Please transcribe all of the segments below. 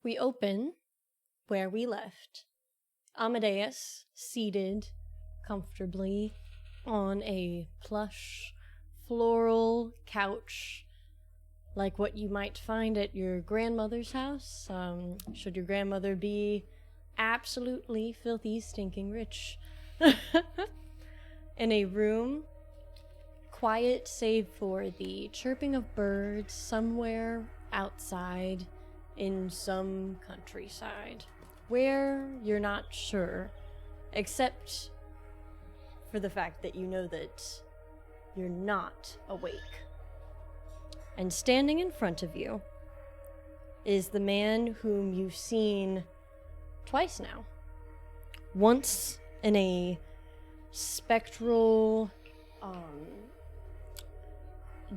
We open where we left. Amadeus seated comfortably on a plush, floral couch, like what you might find at your grandmother's house, should your grandmother be absolutely filthy, stinking rich. In a room, quiet save for the chirping of birds somewhere outside in some countryside, where you're not sure, except for the fact that you know that you're not awake. And standing in front of you is the man whom you've seen twice now. Once in a spectral,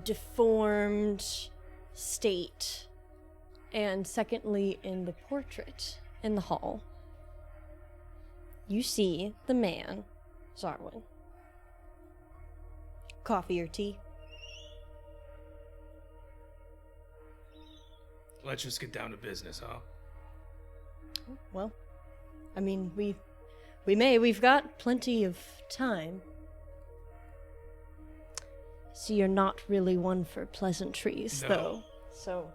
deformed state, and secondly in the portrait in the hall. You see the man, Zarwin. Coffee or tea? Let's just get down to business, huh? Well, I mean, we've got plenty of time. So you're not really one for pleasantries, No. though. So,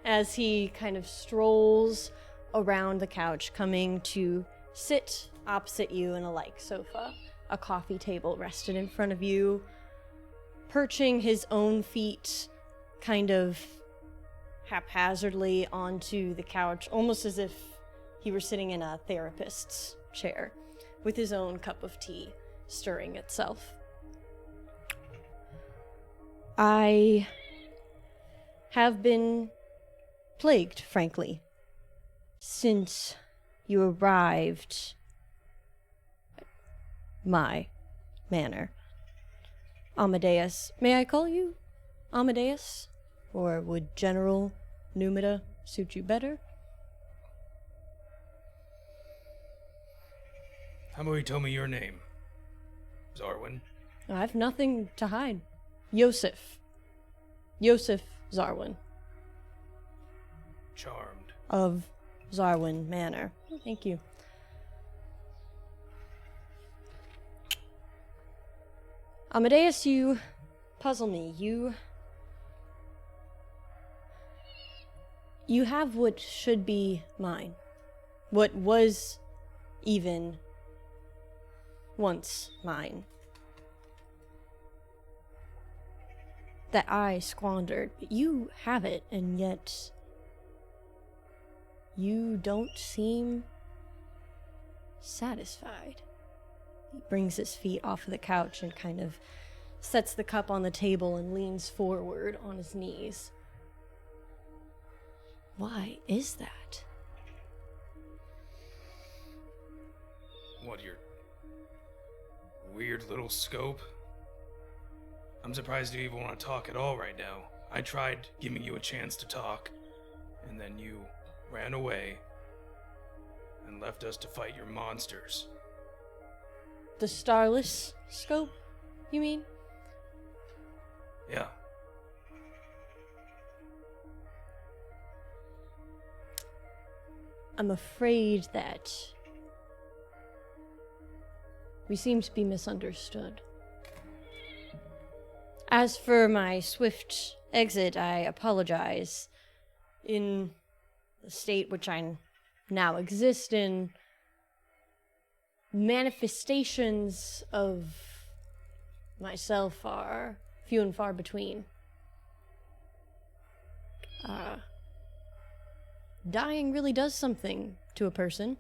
as he kind of strolls around the couch, coming to sit opposite you in a like sofa, a coffee table rested in front of you, perching his own feet kind of haphazardly onto the couch, almost as if he were sitting in a therapist's chair, with his own cup of tea stirring itself. I have been plagued, frankly, since you arrived at my manor. Amadeus. May I call you Amadeus? Or would General Numida suit you better? How about you tell me your name, Zarwin? I've nothing to hide. Yosef Zarwin. Charmed. Of Zarwin Manor. Thank you. Amadeus, you puzzle me. You have what should be mine. What was even once mine. That I squandered. But you have it, and yet you don't seem satisfied. He brings his feet off of the couch and kind of sets the cup on the table and leans forward on his knees. Why is that? What, your weird little scope? I'm surprised you even want to talk at all right now. I tried giving you a chance to talk, and then you ran away and left us to fight your monsters. The starless scope, you mean? Yeah. I'm afraid that we seem to be misunderstood. As for my swift exit, I apologize. In the state which I now exist in, manifestations of myself are few and far between. Dying really does something to a person.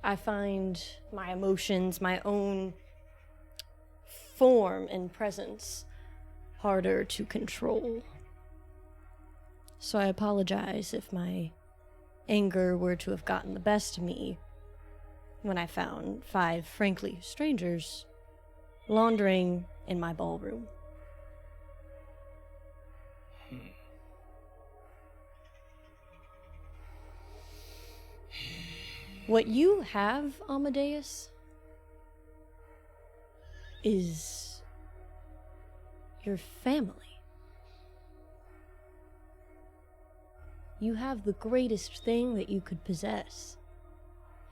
I find my emotions, my own form and presence, harder to control. So I apologize if my anger were to have gotten the best of me when I found 5, frankly, strangers laundering in my ballroom. What you have, Amadeus, is your family. You have the greatest thing that you could possess,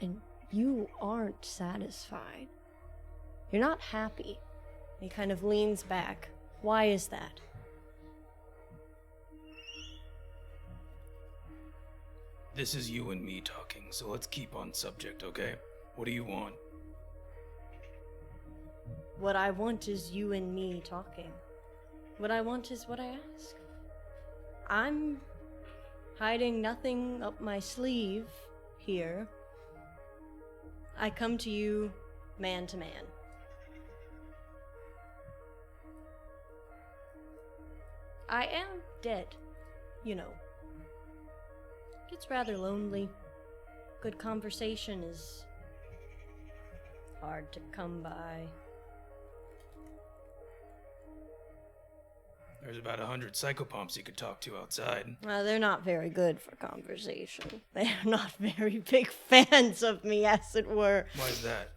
and you aren't satisfied. You're not happy. He kind of leans back. Why is that? This is you and me talking, so let's keep on subject, okay? What do you want? What I want is you and me talking. What I want is what I ask. I'm hiding nothing up my sleeve here. I come to you man to man. I am dead, you know. It's rather lonely. Good conversation is hard to come by. There's about 100 psychopomps you could talk to outside. They're not very good for conversation. They're not very big fans of me, as it were. Why is that?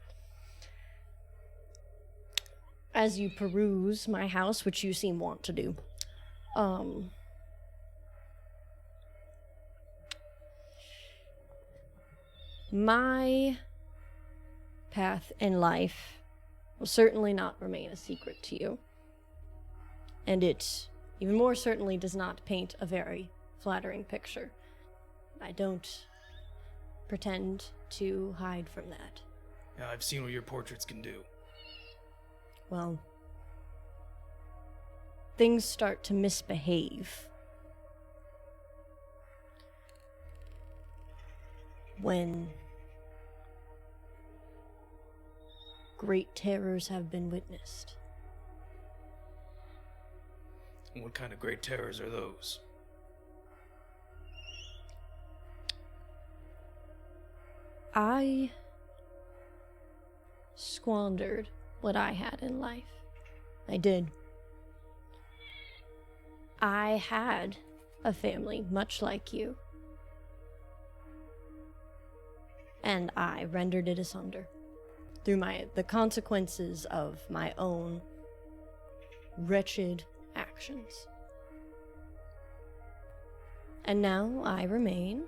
As you peruse my house, which you seem want to do, my path in life will certainly not remain a secret to you. And it even more certainly does not paint a very flattering picture. I don't pretend to hide from that. Yeah, I've seen what your portraits can do. Well, things start to misbehave when great terrors have been witnessed. What kind of great terrors are those? I squandered what I had in life. I did. I had a family much like you. And I rendered it asunder through the consequences of my own wretched actions. And now I remain,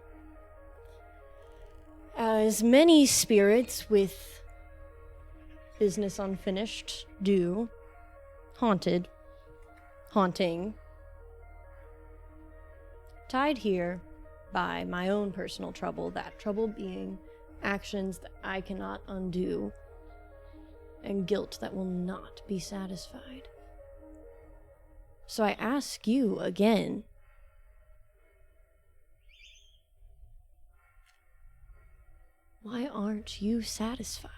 as many spirits with business unfinished do, haunting, tied here by my own personal trouble, that trouble being actions that I cannot undo, and guilt that will not be satisfied. So I ask you again, why aren't you satisfied?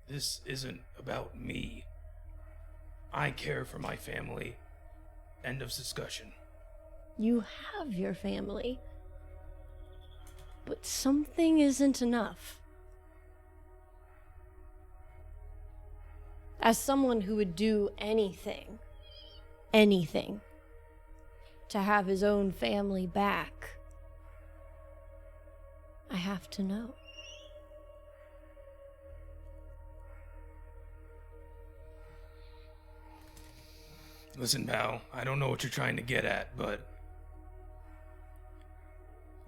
This isn't about me. I care for my family. End of discussion. You have your family. But something isn't enough. As someone who would do anything, to have his own family back, I have to know. Listen, pal, I don't know what you're trying to get at, but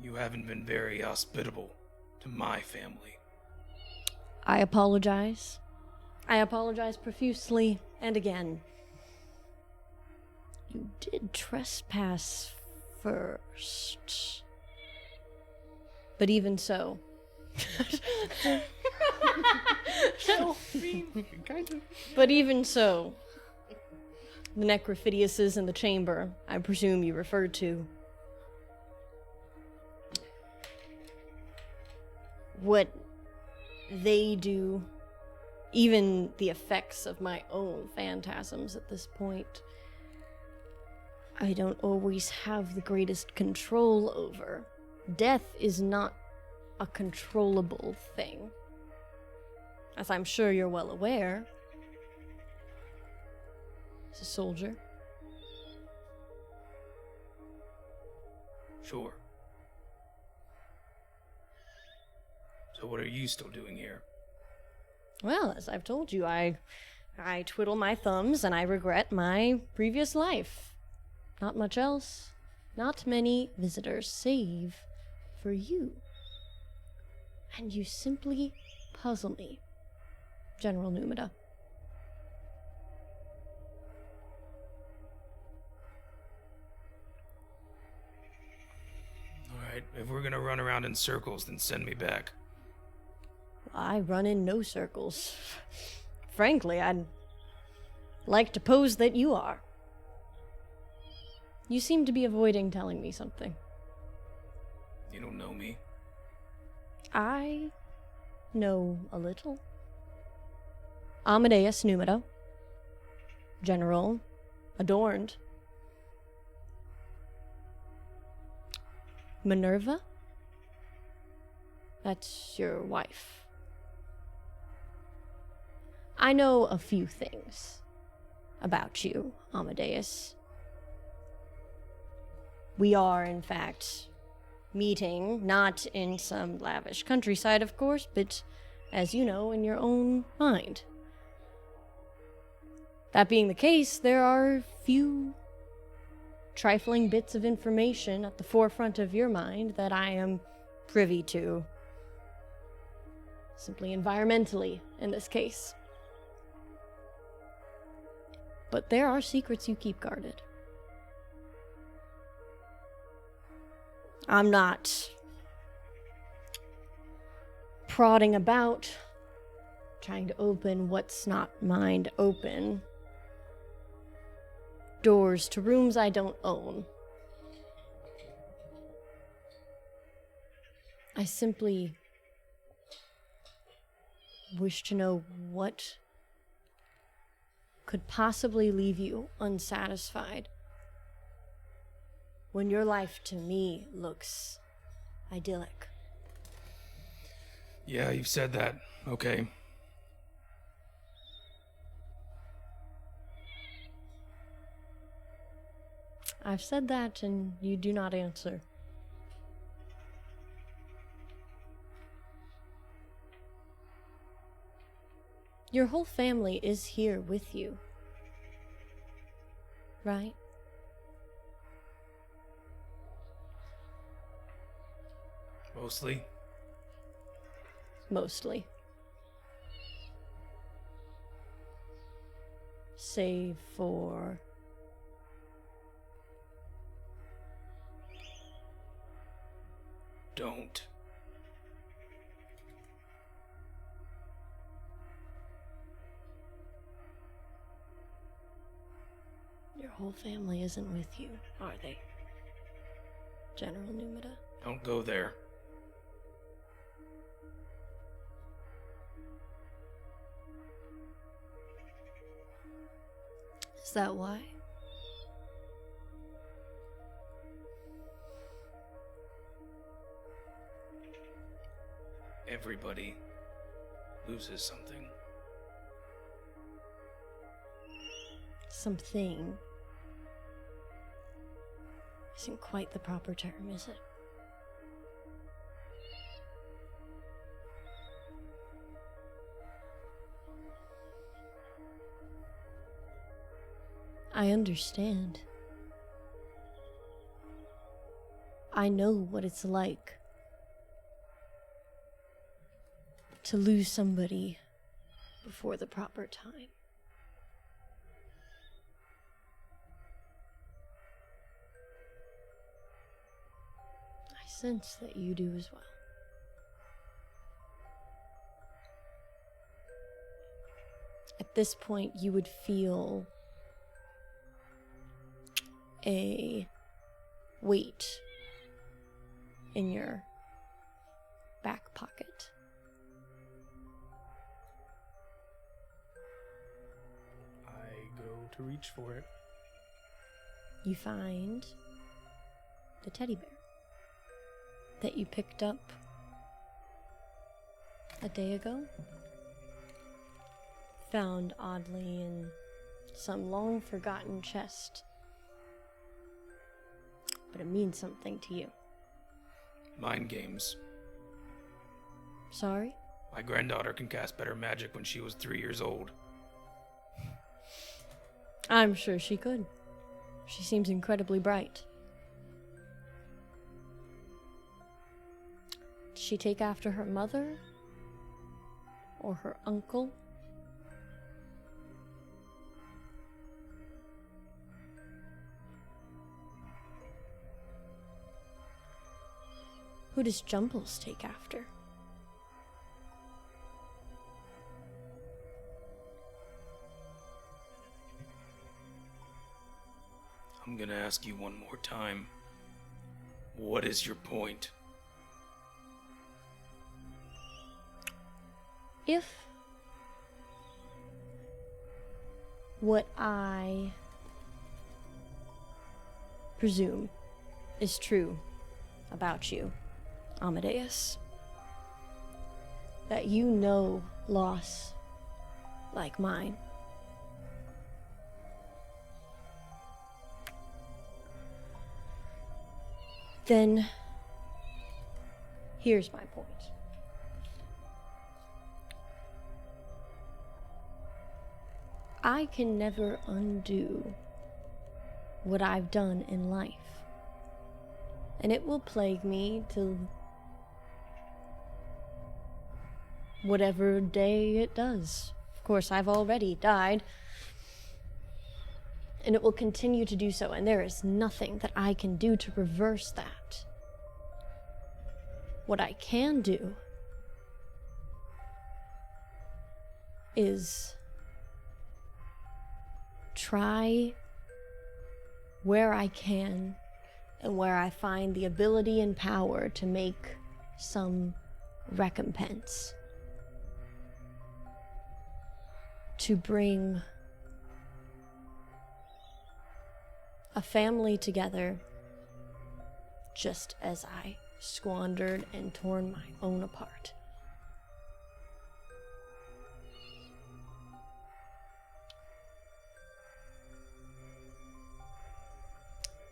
you haven't been very hospitable to my family. I apologize. I apologize profusely and again. You did trespass first. But even so. But even so, the necrophidiuses in the chamber, I presume you referred to. What they do, even the effects of my own phantasms at this point, I don't always have the greatest control over. Death is not a controllable thing, as I'm sure you're well aware. As a soldier. Sure. So what are you still doing here? Well, as I've told you, I twiddle my thumbs and I regret my previous life. Not much else. Not many visitors, save for you. And you simply puzzle me, General Numida. Alright, if we're gonna run around in circles, then send me back. I run in no circles. Frankly, I'd like to pose that you are. You seem to be avoiding telling me something. You don't know me? I know a little. Amadeus Numida. General. Adorned. Minerva? That's your wife. I know a few things about you, Amadeus. We are, in fact, meeting, not in some lavish countryside, of course, but, as you know, in your own mind. That being the case, there are few trifling bits of information at the forefront of your mind that I am privy to. Simply environmentally, in this case. But there are secrets you keep guarded. I'm not prodding about, trying to open what's not mind open. Doors to rooms I don't own. I simply wish to know what could possibly leave you unsatisfied when your life to me looks idyllic. Yeah, you've said that. Okay. I've said that and you do not answer. Your whole family is here with you, right? Mostly. Mostly. Save for... Don't. Your whole family isn't with you, are they, General Numida? Don't go there. Is that why? Everybody loses something. Something isn't quite the proper term, is it? I understand. I know what it's like to lose somebody before the proper time. I sense that you do as well. At this point, you would feel a weight in your back pocket. I go to reach for it. You find the teddy bear that you picked up a day ago. Found oddly in some long forgotten chest. But it means something to you. Mind games. Sorry? My granddaughter can cast better magic when she was 3 years old. I'm sure she could. She seems incredibly bright. Did she take after her mother? Or her uncle? Who does Jumbles take after? I'm gonna ask you one more time. What is your point? If what I presume is true about you, Amadeus, that you know loss like mine, then here's my point. I can never undo what I've done in life, and it will plague me till whatever day it does. Of course, I've already died, and it will continue to do so, and there is nothing that I can do to reverse that. What I can do is try where I can and where I find the ability and power to make some recompense, to bring a family together, just as I squandered and torn my own apart.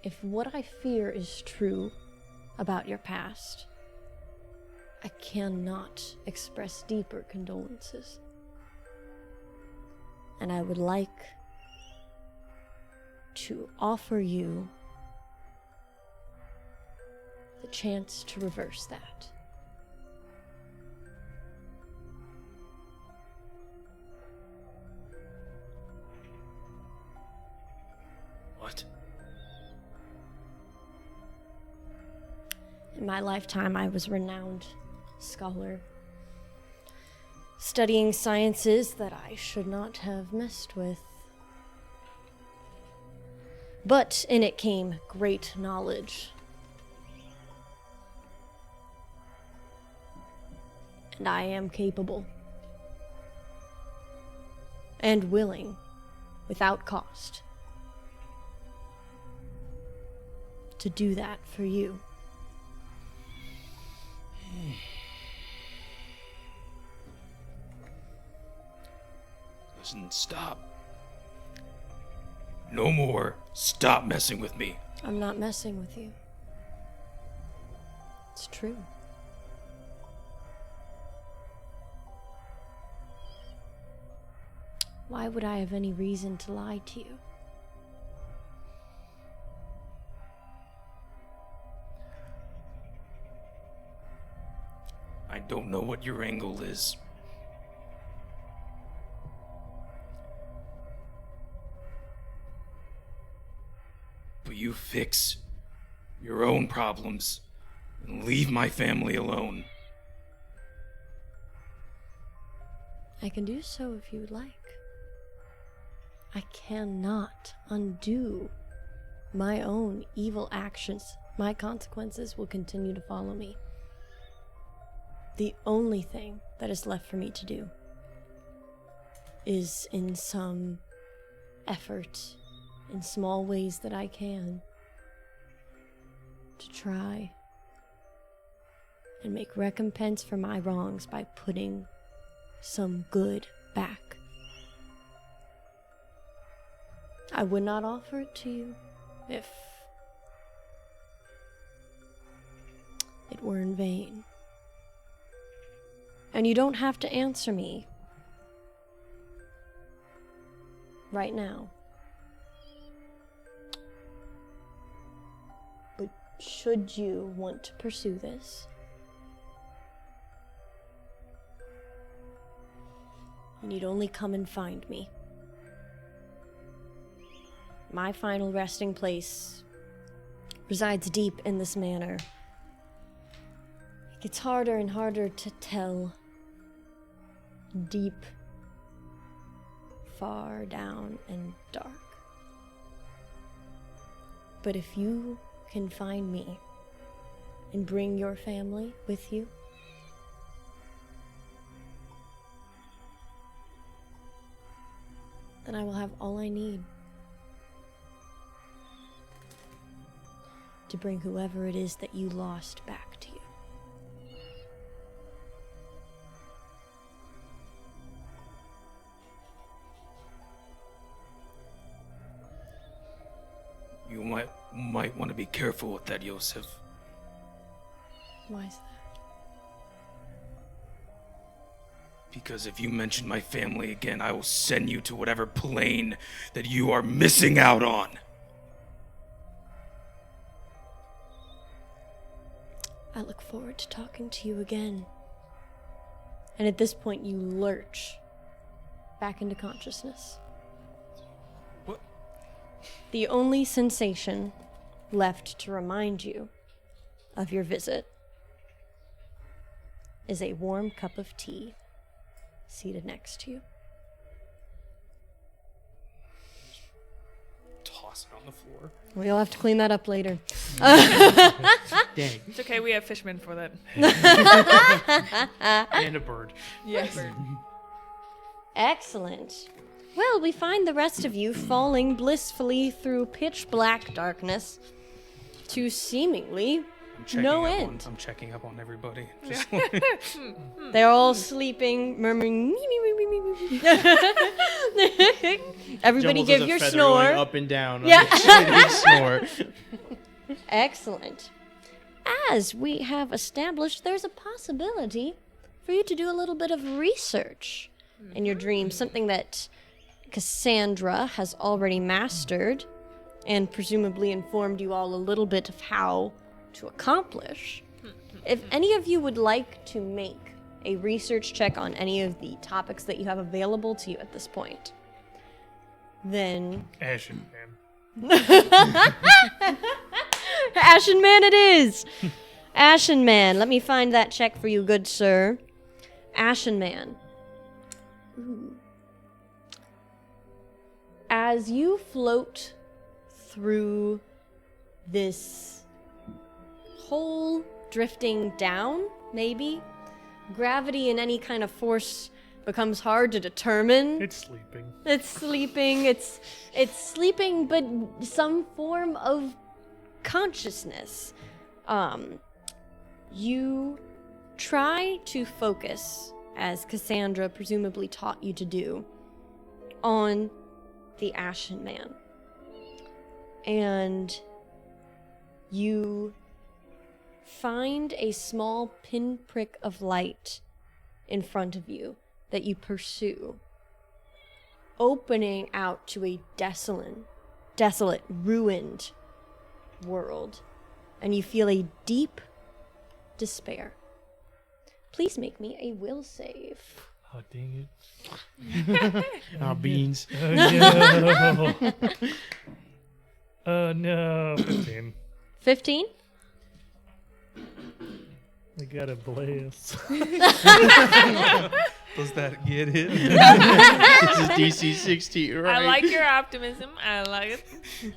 If what I fear is true about your past, I cannot express deeper condolences. And I would like to offer you the chance to reverse that. What? In my lifetime, I was a renowned scholar, studying sciences that I should not have messed with. But in it came great knowledge. And I am capable and willing, without cost, to do that for you. Listen, stop. No more. Stop messing with me. I'm not messing with you. It's true. Why would I have any reason to lie to you? I don't know what your angle is. But you fix your own problems and leave my family alone. I can do so if you would like. I cannot undo my own evil actions. My consequences will continue to follow me. The only thing that is left for me to do is, in some effort, in small ways that I can, to try and make recompense for my wrongs by putting some good back. I would not offer it to you if it were in vain. And you don't have to answer me right now. But should you want to pursue this, you need only come and find me. My final resting place resides deep in this manor. It gets harder and harder to tell. Deep, far down and dark. But if you can find me and bring your family with you, then I will have all I need to bring whoever it is that you lost back to you. You might want to be careful with that, Yosef. Why is that? Because if you mention my family again, I will send you to whatever plane that you are missing out on. I look forward to talking to you again. And at this point, you lurch back into consciousness. What? The only sensation left to remind you of your visit is a warm cup of tea seated next to you. Toss it on the floor. We'll have to clean that up later. Dang. It's okay, we have fishermen for that. And a bird. Yes. Excellent. Well, we find the rest of you falling blissfully through pitch black darkness to seemingly no end. I'm checking up on everybody. Just They're all sleeping, murmuring. "Me, me, me, me, me, me." Everybody Jumbles give as a your feather snore. going up and down. Yeah. Big snore. Excellent. As we have established, there's a possibility for you to do a little bit of research in your dreams, something that Cassandra has already mastered and presumably informed you all a little bit of how to accomplish. If any of you would like to make a research check on any of the topics that you have available to you at this point, then Ashen man. Ashen Man it is! Ashen Man, let me find that check for you, good sir. Ashen Man. Ooh. As you float through this hole drifting down, maybe, gravity and any kind of force becomes hard to determine. It's sleeping. It's sleeping. It's sleeping, but some form of consciousness. You try to focus, as Cassandra presumably taught you to do, on the Ashen Man. And you find a small pinprick of light in front of you that you pursue, opening out to a desolate, ruined world, and you feel a deep despair. Please make me a will save. Oh, dang it. Oh, beans. Oh, no. Oh, no. 15. 15? I got a bless. does that get it? This is DC 16, right? I like your optimism. I like it.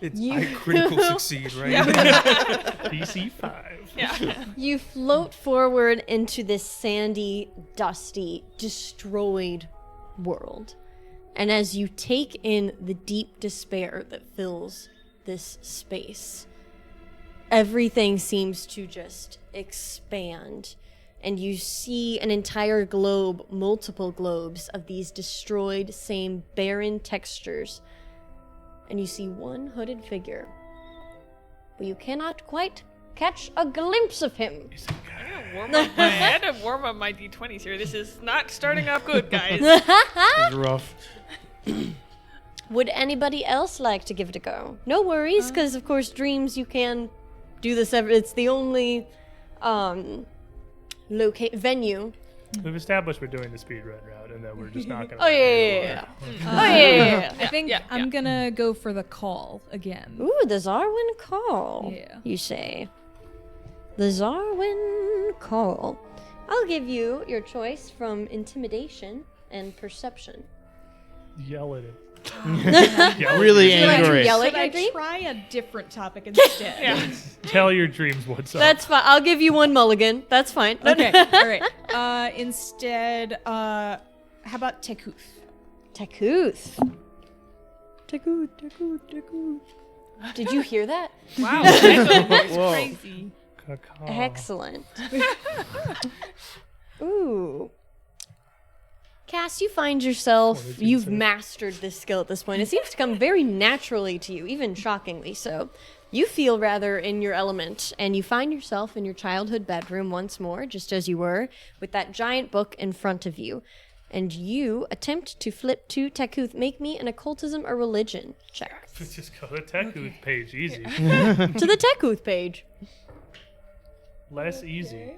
It's You- I critical succeed, right? DC 5. Yeah. You float forward into this sandy, dusty, destroyed world. And as you take in the deep despair that fills this space, everything seems to just expand. And you see an entire globe, multiple globes of these destroyed, same barren textures. And you see one hooded figure. But you cannot quite catch a glimpse of him. Is it a guy? I had to warm up my d20s here. This is not starting off good, guys. It's rough. Would anybody else like to give it a go? No worries, because of course, dreams you can do this. It's the only venue. We've established we're doing the speedrun route, and then we're just not gonna. Oh yeah. Oh yeah. I think yeah, I'm gonna go for the call again. Ooh, the Zarwin call. Yeah. You say. The Zarwin call. I'll give you your choice from intimidation and perception. Yell at it. Really Would you like to angry. yell at Should your I dream? try a different topic instead? Yeah. Tell your dreams what's up. That's fine. I'll give you one mulligan. That's fine. Okay. All right. Instead, how about Tekuth? Takuth. Takuth. Did you hear that? Wow. That's Whoa. crazy. Caw-caw. Excellent. Ooh. Cass, you find yourself, you've mastered this skill at this point. It seems to come very naturally to you, even shockingly so. You feel rather in your element, and you find yourself in your childhood bedroom once more, just as you were, with that giant book in front of you. And you attempt to flip to Takuth. Make me an occultism or religion check. Just go to the Tekuth page. Easy. To the Takuth page. Less easy.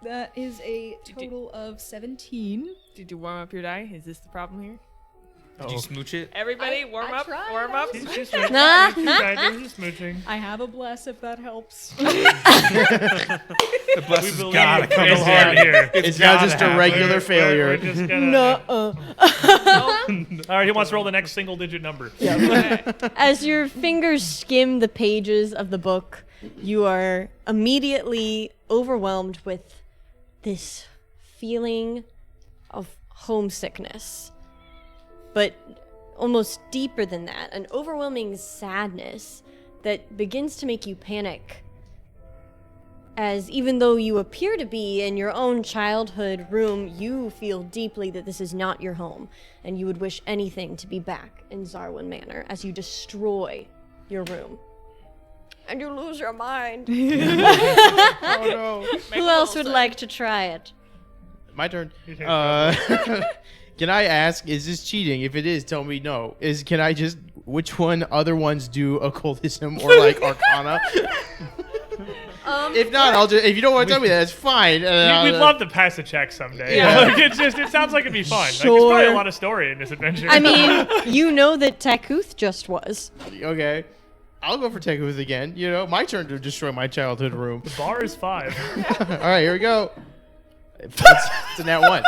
That is a total of 17. Did you warm up your die? Is this the problem here? Did you smooch it? Everybody, warm I up. tried. Warm up. She's just smooching. I have a bless if that helps. The bless We has believe gotta come it's hard hard. here. It's now gotta just a happen. regular We're failure. just gonna, No. All right, he wants to roll the next single-digit number. As your fingers skim the pages of the book, you are immediately overwhelmed with this feeling of homesickness. But almost deeper than that, an overwhelming sadness that begins to make you panic. As even though you appear to be in your own childhood room, you feel deeply that this is not your home, and you would wish anything to be back in Zarwin Manor as you destroy your room. And you lose your mind. Oh no. Who else would like to try it? My turn. Your turn. Can I ask, is this cheating? If it is, tell me no. Can I just, which one other ones do occultism or like arcana? If not, I'll just, if you don't want to tell me that, it's fine. We'd love to pass a check someday. Yeah. Like, it sounds like it'd be fun. Like, there's Sure. probably a lot of story in this adventure. I mean, you know that Takuth just was. Okay. I'll go for Tekuth again. You know, my turn to destroy my childhood room. the bar is 5. All right, here we go. It's a nat 1.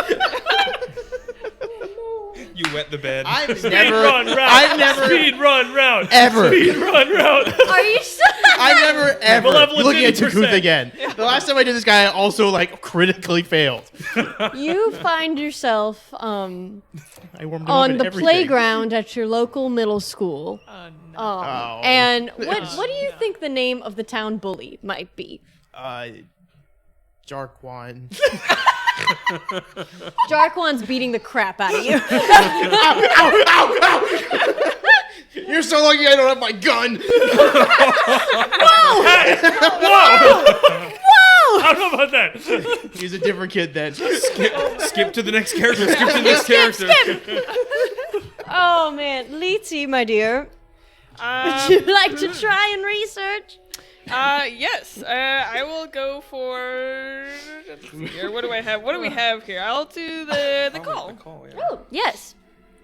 You wet the bed. I've Speed never, run route. I've never, Speed run route. ever, Speed run route. Are you I've never, ever, Malevolence looking at 80%. Tekuth again. The last time I did this guy, I also, like, critically failed. You find yourself I warmed him up on and the everything. playground at your local middle school. Oh, no. Oh. And what do you think the name of the town bully might be? Jarquan. Jarquan's beating the crap out of you. Ow! You're so lucky I don't have my gun. I don't know about that. He's a different kid then. Skip to the next character. Skip to the next character. Oh man, Liti, my dear, would you like to try and research? Yes. I will go for. Let's see here. What do I have? What do we have here? I'll do the call. Oh, yes.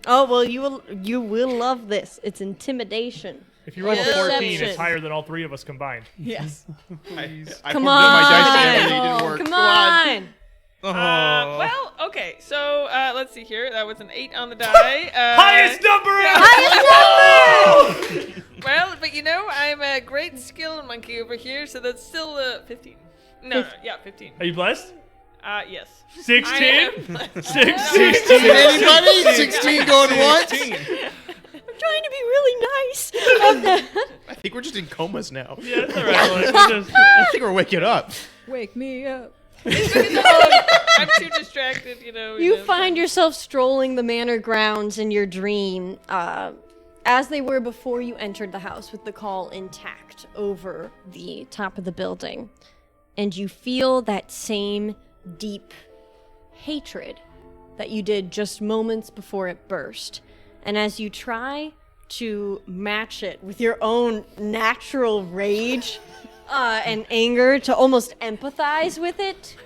Oh well, you will love this. It's intimidation. If you roll a 14, Deception. it's higher than all 3 of us combined. Yes. I Come warmed on, up my dice and it didn't work. come on. Oh. Well, okay. So let's see here. That was an 8 on the die. Highest number ever! Highest number! Well, but you know, I'm a great skill monkey over here, so that's still 15. No, yeah, 15. Are you blessed? Yes. 16? I am. 16? Did anybody? 16 going once? I'm trying to be really nice. I think we're just in comas now. Yeah, that's all right. Like, we just- I think we're waking up. Wake me up. I'm too distracted, you know. You find yourself strolling the manor grounds in your dream, as they were before you entered the house, with the call intact over the top of the building. and you feel that same deep hatred that you did just moments before it burst. And as you try to match it with your own natural rage and anger to almost empathize with it,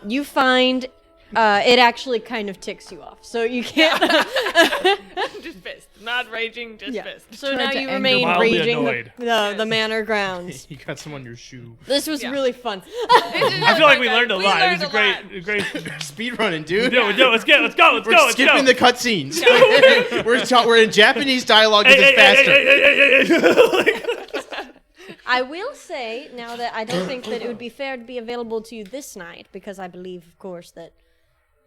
you find it actually kind of ticks you off. So you can't. Just pissed. Not raging, just pissed. So Tried now to you anger remain mildly raging annoyed. the manor grounds. You got some on your shoe. This was really fun. I feel like we learned a lot. It was a great Speed running, dude. Yo, let's go. We're skipping the cutscenes. we're in Japanese dialogue because it's faster. I will say now that I don't think that it would be fair to be available to you this night, because I believe, of course, that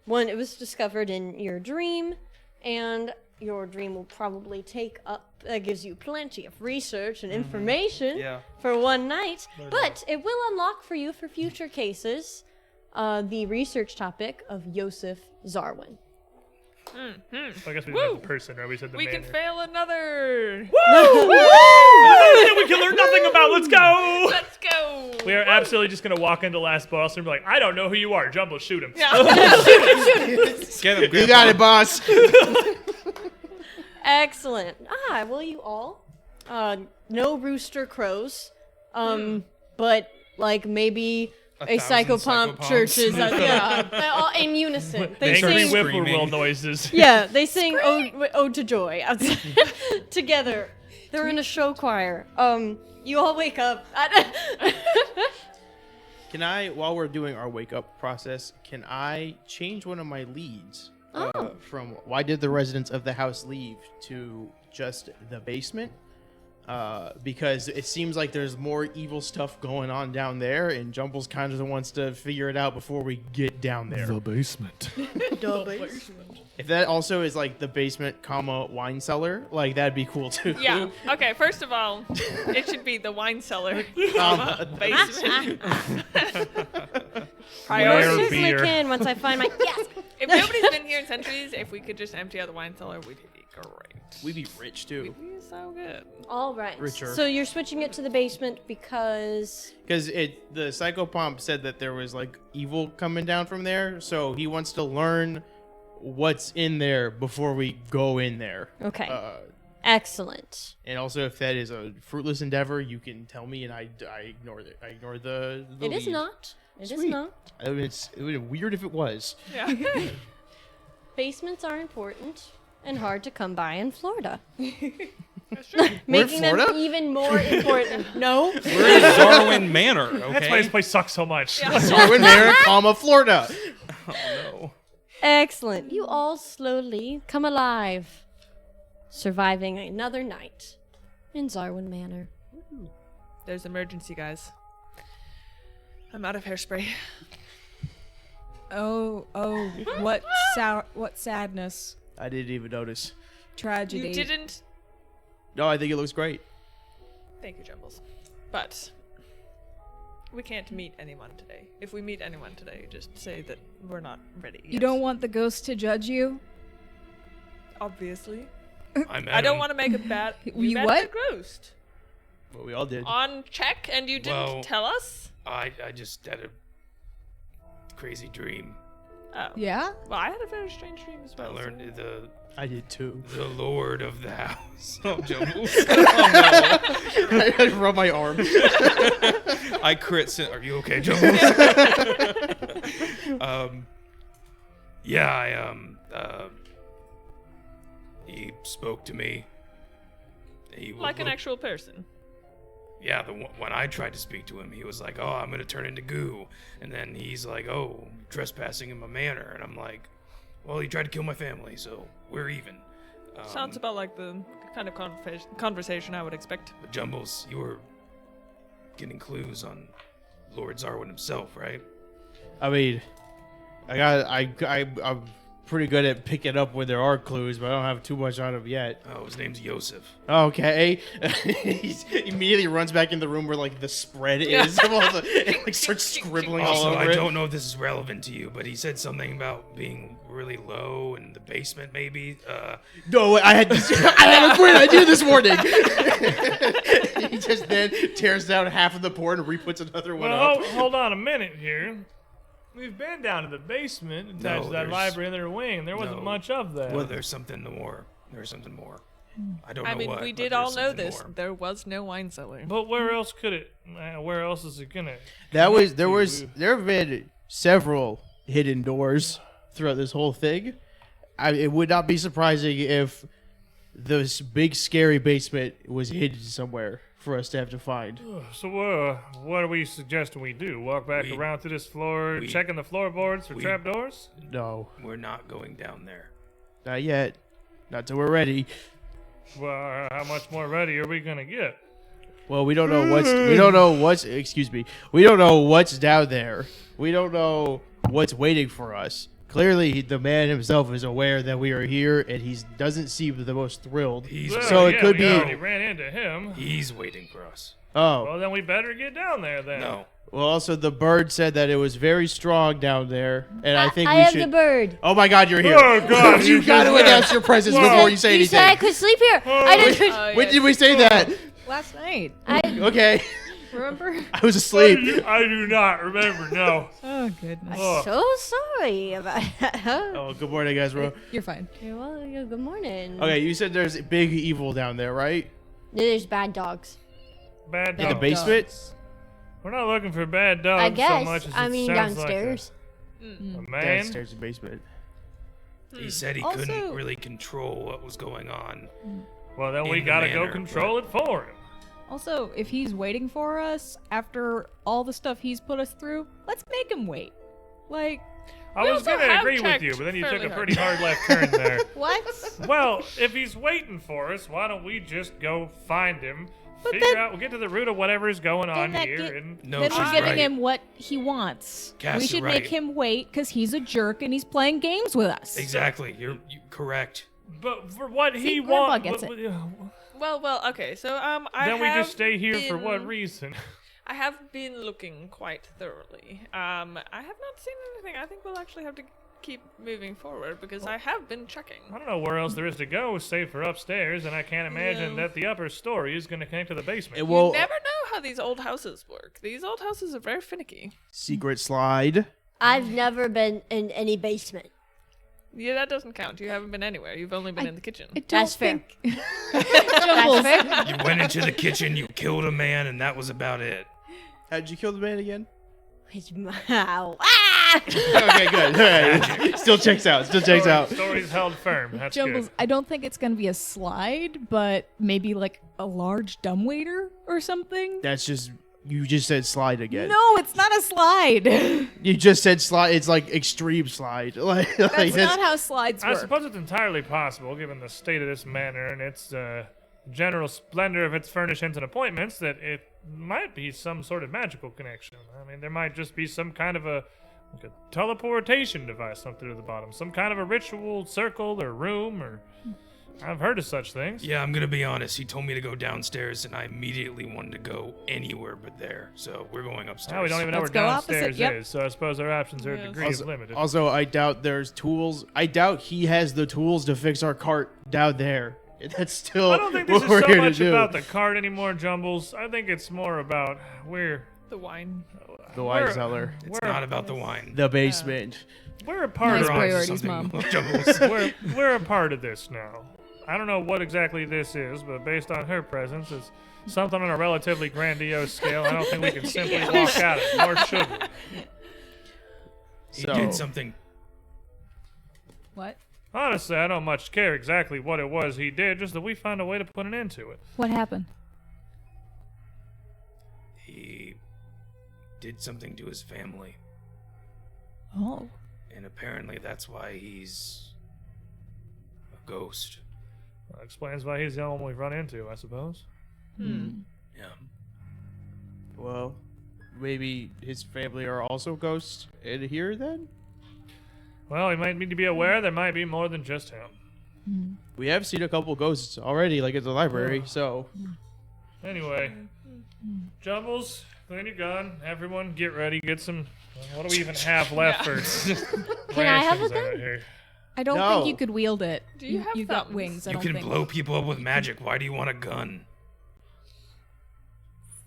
one, it was discovered in your dream, and your dream will probably take up, gives you plenty of research and information for one night, but it will unlock for you for future cases the research topic of Yosef Zarwin. I guess we didn't have the person, right? We said the We manor. can fail another. That we can learn nothing about. Let's go. Let's go. We are absolutely just gonna walk into last boss and be like, I don't know who you are. Jumbo, shoot him. Get him, You got it, boss. Excellent. Well, you all, no rooster crows, but like maybe a 1,000 psychopomp psychopomps. church is, all in unison. They Angry sing, whippoorwill noises. yeah, they sing Ode to Joy outside together. They're in a show choir. You all wake up. Can I, while we're doing our wake up process, can I change one of my leads from why did the residents of the house leave to just the basement? Because it seems like there's more evil stuff going on down there, and Jumble's kind of the wants to figure it out before we get down there. basement. If that also is like the basement, comma, wine cellar, like that'd be cool too. Yeah. Okay. First of all, it should be the wine cellar, comma, basement. Rare Priority. Certainly beer. can once I find my yes. If nobody's been here in centuries, if we could just empty out the wine cellar, we'd be great. We'd be rich too. We'd be so good. All right. Richer. So you're switching it to the basement because Because the psychopomp said that there was like evil coming down from there, so he wants to learn what's in there before we go in there. okay, excellent. And also, if that is a fruitless endeavor, you can tell me, and I ignore it. I ignore the It is lead. not. It is Sweet. not. It would be weird if it was. Yeah. Basements are important and hard to come by in Florida. We're Making in them Florida? even more important. No? We're in Darwin Manor, okay? That's why this place sucks so much. Darwin Manor, comma, Florida. Oh, no. Excellent. You all slowly come alive, surviving another night in Zarwin Manor. There's emergency, guys. I'm out of hairspray. Oh, what sadness, I didn't even notice. tragedy. You didn't. No, I think it looks great. Thank you, Jumbles. But we can't meet anyone today. If we meet anyone today, just say that we're not ready yet. You don't want the ghost to judge you? Obviously. I I don't want to make a bad. You met what? the ghost Well, we all did. on check, and you didn't Well- tell us. I just had a crazy dream. Oh. Yeah? Well, I had a very strange dream as I well. learned I did too. the lord of the house. Oh, Jumbles. I rub my arm. I crit. Are you okay, Jumbles? Yeah, he spoke to me. He Like an looked- actual person. Yeah, when I tried to speak to him, he was like, "Oh, I'm gonna turn into goo," and then he's like, "Oh, trespassing in my manor," and I'm like, "Well, he tried to kill my family, so we're even." Sounds about like the kind of conversation I would expect. But Jumbles, you were getting clues on Lord Zarwin himself, right? I mean, I pretty good at picking up when there are clues, but I don't have too much on him yet. Oh, his name's Yosef. Okay. He immediately runs back in the room where like the spread is, and like starts scribbling all Also, over I it. don't know if this is relevant to you, but he said something about being really low in the basement, maybe. No, I had a great idea this morning. He just then tears down half of the board and re-puts another one Well, up. hold on a minute here. We've been down to the basement attached No, to that there's- library in their wing, and there wasn't no. much of that. Well, there's something more. There's something more. I don't know I mean, what. we but did there's all know something this. more. There was no wine cellar. But where else could it? Where else is it gonna? There to? have been several hidden doors throughout this whole thing. It would not be surprising if this big scary basement was hidden somewhere for us to have to find. So, what are we suggesting we do? Walk back We- around to this floor, we- checking the floorboards for we- trapdoors? No, We're not going down there. not yet. Not till we're ready. Well, how much more ready are we gonna get? Well, we don't know what's excuse me. We don't know what's down there. We don't know what's waiting for us. Clearly, the man himself is aware that we are here, and he doesn't seem the most thrilled. He's Well, So it yeah, could we be- already ran into him. He's waiting for us. Oh, Well, then we better get down there then. No. well, also the bird said that it was very strong down there, and I think I we am should. the bird. Oh my God, you're here! Oh, God, you you got to just- announce your presence Whoa. before you say You said I anything. could sleep here. I didn't. When did we say that? Last night. Okay, Remember? I was asleep. I do not remember, no. Oh, goodness. Oh. So sorry about that. Oh, good morning, guys. Bro. You're fine. Well, yeah, good morning. Okay, you said there's big evil down there, right? There's bad dogs. Bad In the dogs. basement. We're not looking for bad dogs I guess. so much as I it mean, sounds downstairs. like a man. Downstairs in the basement. He said he Also- couldn't really control what was going on. Well, then In we the gotta go manor, control it for him. Also, if he's waiting for us after all the stuff he's put us through, let's make him wait. Like, I We was also gonna have agree with checked you, but then you took fairly a hard. pretty hard left turn there. what? Well, if he's waiting for us, why don't we just go find him, But figure then- out, we'll get to the root of whatever is going on that here, get- and No, then she's we're giving right. him what he wants. Cass, we you're should right. make him wait because he's a jerk and he's playing games with us. Exactly. You're correct. but for what See, he Grandpa wants, gets it. Well, okay. So, I then we have just stay here for what been- reason? I have been looking quite thoroughly. I have not seen anything. I think we'll actually have to keep moving forward because I have been checking. I don't know where else there is to go save for upstairs, and I can't imagine No. that the upper story is going to connect to the basement. Well, You never know how these old houses work. These old houses are very finicky. secret slide. I've never been in any basement. Yeah, that doesn't count. You haven't been anywhere. You've only been in the kitchen. I don't That's fair. think- That's fair. You went into the kitchen, you killed a man, and that was about it. How did you kill the man again? His mouth. Ah! Okay, good. All right. Still checks out. Still checks out. Story's held firm. That's Jumbles, good. I don't think it's gonna be a slide, but maybe like a large dumbwaiter or something. That's just you just said slide again. No, it's not a slide. You just said slide. It's like extreme slide. Like That's not how slides I work. suppose it's entirely possible, given the state of this manor and its general splendor of its furnishings and appointments, that it might be some sort of magical connection. I mean, there might just be some kind of a teleportation device up there to the bottom, some kind of a ritual circle or room, or I've heard of such things. Yeah, I'm gonna be honest. He told me to go downstairs, and I immediately wanted to go anywhere but there. So we're going upstairs. Now we don't even know Let's where go downstairs opposite, yep. is, so I suppose our options are a Yes. degree Also, of limited. also, I doubt there's tools. I doubt he has the tools to fix our cart down there. That's still I don't think what this is we're so here to much do. about the cart anymore, Jumbles. I think it's more about The wine. The wine we're- cellar, It's not about the wine. the basement. we're a part Nice of We're on to priorities, something, Mom. Jumbles. we're a part of this now. I don't know what exactly this is, but based on her presence, it's something on a relatively grandiose scale. I don't think we can simply walk out of it, nor should we. He So- did something. What? Honestly, I don't much care exactly what it was he did, just that we found a way to put an end to it. What happened? He did something to his family, Oh. and apparently that's why he's a ghost. That explains why he's the only one we've run into, I suppose. Yeah. Well, maybe his family are also ghosts in here then? Well, we might need to be aware there might be more than just him. We have seen a couple ghosts already, like at the library. So Anyway, Jumbles, clean your gun. Everyone, get ready. Get some. What do we even have left for Can I have a rations gun? out here? I don't No. think you could wield it. Do you have you got thumbs? wings? I You don't can think. blow people up with magic. Why do you want a gun?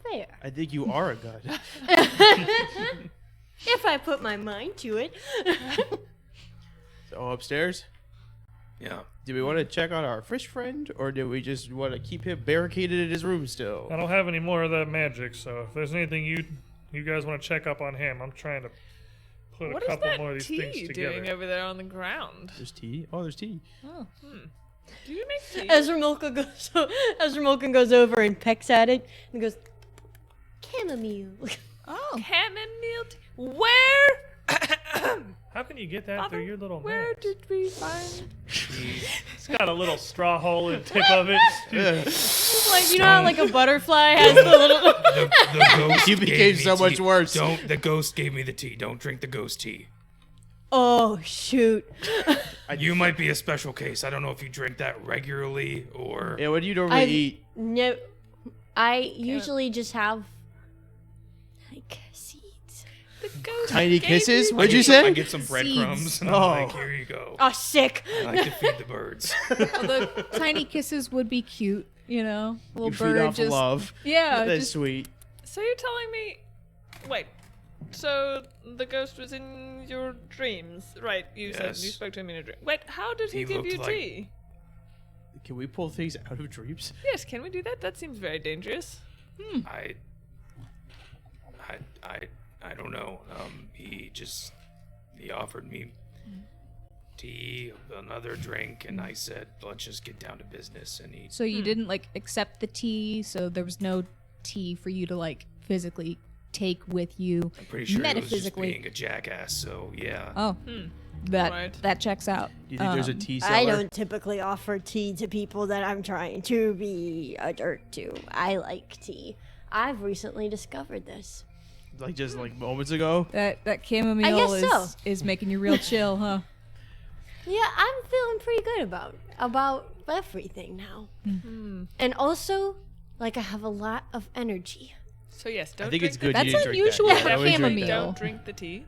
Fair. I think you are a gun. If I put my mind to it. So upstairs, Yeah. do we want to check on our fish friend, or do we just want to keep him barricaded in his room still? I don't have any more of that magic, so if there's anything you guys want to check up on him, I'm trying to put What a is couple that more of these tea things doing together. over there on the ground? There's tea. Oh, there's tea. Do you make tea? Ezra Milken goes over and pecks at it and goes, chamomile. Oh, Chamomile tea? Where? How can you get that Father, through your little where nose? did we find? It's got a little straw hole in the tip of it. It's like, you know how like a butterfly has the little... The ghost You gave became me so much tea. worse. The ghost gave me the tea. Don't drink the ghost tea. Oh, shoot. You might be a special case. I don't know if you drink that regularly or. Yeah, what do you normally eat? No, I usually just have like seeds. The ghost Tiny gave kisses? you What'd you I say? get some breadcrumbs and Oh. I'm like, here you go. Oh, sick. I like to feed the birds. the tiny kisses would be cute, you know. Little You bird feed off just love. yeah, That's just sweet. So you're telling me, wait, so the ghost was in your dreams, right? You said Yes. you spoke to him in your dream. Wait, how did he He give looked you like- tea? Can we pull things out of dreams? Yes, can we do that? That seems very dangerous. I don't know. He offered me tea, another drink, and I said, let's just get down to business. And he so you didn't like accept the tea, so there was no tea for you to like physically take with you. I'm pretty sure he was just metaphysically. being a jackass. So yeah. Oh, that Right. that checks out. Do you think there's a Um, tea cellar? I don't typically offer tea to people that I'm trying to be a jerk to. I like tea. I've recently discovered this. Like just like moments ago? That chamomile I guess is making you real chill, huh? Yeah, I'm feeling pretty good about everything now. And also, like I have a lot of energy. So yes, don't I think drink it's good That's you didn't drink unusual that. for Yeah, I wouldn't drink that. chamomile. Don't drink the tea.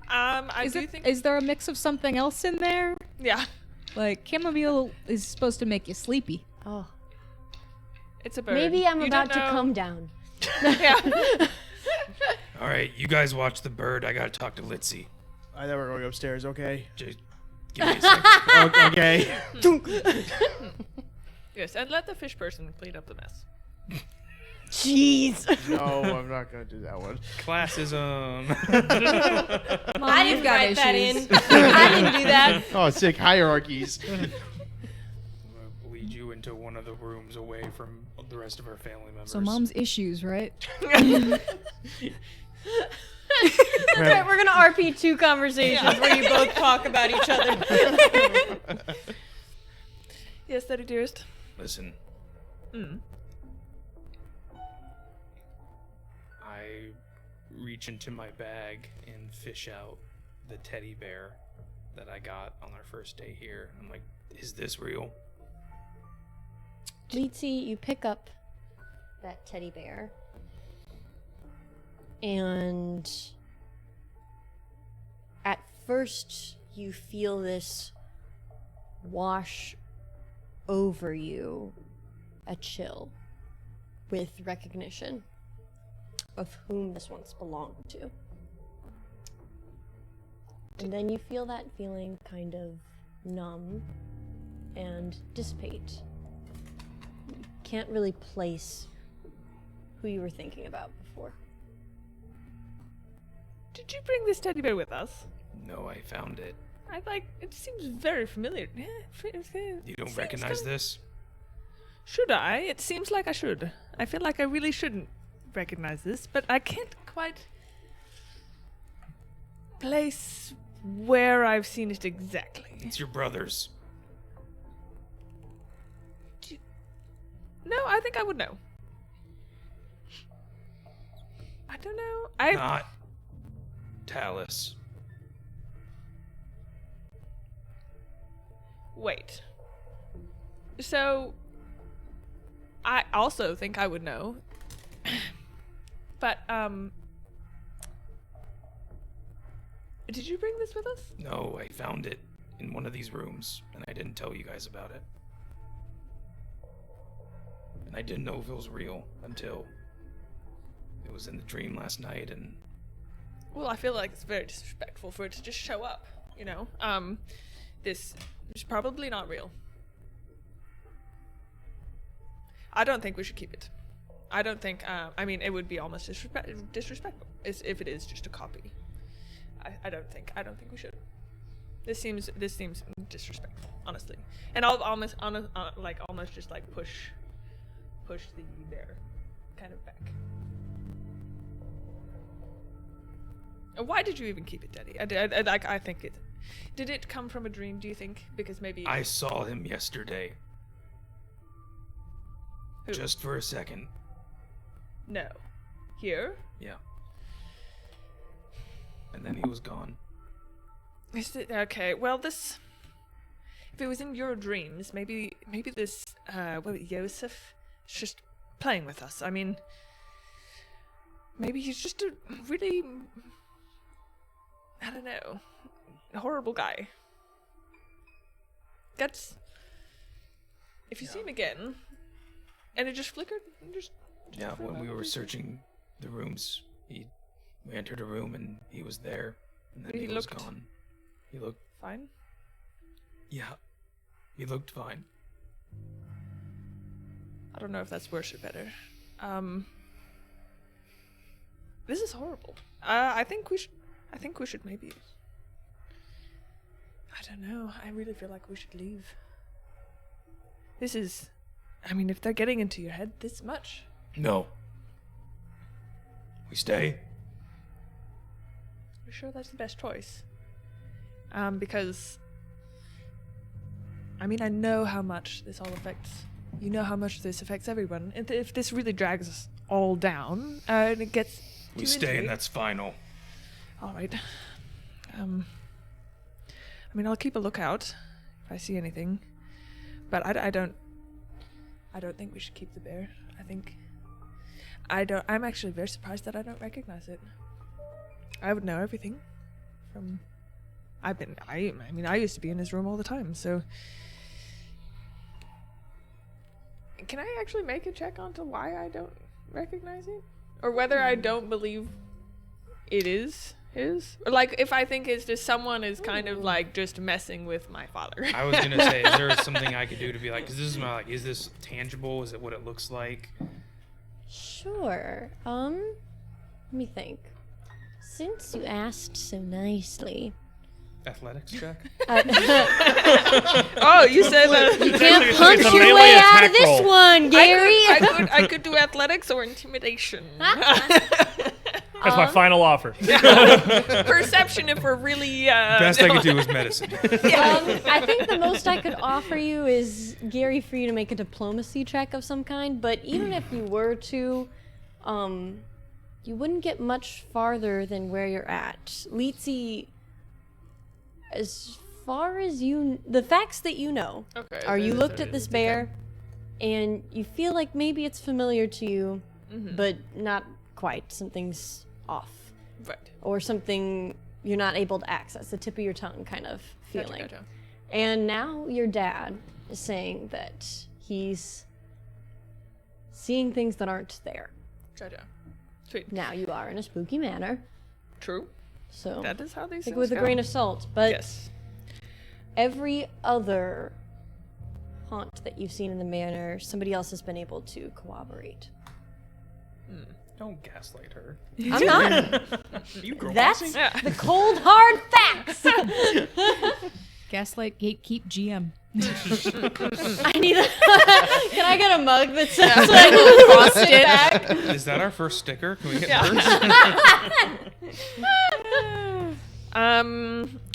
I Is, do it, think. is there a mix of something else in there? Yeah, Like chamomile is supposed to make you sleepy. Oh, it's a bird. maybe I'm You about don't to know. come down. Yeah. All right, you guys watch the bird. I gotta talk to Litzy. I thought we were going upstairs, okay. Just give me a second. Okay. Yes, and let the fish person clean up the mess. Jeez. No, I'm not going to do that one. Classism. Mom, I you've didn't got write that in. issues. I didn't do that. Oh, sick hierarchies. We'll lead you into one of the rooms away from the rest of our family members. So mom's issues, right? That's right, we're gonna RP2 conversations where you both talk about each other. Yes, Daddy dearest. Listen. I reach into my bag and fish out the teddy bear that I got on our first day here. I'm like, is this real? Litzy, you pick up that teddy bear and at first you feel this wash over you, a chill with recognition of whom this once belonged to. And then you feel that feeling kind of numb and dissipate. You can't really place who you were thinking about before. Did you bring this teddy bear with us? No, I found it. I like. It seems very familiar. You don't recognize this? Should I? It seems like I should. I feel like I really shouldn't recognize this, but I can't quite place where I've seen it exactly. It's your brother's. No, I think I would know. I don't know. Not Talus. Wait. So, I also think I would know. But, did you bring this with us? No, I found it in one of these rooms, and I didn't tell you guys about it. And I didn't know if it was real until it was in the dream last night, and... Well, I feel like it's very disrespectful for it to just show up, you know? This is probably not real. I don't think we should keep it. I don't think, I mean, it would be almost disrespectful if it is just a copy. I don't think we should. This seems disrespectful, honestly. And I'll almost just like push the bear kind of back. Why did you even keep it, Daddy? I think it. Did it come from a dream? Do you think? Because maybe I saw him yesterday. Who? Just for a second. No. Here? Yeah. And then he was gone. Is it okay? Well, this. If it was in your dreams, maybe this Yosef is just playing with us. I mean, maybe he's just a really, I don't know, horrible guy. That's. If you see him again, and it just flickered, Yeah, when we were searching the rooms, we entered a room and he was there, and then He he was looked- gone. He looked, fine. yeah, he looked fine. I don't know if that's worse or better. This is horrible. I think we should maybe. I don't know. I really feel like we should leave. This is. I mean, if they're getting into your head this much. No. We stay? I'm sure that's the best choice. Because. I mean, I know how much this all affects. You know how much this affects everyone. And if this really drags us all down, and it gets. We too stay, into and it- that's final. All right. I mean, I'll keep a lookout if I see anything, but I don't think we should keep the bear. I'm actually very surprised that I don't recognize it. I would know everything from. I mean, I used to be in his room all the time, so. Can I actually make a check onto why I don't recognize it? Or whether I don't believe it is his? Or like, if I think it's just someone is kind of like just messing with my father. I was gonna say, is there something I could do to be like, 'cause this is my, like, is this tangible? Is it what it looks like? Sure. Let me think. Since you asked so nicely, Athletics check? Oh, you said that. you It's can't actually- punch it's a your melee way out of attack this roll. one, Gary. I could do athletics or intimidation. That's my final offer. Perception if we're really. Best I could do was medicine. I think the most I could offer you is, Gary, for you to make a diplomacy check of some kind. But even if you were to, you wouldn't get much farther than where you're at. Litsi, as far as the facts that you know, Okay. are you looked at this bear, and you feel like maybe it's familiar to you, but not quite. Something's off. Right. Or something you're not able to access, the tip of your tongue kind of feeling. Gotcha. And now your dad is saying that he's seeing things that aren't there. Gotcha. Sweet. Now you are in a spooky manner, True. so That is how these take things it with a go. grain of salt. But Yes. every other haunt that you've seen in the manor, somebody else has been able to corroborate. Don't gaslight her. I'm not. You girl That's bossing? Yeah. the cold, hard facts. Gaslight Gatekeep GM. I need a. Can I get a mug that says like frosted back? Is that our first sticker? Can we get Yeah. first?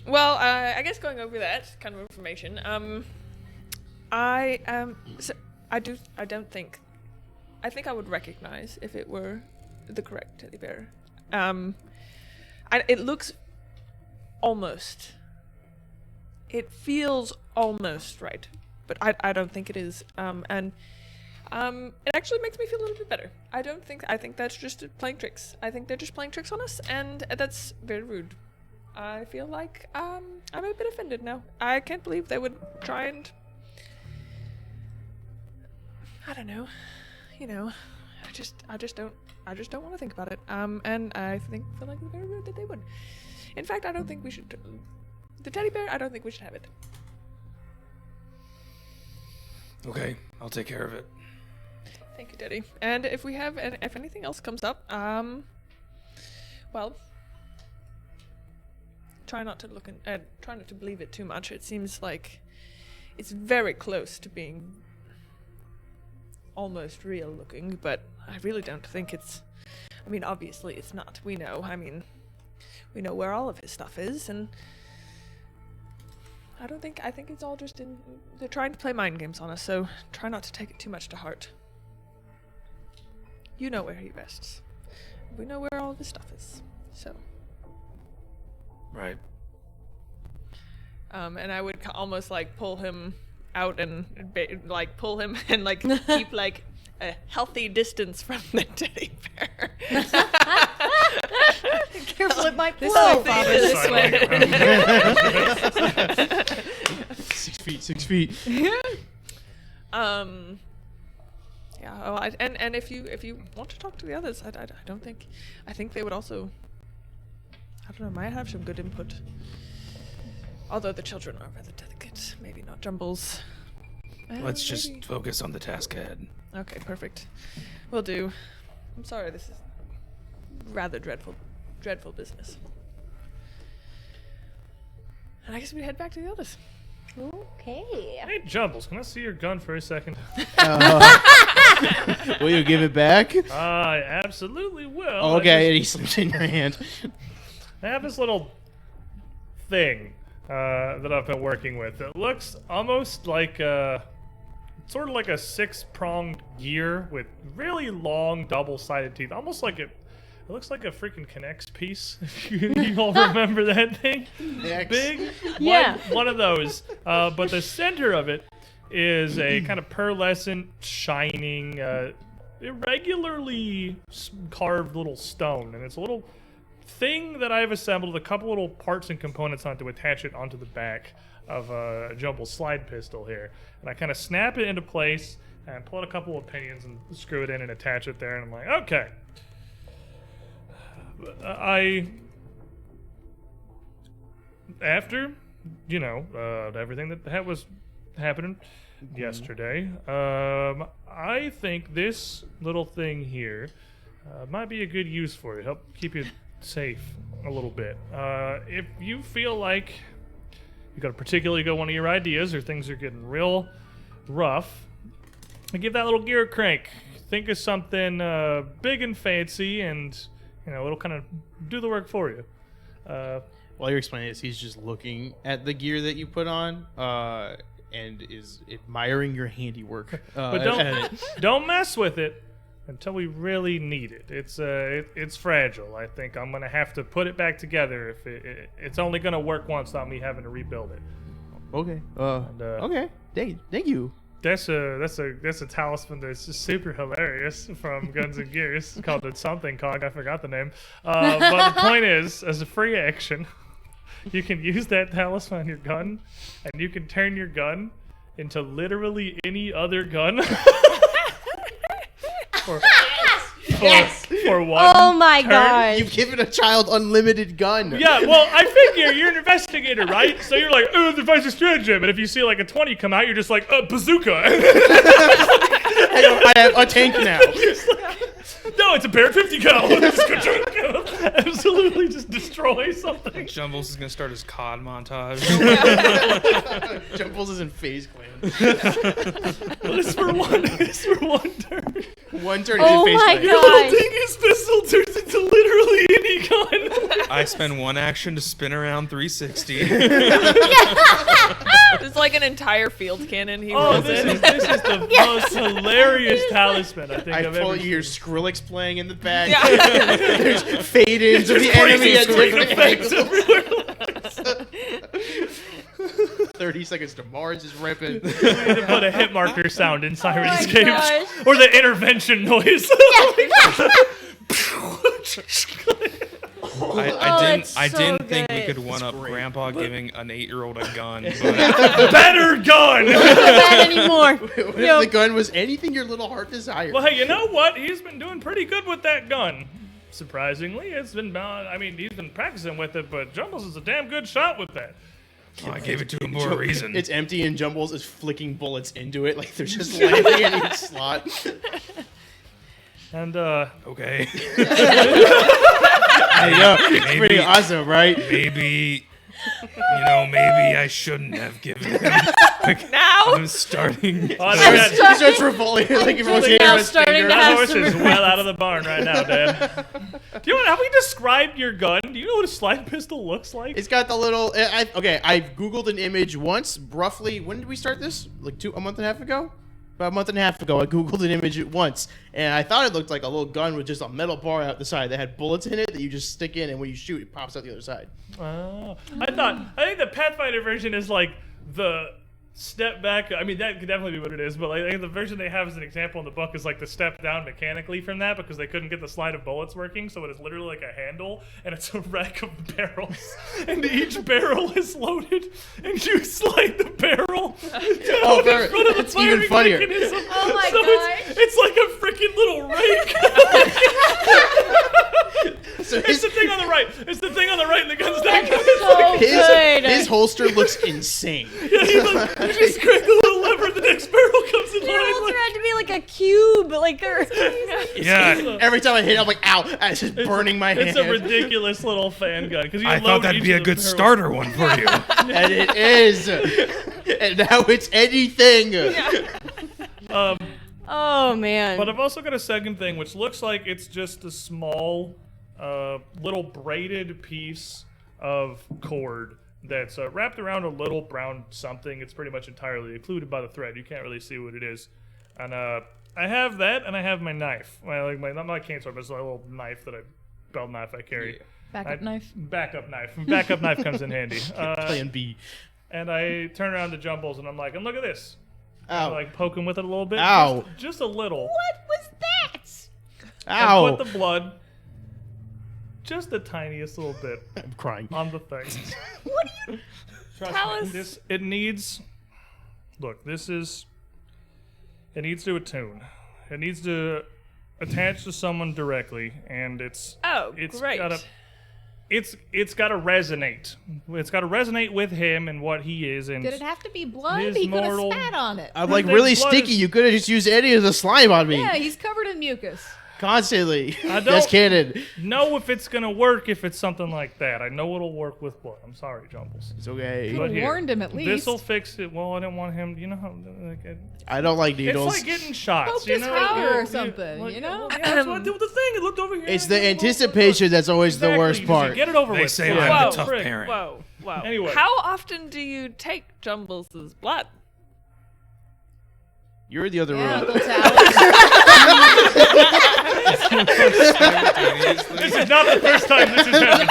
Well, I guess going over that kind of information, I think I would recognize if it were the correct teddy bear. It looks almost. It feels almost right, but I don't think it is. And it actually makes me feel a little bit better. I think that's just playing tricks. I think they're just playing tricks on us, and that's very rude. I feel like I'm a bit offended now. I can't believe they would try and, I don't know, I just don't want to think about it. And I feel like it's very rude that they would. In fact, I don't think we should. The teddy bear, I don't think we should have it. Okay, I'll take care of it. Thank you, Teddy. And if anything else comes up, well, try not to believe it too much. It seems like it's very close to being almost real looking, but I really don't think it's. I mean, obviously it's not. We know. I mean, we know where all of his stuff is, and I think it's all just they're trying to play mind games on us, so try not to take it too much to heart. You know where he rests. We know where all of his stuff is, so. Right. And I would almost like pull him out and pull him and keep like a healthy distance from the teddy bear. Careful, it might This blow. way, this way. 6 feet. Yeah. Oh, and if you want to talk to the others, I think they would also. I don't know. Might have some good input. Although the children are rather delicate, maybe not Jumbles. Let's just focus on the task ahead. Okay, perfect. Will do. I'm sorry, this is rather dreadful business. And I guess we head back to the others. Okay. Hey, Jumbles, can I see your gun for a second? Will you give it back? I absolutely will. Okay, and he slips in your hand. I have this little thing that I've been working with. It looks almost like sort of like a 6-pronged gear with really long double-sided teeth. Almost like it looks like a freaking Connects piece. You all remember that thing? Big? Yeah. One of those. But the center of it is a kind of pearlescent, shining, irregularly carved little stone. And it's a little thing that I've assembled with a couple little parts and components on it to attach it onto the back of a Jumble slide pistol here. And I kind of snap it into place and pull out a couple of pinions and screw it in and attach it there. And I'm like, okay. After, everything that was happening yesterday, I think this little thing here might be a good use for you. Help keep you safe a little bit. If you feel like you got to particularly go one of your ideas or things are getting real rough, give that little gear a crank. Think of something big and fancy, and it'll kind of do the work for you. While you're explaining this, he's just looking at the gear that you put on and is admiring your handiwork. But don't mess with it until we really need it. It's fragile. I think I'm gonna have to put it back together. If it's only gonna work once, without me having to rebuild it. Okay. Okay. Thank you. That's a talisman that's just super hilarious from Guns and Gears called the something cog. I forgot the name. But the point is, as a free action, you can use that talisman on your gun, and you can turn your gun into literally any other gun. For one Oh my turn. god. You've given a child unlimited gun. Yeah, well, I figure you're an investigator, right? So you're like, oh, device a stratagem. And if you see like a 20 come out, you're just like, bazooka. I have a tank now. No, it's a Bear 50 cal. Absolutely just destroy something. Jumbles is gonna start his COD montage. Jumbles is in FaZe Clan. But it's for one turn. One turn Oh is in FaZe my Clan. god. Taking his pistol turns into literally any gun. I spend one action to spin around 360. It's like an entire field cannon he Oh, rolls this in. is the most hilarious talisman I think I've I pull ever you hear seen. Skrillex playing in the back. Yeah. There's fade-ins of the enemy at Crazy screen different effects angles. everywhere. 30 seconds to Mars is ripping. We need to put a hit marker sound in Siren's my cage. gosh. Or the intervention noise. I it's didn't so think we good. could one up great. Grandpa giving an 8-year-old a gun. But Better gun! Not bad anymore. What if Yo. the gun was anything your little heart desired? Well, hey, you know what? He's been doing pretty good with that gun. Surprisingly, it's been, I mean, he's been practicing with it, but Jumbles is a damn good shot with that. I gave it to him for a reason. It's empty and Jumbles is flicking bullets into it like they're just landing in each slot. And, Okay. There you go. It's pretty awesome, right? Maybe, maybe I shouldn't have given him. Now? I'm starting. oh, He that, starts revolting like everyone's just hair now on his starting finger. to that have horse some is well out of the barn right now, Dad. Do you know, have we described your gun? Do you know what a slide pistol looks like? It's got the little. I've googled an image once. Roughly, when did we start this? Like a month and a half ago. About a month and a half ago, I googled an image once, and I thought it looked like a little gun with just a metal bar out the side that had bullets in it that you just stick in, and when you shoot, it pops out the other side. Oh, I think the Pathfinder version is like the step back. I mean, that could definitely be what it is, but like, I think the version they have as an example in the book is like the step down mechanically from that because they couldn't get the slide of bullets working, so it is literally like a handle and it's a rack of barrels, and each barrel is loaded, and you slide the barrel down Oh, in front of the that's even firing funnier. mechanism. Oh my so gosh. it's like a freaking little rake. So It's the thing on the right. It's the thing on the right, and the gun's down. So good. his holster looks insane. You just crank the little lever, the next barrel comes in Your line. holster had to be like a cube, like Yeah, Every time I hit it, I'm like, ow! It's just burning my hand. It's a ridiculous little fan gun. I thought that'd be a good starter one for you. And it is. And now it's anything. Oh man. But I've also got a second thing, which looks like it's just a small, little braided piece of cord that's wrapped around a little brown something. It's pretty much entirely occluded by the thread. You can't really see what it is. And I have that, and I have my knife. Not my cane sword, but it's a little knife that belt knife I carry. Backup knife. Backup knife. Backup knife comes in handy. Plan B. And I turn around to Jumbles, and I'm like, and look at this. Ow. I'm like poking with it a little bit. Ow. Just a little. What was that? Ow. And put the blood, just the tiniest little bit, I'm crying. on the thing. What do you tell us? It needs to attune. It needs to attach to someone directly, and it's Great. it's got to resonate. It's got to resonate with him and what he is. And Did it have to be blood? His He could have mortal- spat on it. I'm like The really blood sticky. is- You could have just used any of the slime on me. Yeah, he's covered in mucus. Constantly. I That's don't- canon. know if it's gonna work if it's something like that. I know it'll work with blood. I'm sorry, Jumbles. It's okay. Could've warned him at least. This'll fix it. Well, I didn't want him. You know how I don't like needles. it's like getting shots. Poked you his know, finger or You- something, well, you know? well, yeah, that's what I did with the thing. It looked over here. It's and the it looked over anticipation that's always the Exactly, worst you part. just Get it over They with. say Yeah. I'm Whoa, the tough frick. parent. Whoa. Anyway. How often do you take Jumbles' blood? You're in the other Yeah, room. Uncle Tally. This is not the first time this has happened.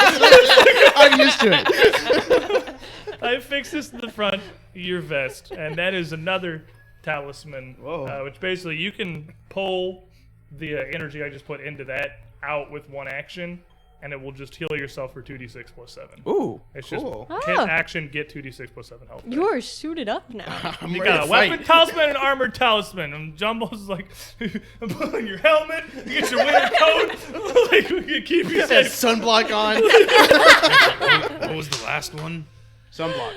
I'm used to it. I fixed this in the front of your vest, and that is another talisman, Whoa. which basically you can pull the energy I just put into that out with one action, and it will just heal yourself for 2d6 plus 7. Ooh, It's cool. just hit action, get 2d6 plus 7 health. You are suited up now. I'm You ready got to a fight. weapon talisman and armored talisman. And Jumbo's is like, put on your helmet, you get your winter coat, like we can keep you Has safe. sunblock on. What was the last one? Sunblock.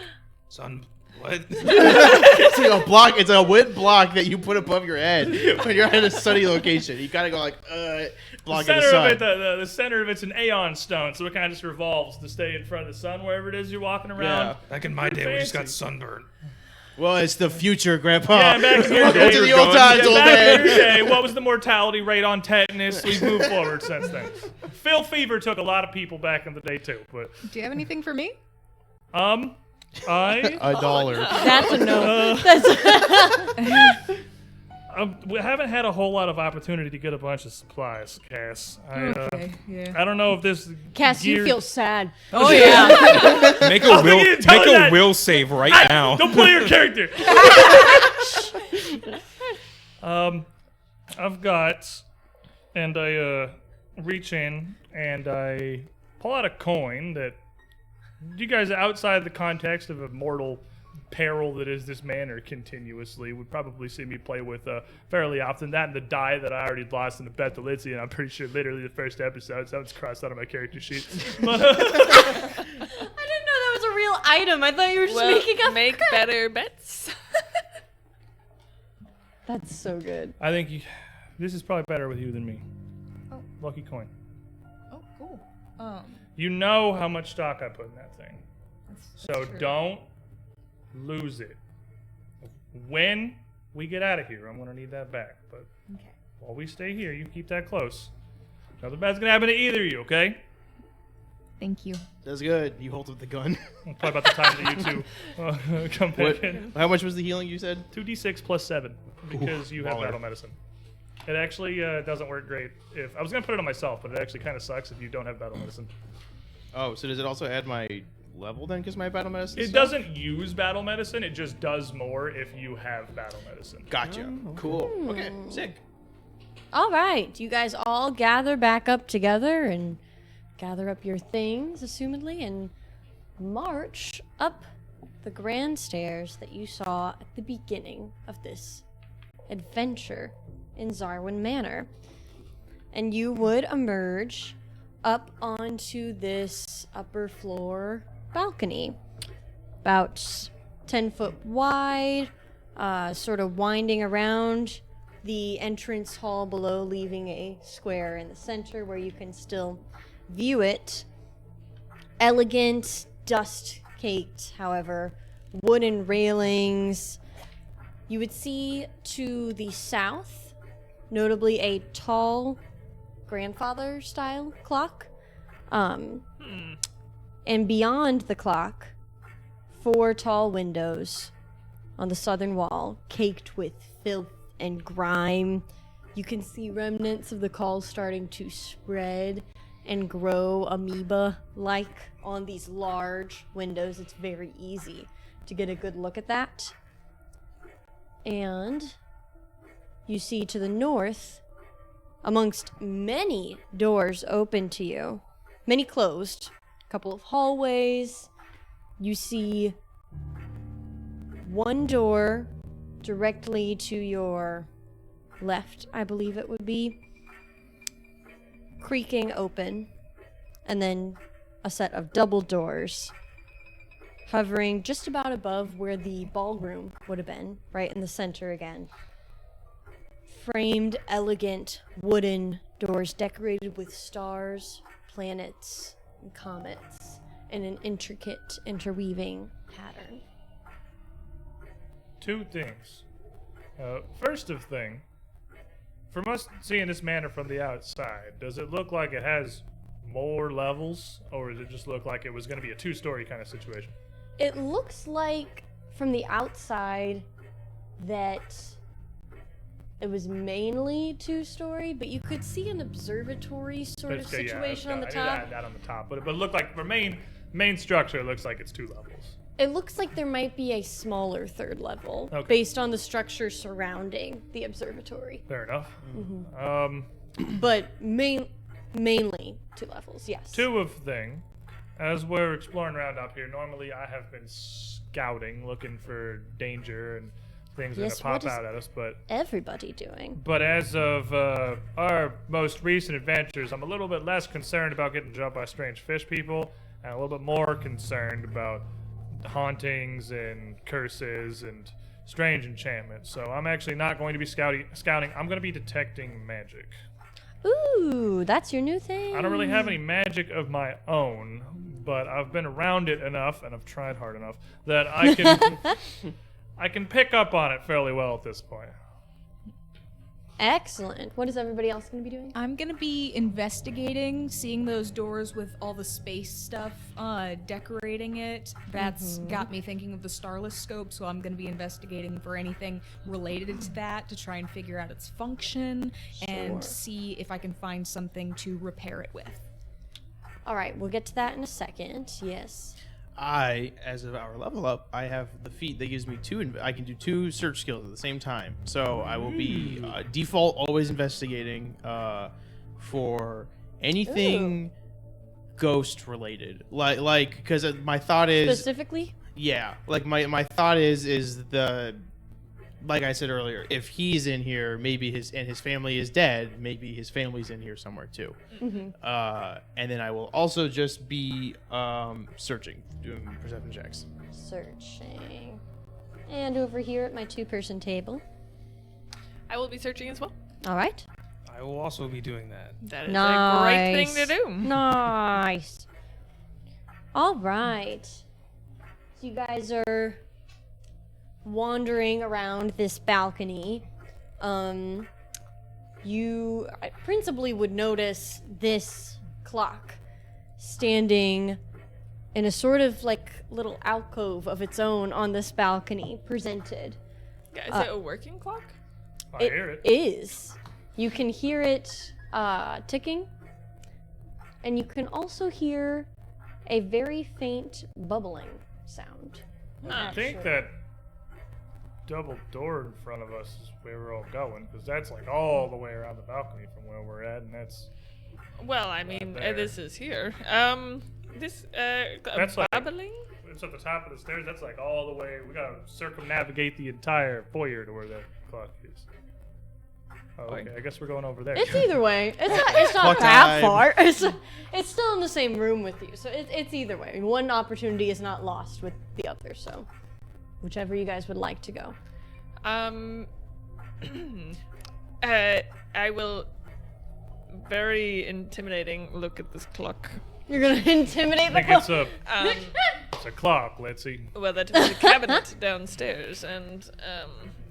What? It's like a block. It's a wood block that you put above your head when you're at a sunny location. You gotta go like, The blocking the center sun. of it, the center of it's an Aeon stone, so it kind of just revolves to stay in front of the sun wherever it is you're walking around. Yeah. Back in my day, we just got Fancy. sunburned. Well, it's the future, Grandpa. Yeah, back in your Welcome day. to the old times, old Back in man. your day, what was the mortality rate on tetanus? We've moved forward since then. Phil fever took a lot of people back in the day too, but Do you have anything for me? I $1. That's a no. We haven't had a whole lot of opportunity to get a bunch of supplies, Cass. Okay, yeah. I don't know if this Cass, you gear- feel sad. Oh yeah. Make a will. you tell Make her a that. will save right now. Don't play your character. I've got, and I reach in and I pull out a coin that you guys outside the context of a mortal peril that is this manor continuously would probably see me play with fairly often. That and the die that I already lost in the Bethelitzi, and I'm pretty sure literally the first episode, so it's crossed out of my character sheet. But, I didn't know that was a real item. I thought you were just making up. Make better bets. That's so good. I think this is probably better with you than me. Oh. Lucky coin. Oh, cool. You know how much stock I put in that thing. So true. don't lose it. When we get out of here, I'm going to need that back. But Okay. while we stay here, you keep that close. Nothing bad's going to happen to either of you, okay? Thank you. That's good. You hold up the gun. Probably about the time that you two come back What? in. How much was the healing you said? 2d6 plus 7 because you have baller. battle medicine. It actually doesn't work great if... I was going to put it on myself, but it actually kind of sucks if you don't have battle medicine. Oh, so does it also add my level then? Because my battle medicine. It doesn't use battle medicine. It just does more if you have battle medicine. Gotcha. Cool. Okay. Sick. All right, you guys all gather back up together and gather up your things, assumedly, and march up the grand stairs that you saw at the beginning of this adventure in Zarwin Manor. And you would emerge up onto this upper floor balcony, about 10 foot wide, sort of winding around the entrance hall below, leaving a square in the center where you can still view it. Elegant, dust-caked, however, wooden railings. You would see to the south, notably a tall grandfather-style clock. And beyond the clock, 4 tall windows on the southern wall, caked with filth and grime. You can see remnants of the coal starting to spread and grow amoeba-like on these large windows. It's very easy to get a good look at that. And you see to the north, amongst many doors open to you, many closed, a couple of hallways, you see one door directly to your left, I believe it would be, creaking open, and then a set of double doors hovering just about above where the ballroom would have been, right in the center again. Framed, elegant, wooden doors decorated with stars, planets, and comets in an intricate interweaving pattern. 2 things. First of thing, from us seeing this manor from the outside, does it look like it has more levels, or does it just look like it was going to be a 2-story kind of situation? It looks like from the outside that it was mainly 2-story, but you could see an observatory sort of Okay, yeah, situation on the I need to top. add that on the top, but it looked like for main structure, it looks like it's 2 levels. It looks like there might be a smaller 3rd level Okay. based on the structure surrounding the observatory. Fair enough. But mainly 2 levels, yes. 2 of thing. As we're exploring around up here, normally I have been scouting, looking for danger and things that Yes, pop what is out at us, but everybody doing? as of our most recent adventures, I'm a little bit less concerned about getting jumped by strange fish people, and a little bit more concerned about hauntings and curses and strange enchantments. So I'm actually not going to be scouting. I'm going to be detecting magic. Ooh, that's your new thing. I don't really have any magic of my own, but I've been around it enough, and I've tried hard enough that I can I can pick up on it fairly well at this point. Excellent. What is everybody else going to be doing? I'm gonna be investigating, seeing those doors with all the space stuff, decorating it. That's got me thinking of the starless scope, so I'm gonna be investigating for anything related to that to try and figure out its function and see if I can find something to repair it with. All right, we'll get to that in a second. Yes. As of our level up, I have the feat that gives me I can do 2 search skills at the same time. So I will be default always investigating for anything ghost related. Like, because my thought is Specifically? yeah, like my thought is the, like I said earlier, if he's in here, maybe his family is dead, maybe his family's in here somewhere too. And then I will also just be searching, doing perception checks. Searching. And over here at my 2-person table. I will be searching as well. All right. I will also be doing that. That is a great thing to do. Nice. All right. So you guys are wandering around this balcony. You principally would notice this clock standing in a sort of like little alcove of its own on this balcony, presented. Yeah, is it a working clock? I hear it. Is. You can hear it ticking, and you can also hear a very faint bubbling sound. I think that double door in front of us is where we're all going, because that's like all the way around the balcony from where we're at, and that's Well, I mean, there. this is here. That's like- babbling? it's at the top of the stairs. That's like all the way. We gotta circumnavigate the entire foyer to where that clock is. Oh, okay. I guess we're going over there. It's either way. It's not Clock that time. far. It's still in the same room with you, so it's either way. One opportunity is not lost with the other, so whichever you guys would like to go. I will very intimidating look at this clock. You're gonna intimidate I the think clock. it's a clock. Let's see. Well, that was a cabinet downstairs, and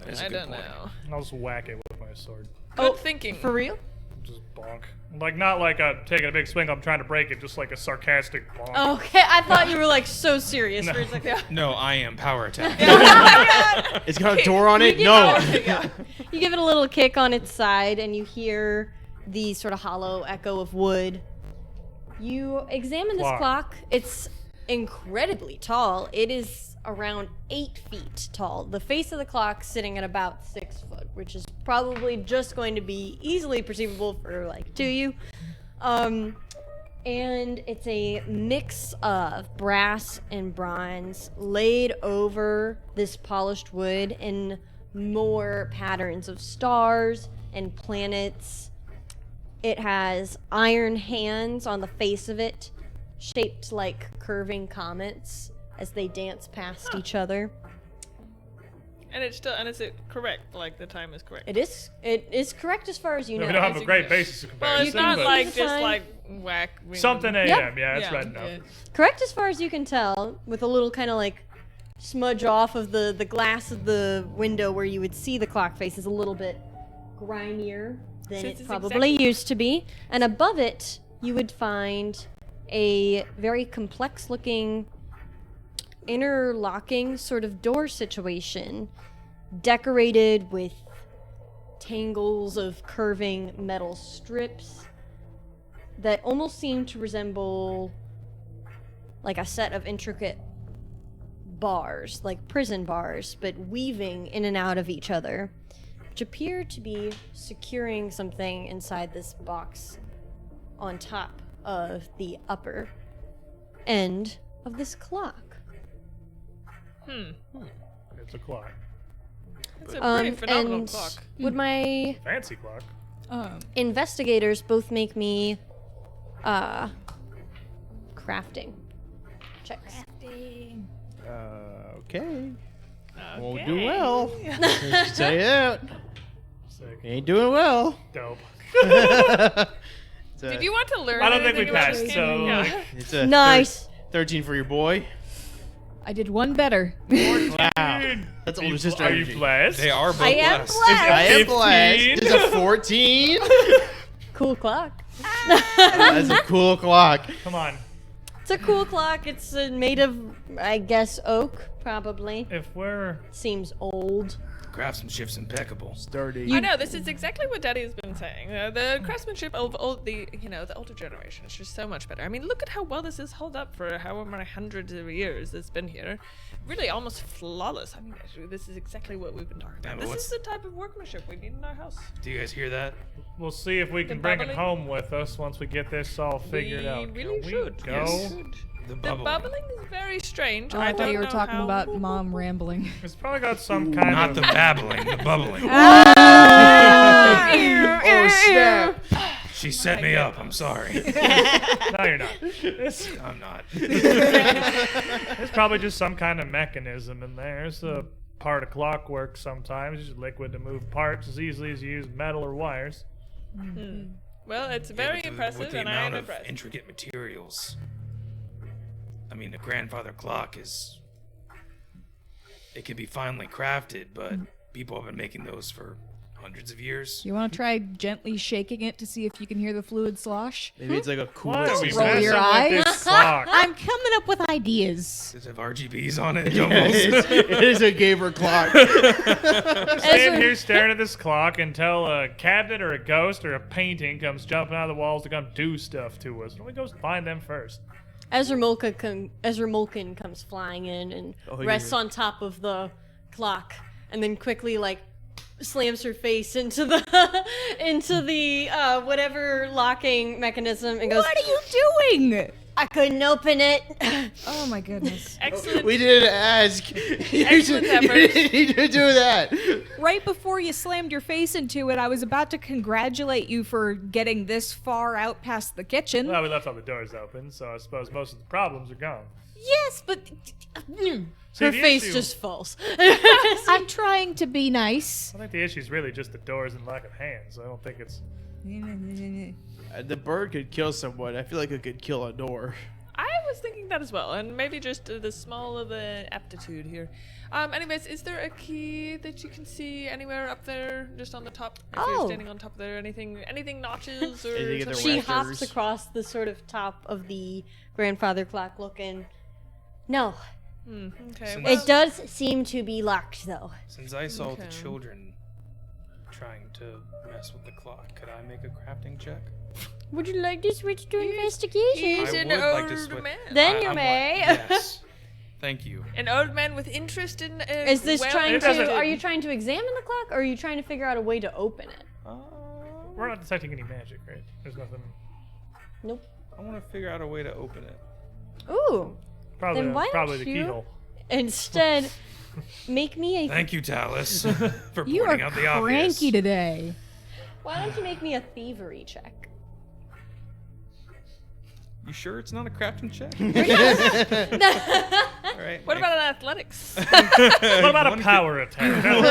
That is a I good don't point. know. I'll just whack it with my sword. Good thinking. For real? Just bonk. Like not like I'm taking a big swing. I'm trying to break it. Just like a sarcastic bonk. Okay, I thought you were like so serious for a second. No, I am power attack. It's got a door on it? You No. You give it a little kick on its side, and you hear the sort of hollow echo of wood. You examine this Clock. clock. It's incredibly tall. It is around 8 feet tall. The face of the clock sitting at about 6 foot, which is probably just going to be easily perceivable for like 2 of you. And it's a mix of brass and bronze laid over this polished wood in more patterns of stars and planets. It has iron hands on the face of it, shaped like curving comets as they dance past each other. And it's it correct? Like the time is correct. It is correct as far as you know. We don't have as a you great go. basis of Well, comparison. it's not but like It's just fine. like whack. something a.m. Yep. Yeah, that's right enough. yeah. Correct as far as you can tell, with a little kind of like smudge off of the glass of the window where you would see the clock face is a little bit grimier than So it it's probably exactly- used to be. And above it, you would find a very complex looking interlocking sort of door situation decorated with tangles of curving metal strips that almost seem to resemble like a set of intricate bars, like prison bars, but weaving in and out of each other, which appear to be securing something inside this box on top of the upper end of this clock. It's a clock. It's a pretty phenomenal and clock. would my Fancy clock. investigators both make me crafting checks? Okay. Won't Okay. do well. Just tell you that. Sick. Ain't doing well. Dope. Did you want to learn? I don't think we anything about passed, this so game? like, It's a Nice. 13 for your boy. I did one better. Wow. That's older sister Are energy. you blessed? They are both I am blessed. blessed. I am blessed. 15? Is a 14? Cool clock. That's a cool clock. Come on. It's a cool clock. It's made of, I guess, oak, probably. If we're Seems old. Craftsmanship's impeccable. Sturdy. I know this is exactly what Daddy has been saying. The craftsmanship of the older generation is just so much better. I mean, look at how well this is held up for however many hundreds of years it's been here. Really, almost flawless. I mean, this is exactly what we've been talking Yeah, about. but This is the type of workmanship we need in our house. Do you guys hear that? we'll see if we can The bring it bubbling? home with us once we get this all figured out. We really Can should. we Yes. go? The The bubbling. bubbling is very strange. Oh, I thought don't you were know talking how- about mom rambling. It's probably got some kind Not of. the babbling, the bubbling. Oh, snap. She set me up. I'm sorry. No, you're not. I'm not. There's probably just some kind of mechanism in there. It's a part of clockwork sometimes. Use liquid to move parts as easily as you use metal or wires. Well, it's very With the impressive, and I am amount of impressed. intricate materials. I mean, the grandfather clock is. It can be finely crafted, but people have been making those for hundreds of years. You want to try gently shaking it to see if you can hear the fluid slosh? Maybe it's like a cool. Why are we Roll messing your with eyes. this clock? I'm coming up with ideas. Does it have RGBs on it? Yeah, Almost. it is a gamer clock. Stand here staring at this clock until a cabinet or a ghost or a painting comes jumping out of the walls to come do stuff to us. Let me go find them first. Ezra Mulkin comes flying in and Oh, rests yeah. on top of the clock, and then quickly slams her face into the whatever locking mechanism and goes, What are you doing? I couldn't open it. Oh my goodness. Excellent. We didn't ask. Excellent You effort. didn't need to do that. Right before you slammed your face into it, I was about to congratulate you for getting this far out past the kitchen. Well, we left all the doors open, so I suppose most of the problems are gone. Yes, but See, her the face issue- just falls. I'm trying to be nice. I think the issue is really just the doors and lack of hands. I don't think it's. The bird could kill someone. I feel like it could kill a door. I was thinking that as well, and maybe just the small of the aptitude here. Anyways, is there a key that you can see anywhere up there, just on the top? If you're Oh. standing on top there, anything notches or Anything in the something? She rafters. hops across the sort of top of the grandfather clock looking. No, Okay. Since- Well, it does seem to be locked though. Since I saw the Okay. children trying to mess with the clock, could I make a crafting check? Would you like to switch to he's investigation? an I would like to old switch. man. Then you I'm may. Yes. Thank you. An old man with interest in. Is this trying it doesn't- to? Are you trying to examine the clock, or are you trying to figure out a way to open it? We're not detecting any magic, right? There's nothing. Nope. I want to figure out a way to open it. Ooh. Probably, Then why don't probably the you- keyhole. Instead, make me a. Thank you, Talus, for You are pointing out the obvious. cranky today. Why don't you make me a thievery check? You sure it's not a crafting check? All right. What about an athletics? What about a power attack? That'll do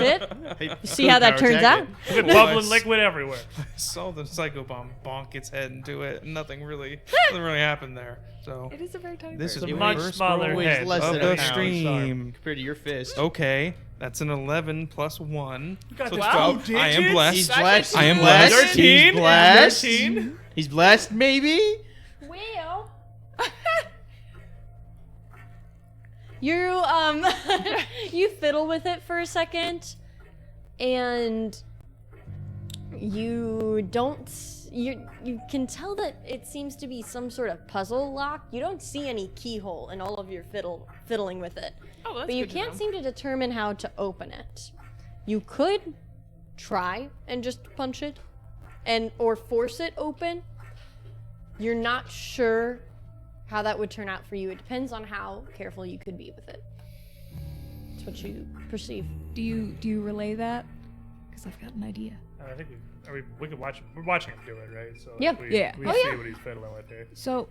it. Punch it. See how that turns out. There's bubbling liquid everywhere. I saw the psycho bomb bonk its head into it, and nothing really happened there. So It is a very tiny this is bird. a my much first smaller roll head less of than a the pound, stream. Compared to your fist. Okay, that's an 11 plus 1. got So this 12. double I am digits? blessed. He's Actually, blessed. I am He's blessed. 13? He's blessed. 13? He's blessed, maybe? Well. You you fiddle with it for a second, and you can tell that it seems to be some sort of puzzle lock. You don't see any keyhole in all of your fiddling with it, Oh, that's but you good to can't know. seem to determine how to open it. You could try and just punch it or force it open. You're not sure how that would turn out for you. It depends on how careful you could be with it. That's what you perceive. Do you relay that? Because I've got an idea. I think we could watch him. We're watching him do it, right? So Yeah. we, Yeah. we Oh, see yeah. what he's fiddling with here. So,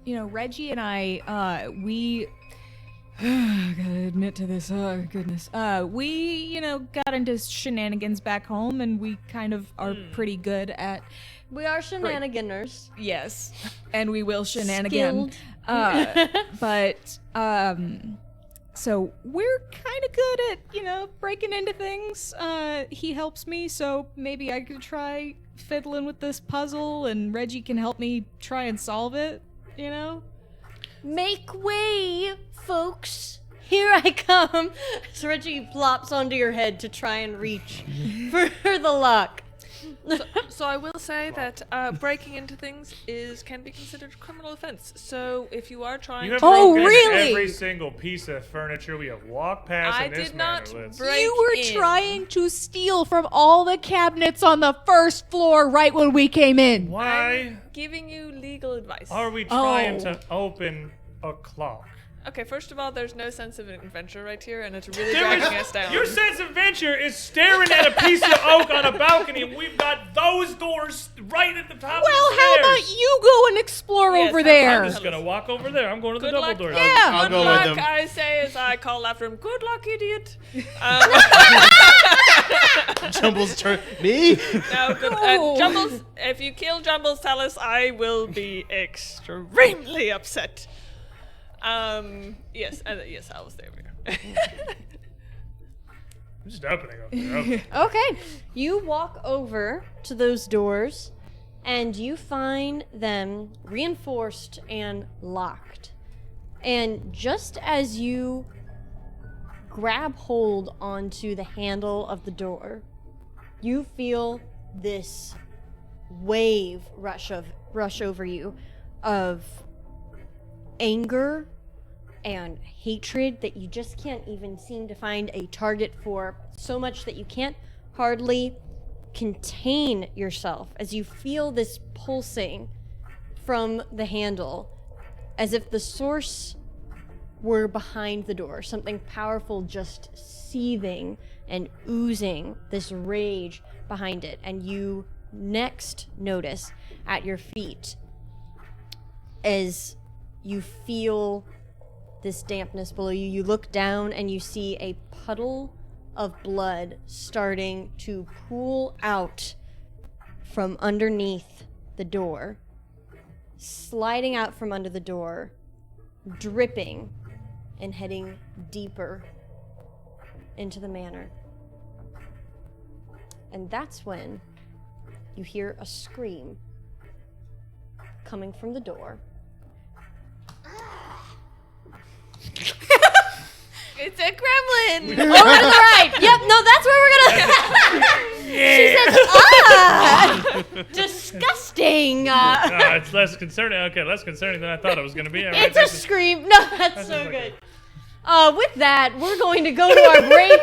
Reggie and I, Gotta admit to this. Oh, goodness. We, got into shenanigans back home, and we kind of are pretty good at. We are shenaniganers. Yes. And we will shenanigan. So we're kind of good at, breaking into things. He helps me, so maybe I could try fiddling with this puzzle, and Reggie can help me try and solve it, Make way, folks. Here I come. So Reggie plops onto your head to try and reach for the lock. So I will say that breaking into things can be considered a criminal offense. So if you are trying You have to... Oh, broken really? every single piece of furniture we have walked past I in this did not manor. Let's- break You were in. trying to steal from all the cabinets on the first floor right when we came in. Why I'm giving you legal advice. are we trying Oh. to open a clock? Okay, first of all, there's no sense of adventure right here, and it's really There dragging is- us down. Your sense of adventure is staring at a piece of oak on a balcony, and we've got those doors right at the top of Well, the how stairs. about you go and explore Yes, over I'm there? I'm just gonna walk over there. I'm going to the Good double luck. door. Yeah. I'll Good go luck, with them. I say as I call after him. Good luck, idiot. Jumbles turn me. No, good. No. Jumbles, if you kill Jumbles, tell us. I will be extremely upset. Yes, yes, I will stay over here. I'm just opening up there. Okay. Okay. You walk over to those doors and you find them reinforced and locked. And just as you grab hold onto the handle of the door, you feel this wave rush over you of anger and hatred that you just can't even seem to find a target for, so much that you can't hardly contain yourself as you feel this pulsing from the handle, as if the source were behind the door, something powerful just seething and oozing this rage behind it. And you next notice at your feet as you feel this dampness below you. You look down and you see a puddle of blood starting to pool out from underneath the door, sliding out from under the door, dripping and heading deeper into the manor. And that's when you hear a scream coming from the door. It's a gremlin. Oh, that's right. Yep. No, that's where we're gonna. She says, "Ah, disgusting." It's less concerning. Okay, less concerning than I thought it was going to be. All right, It's a that's just- scream. No, that's so okay. good. With that, we're going to go to our break.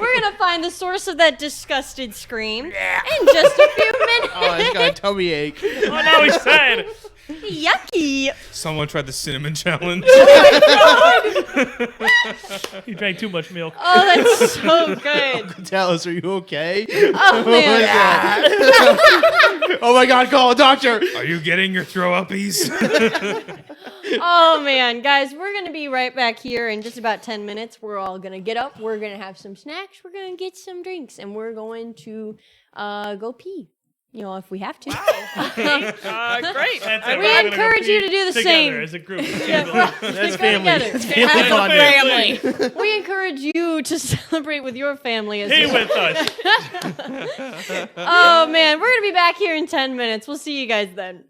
We're gonna find the source of that disgusted scream in just a few minutes. Oh, it's got a tummy ache. Oh, no, he's sad. Yucky. Someone tried the cinnamon challenge. He drank too much milk. Oh, that's so good. Dallas, are you okay? Oh man. Oh my God, call a doctor. Are you getting your throw uppies? Oh man, guys, we're gonna be right back here in just about 10 minutes. We're all gonna get up, we're gonna have some snacks, we're gonna get some drinks, and we're going to go pee. You know, if we have to. Great. That's it. We We're gonna encourage go you to do the together same. As a group. That's Go family. together. It's family bonding. We encourage you to celebrate with your family as He well. with us. Oh man, we're gonna be back here in 10 minutes. We'll see you guys then.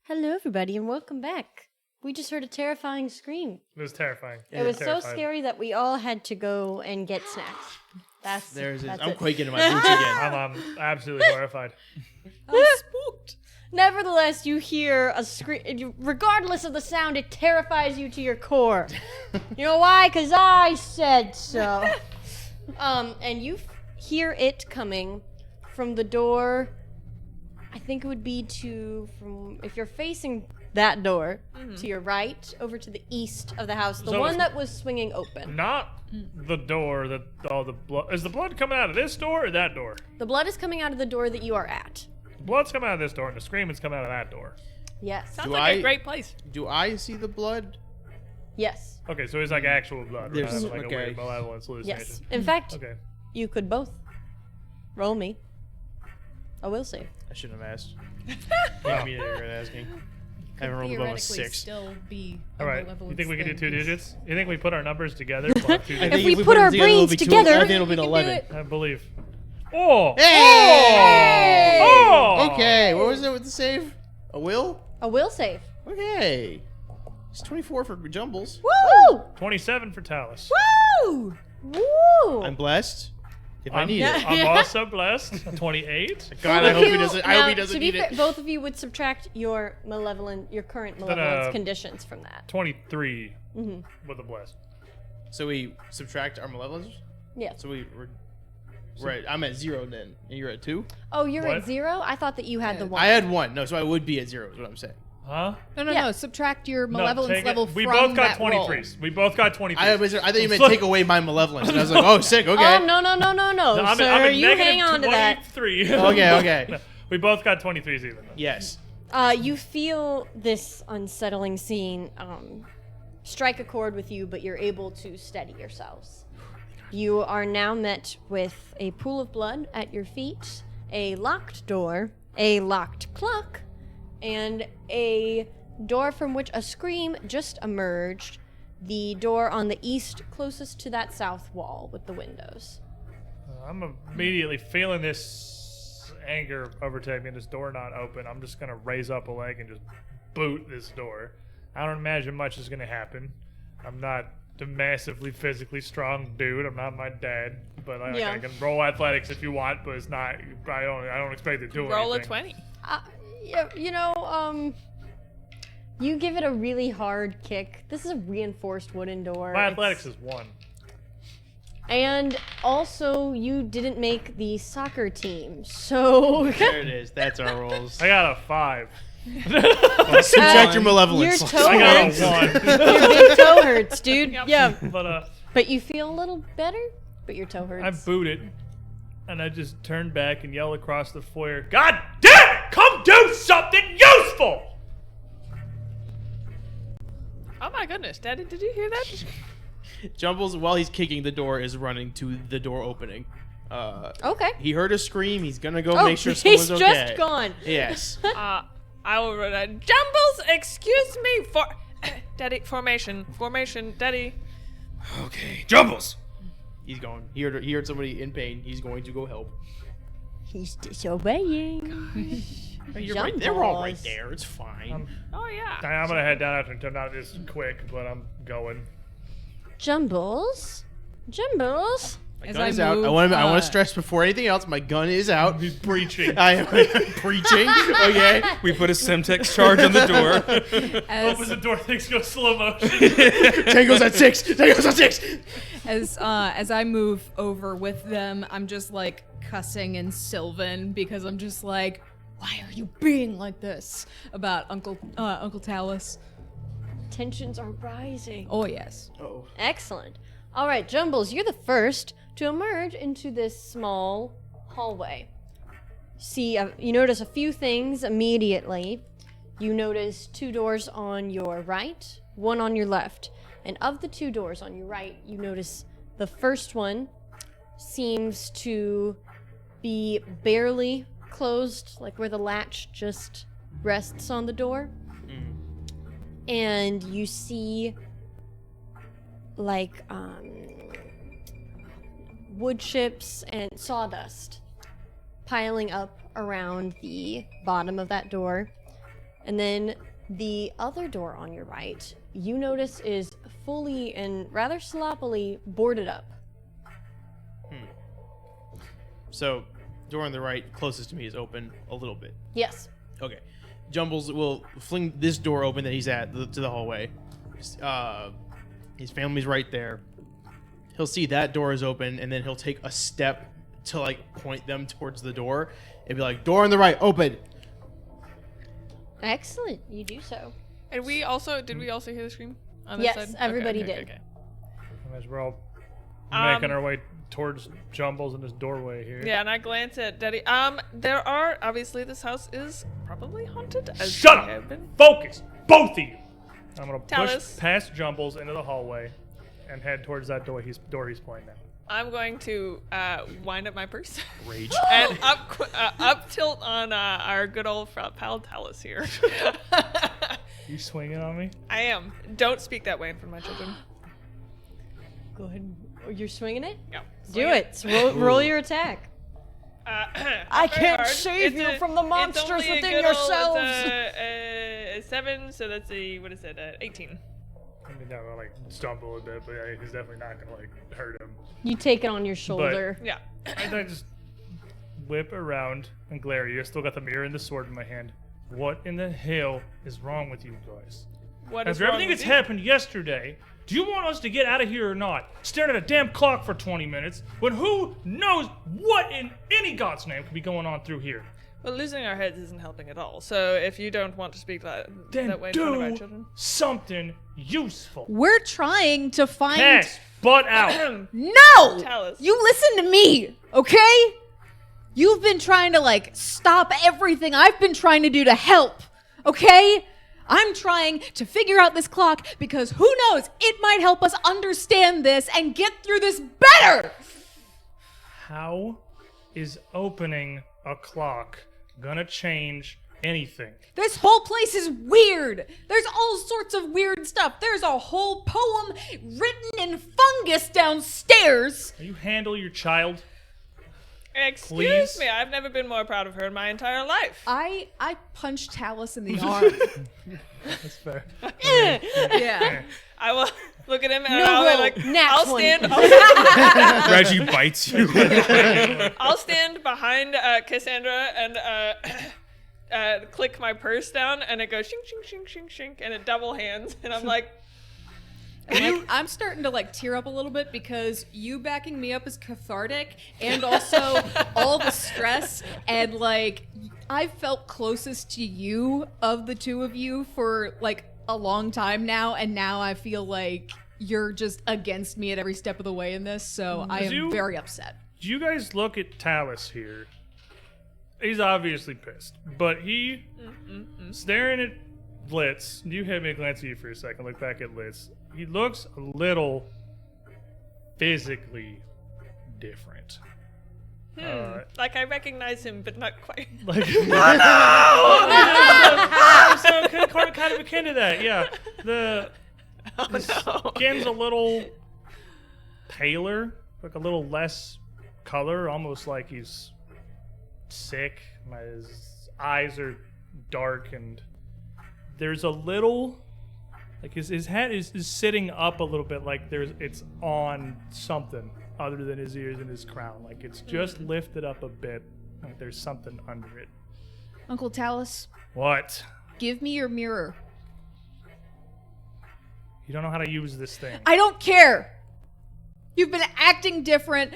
Hello everybody and welcome back. We just heard a terrifying scream. It was terrifying. It was so Terrifying. scary that we all had to go and get snacks. That's I'm it. quaking in my boots again. I'm absolutely horrified. I'm spooked. Nevertheless, you hear a scream. Regardless of the sound, it terrifies you to your core. You know why? Because I said so. And you hear it coming from the door. I think it would be from if you're facing that door to your right, over to the east of the house, the So one it's- that was swinging open. Not the door that all the blood. Is the blood coming out of this door or that door? The blood is coming out of the door that you are at. The blood's coming out of this door, and the screaming's coming out of that door. Yes. Sounds Do like a I- great place. Do I see the blood? Yes. Okay, so it's like actual blood, right? There's- Not like a okay. weird malevolence hallucination. Yes. In fact, Okay. you could both roll me a will save. I shouldn't have asked. I mean, you're asking. I haven't rolled above a 6. Still be a All right. You malevolence think we can do thing, 2 'cause- digits? You think we put our numbers together? We'll have 2 I digits? think we if put our them it'll brains be together, I think it'll be we an can do 11. it. I believe. Oh! Hey! Oh! Okay, what was it with the save? A will? A will save. Okay. It's 24 for Jumbles. Woo! 27 for Talus. Woo! Woo! I'm blessed. If I need it. I'm also blessed. 28. God, Both I of hope he you- doesn't. I now, hope he doesn't to be need fair, it. both of you would subtract your current malevolence conditions from that. 23 Mm-hmm. with a bless. So we subtract our malevolence. Yeah. So we're right. I'm at 0 then, and you're at 2. Oh, you're What? at 0? I thought that you had the 1. I had 1. No, so I would be at 0. Is what I'm saying. Huh? No, Yeah. subtract your No, malevolence take it. level We from both got that roll. 23s. We both got 23s. I thought you meant take away my malevolence, and I was like, oh, sick. Okay. Oh, no, I'm sir. I'm You hang on to that. 23. Okay. No, we both got 23s even. Though. Yes. You feel this unsettling scene strike a chord with you, but you're able to steady yourselves. You are now met with a pool of blood at your feet, a locked door, a locked clock, and a door from which a scream just emerged. The door on the east closest to that south wall with the windows. I'm immediately feeling this anger overtake me. This door not open. I'm just gonna raise up a leg and just boot this door. I don't imagine much is gonna happen. I'm not a massively physically strong dude. I'm not my dad, but Yeah. I can roll athletics if you want. But it's not. I don't expect it to do Roll a anything. 20. You give it a really hard kick. This is a reinforced wooden door. My It's- athletics is 1. And also, you didn't make the soccer team, so There it is. That's our rolls. I got a 5. Subtract your malevolence. your toe I got hurts. a 1. Your big toe hurts, dude. Yep. Yeah, But you feel a little better, but your toe hurts. I booted, and I just turned back and yelled across the foyer, "God damn it! Come do something useful!" Oh my goodness, Daddy, did you hear that? Jumbles, while he's kicking the door, is running to the door opening. Okay. He heard a scream. He's gonna go Oh, make sure he's someone's just okay. gone. Yes. I will run a Jumbles, excuse me, Daddy, formation, Daddy. Okay, Jumbles! He's going. He heard somebody in pain. He's going to go help. He's disobeying. You're right. They're all right Jumbles. there. It's fine. Oh yeah. I'm gonna head down after him. Not this quick, but I'm going. Jumbles? My As gun I is out. move, I want to stress before anything else. My gun is out. He's breaching. I am preaching. Okay. We put a Semtex charge on the door. Opens the door, things go slow motion. Tango's at 6. Tango's at 6. As I move over with them, I'm just like cussing in Sylvan because I'm just like, why are you being like this about Uncle Talus? Tensions are rising. Oh yes. Oh. Excellent. All right, Jumbles, you're the first to emerge into this small hallway. See, you notice a few things immediately. You notice 2 doors on your right, 1 on your left. And of the 2 doors on your right, you notice the first one seems to be barely closed, like where the latch just rests on the door. And you see like wood chips and sawdust piling up around the bottom of that door. And then the other door on your right, you notice is fully and rather sloppily boarded up. So, door on the right, closest to me, is open a little bit. Yes. Okay. Jumbles will fling this door open that he's at to the hallway. His family's right there. He'll see that door is open, and then he'll take a step to like point them towards the door and be like, "Door on the right, open." Excellent. You do so. And we also did we also hear the scream on this Yes, side? everybody Okay, did. okay. As we're all Um, making our way towards Jumbles in this doorway here. Yeah, and I glance at Daddy. There are obviously this house is probably haunted. As Shut they have up! been. Focus! Both of you! I'm gonna Tell push us. past Jumbles into the hallway and head towards that door he's pointing at. I'm going to wind up my purse Rage. and up tilt on our good old pal Talus here. You swinging on me? I am. Don't speak that way in front of my children. Go ahead. Oh, you're swinging it? Yeah. Do it. So roll your attack. I can't save you from the monsters within yourselves. It's a 7, so that's what is it? 18. I mean, that will like stumble a bit, but yeah, he's definitely not gonna like hurt him. You take it on your shoulder. Yeah. I just whip around and glare at you. I still got the mirror and the sword in my hand. What in the hell is wrong with you guys? What is After wrong everything with that's you? happened yesterday, do you want us to get out of here or not? Staring at a damn clock for 20 minutes when who knows what in any god's name could be going on through here? Well, losing our heads isn't helping at all. So if you don't want to speak that way in front of our Do children. something useful. We're trying to find. Pass, butt out. No! Talus. You listen to me, okay? You've been trying to, like, stop everything I've been trying to do to help, okay? I'm trying to figure out this clock because who knows, it might help us understand this and get through this better! How is opening a clock gonna change anything? This whole place is weird. There's all sorts of weird stuff. There's a whole poem written in fungus downstairs. Will you handle your child? Excuse Please? me, I've never been more proud of her in my entire life. I punched Talus in the arm. That's fair. Yeah. I will look at him and No I'll roll. be like, Nat I'll 20. stand. Reggie bites you. I'll stand behind Cassandra and click my purse down, and it goes shink, shink, shink, shink, shink, and it double hands, and I'm like, And, like, I'm starting to like tear up a little bit because you backing me up is cathartic, and also all the stress and like I felt closest to you of the two of you for like a long time now, and now I feel like you're just against me at every step of the way in this, so I am very upset. Do you guys look at Talus here? He's obviously pissed, but he staring at Blitz. You had me glance at you for a second. Look back at Blitz. He looks a little physically different. like I recognize him, but not quite. Like, so kind of akin to that, yeah. The skin's a little paler, like a little less color, almost like he's sick. His eyes are dark, and there's a little, like his head is sitting up a little bit, like it's on something other than his ears and his crown. Like it's just lifted up a bit, like there's something under it. Uncle Talus, What? give me your mirror. You don't know how to use this thing. I don't care. You've been acting different.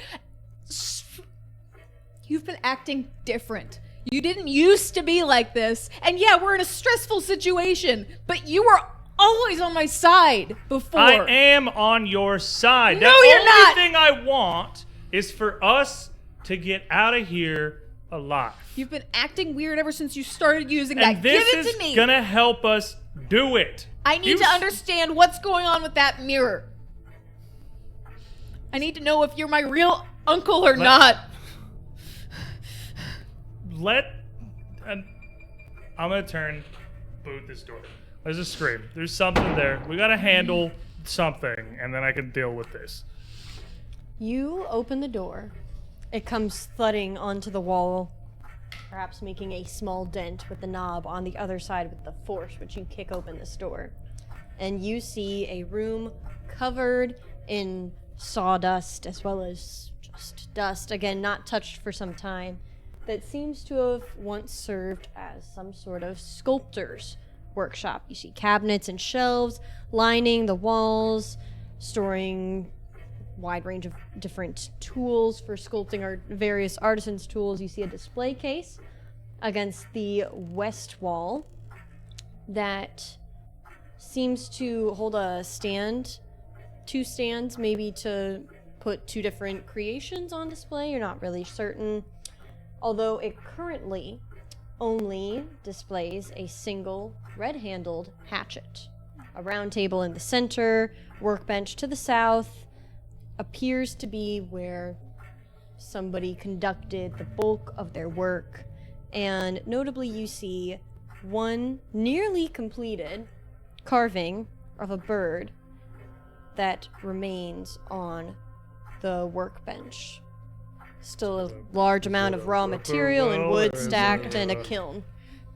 You've been acting different. You didn't used to be like this. And yeah, we're in a stressful situation, but you were always on my side before. I am on your side. No, the you're only not. thing I want is for us to get out of here alive. You've been acting weird ever since you started using And that. this Give it is to me. gonna help us do it. I need to understand what's going on with that mirror. I need to know if you're my real uncle or not. I'm gonna turn, boot this door. There's a scream. There's something there. We gotta handle something, and then I can deal with this. You open the door. It comes thudding onto the wall, perhaps making a small dent with the knob on the other side with the force which you kick open this door. And you see a room covered in sawdust as well as just dust, again not touched for some time, that seems to have once served as some sort of sculptor's workshop. You see cabinets and shelves lining the walls, storing wide range of different tools for sculpting or various artisans' tools. You see a display case against the west wall that seems to hold a stand, 2 stands, maybe to put 2 different creations on display. You're not really certain. Although it currently only displays a single red-handled hatchet. A round table in the center, workbench to the south, appears to be where somebody conducted the bulk of their work. And notably, you see one nearly completed carving of a bird that remains on the workbench. Still a large amount of raw material and wood stacked in a kiln.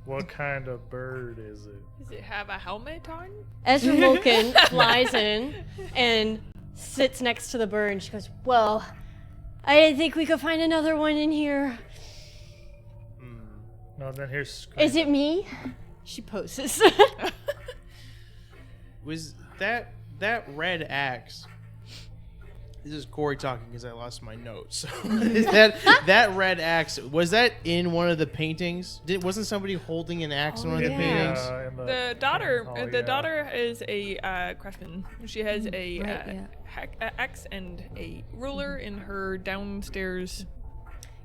What kind of bird is it? Does it have a helmet on? Ezra Mulkin flies in and sits next to the bird, and she goes, "Well, I didn't think we could find another one in here. No, then here's. Is it me?" She poses. Was that red axe? This is Corey talking because I lost my notes. Is that red axe, was that in one of the paintings? Wasn't somebody holding an axe in one of the paintings? The daughter is a craftsman. She has a axe and a ruler in her downstairs.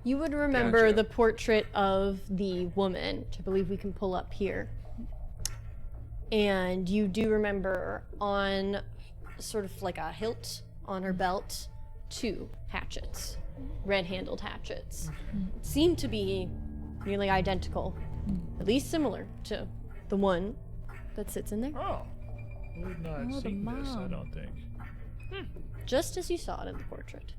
You would remember Gotcha. the portrait of the woman, which I believe we can pull up here. And you do remember on sort of like a hilt on her belt, 2 hatchets, red-handled hatchets. Seem to be nearly identical, at least similar to the one that sits in there. Oh. We've not Oh, the seen this, I mom. don't think. Just as you saw it in the portrait.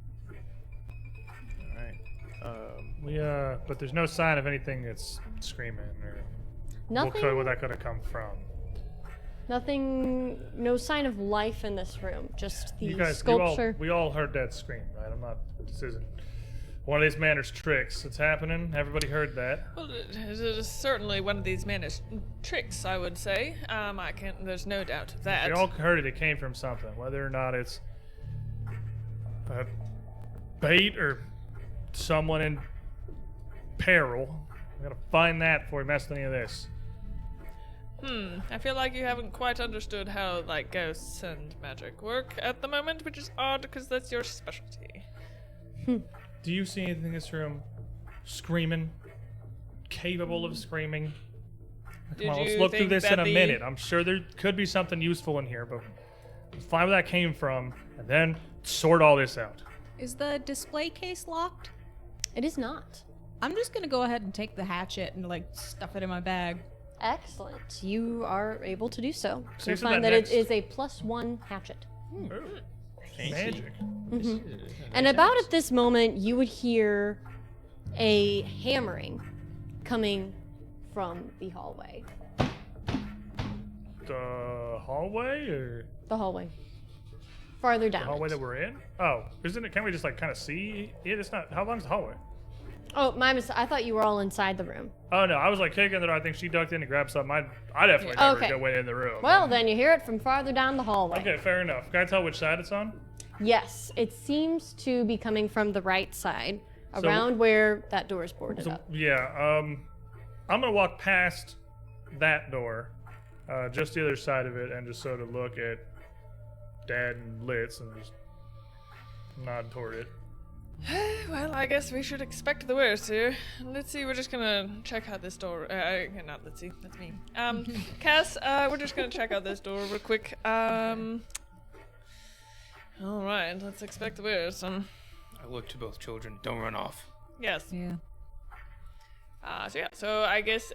Alright. But there's no sign of anything that's screaming or Nothing. where that could have come from. Nothing. No sign of life in this room. Just the You guys, sculpture. we all heard that scream, right? This isn't one of these manners tricks that's happening. Everybody heard that. Well, it is certainly one of these managed tricks, I would say. There's no doubt of that. We all heard it. It came from something. Whether or not it's a bait or someone in peril, we gotta find that before we mess with any of this. I feel like you haven't quite understood how, like, ghosts and magic work at the moment, which is odd because that's your specialty. Do you see anything in this room screaming? Capable of screaming? Did Come on, let's you look through think this that in a the- minute. I'm sure there could be something useful in here, but let's find where that came from and then sort all this out. Is the display case locked? It is not. I'm just gonna go ahead and take the hatchet and like stuff it in my bag. Excellent. You are able to do so. So You'll you said find that that next- it is a +1 hatchet. Ooh, Fancy. magic. And about at this moment, you would hear a hammering coming from the hallway. The hallway or The hallway. Farther the down. hallway it. that we're in? Oh, isn't it? Can't we just like kind of see it? It's not. How long's the hallway? Oh, my mistake. I thought you were all inside the room. Oh no, I was like kicking that. I think she ducked in to grab something. I definitely never Okay. go went in the room. Well, then you hear it from farther down the hallway. Okay, fair enough. Can I tell which side it's on? Yes, it seems to be coming from the right side, So- around where that door is boarded So up. yeah, I'm gonna walk past that door, just the other side of it, and just sort of look at Dad and Litz and just nod toward it. Well, I guess we should expect the worst here. Let's see, we're just gonna check out this door. Not let's see, that's me. Cass, we're just gonna check out this door real quick. Alright, let's expect the worst. I look to both children. Don't run off. Yes. Yeah. So I guess,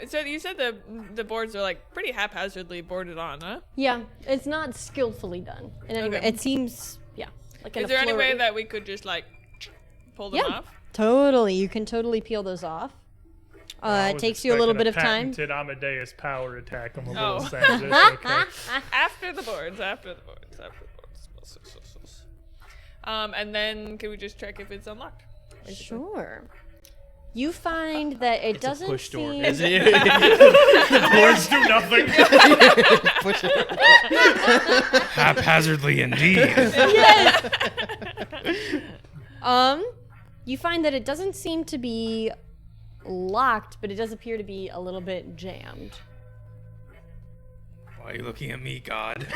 so you said the boards are like pretty haphazardly boarded on, huh? Yeah, it's not skillfully done. In any way, Okay. it seems, yeah, like in Is a there any way flurry. that we could just like pull them Yeah. off? Totally, you can totally peel those off. I It was takes you a little expecting bit of time. Patented Amadeus power attack on the Oh. little sandwich. Okay. After the boards. And then can we just check if it's unlocked? Sure. You find that it It's a doesn't push door. seem. Is it? Boards do nothing. Push it. Haphazardly indeed. Yes. You find that it doesn't seem to be locked, but it does appear to be a little bit jammed. Why are you looking at me, God?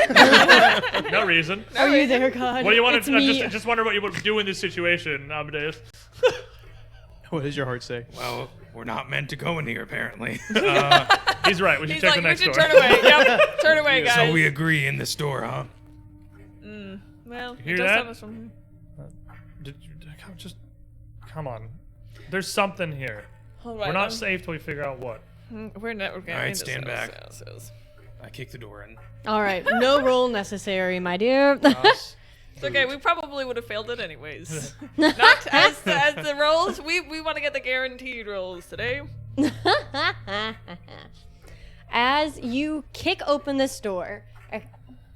No reason. Are you there, God? What do you want It's to? me. I just wonder what you would do in this situation, Amadeus. What does your heart say? Well, we're not meant to go in here, apparently. He's right. We should He's check like, the next we should door. turn away. Yep, turn away, guys. So we agree in this door, huh? Well, Hear it does that? sound as from Just come on. There's something here. All right, We're not safe till we figure out what. We're not. We're All right, stand back. I kick the door in. All right, no roll necessary, my dear. Cross. It's okay. We probably would have failed it anyways. Not as the rolls. We want to get the guaranteed rolls today. As you kick open this door, it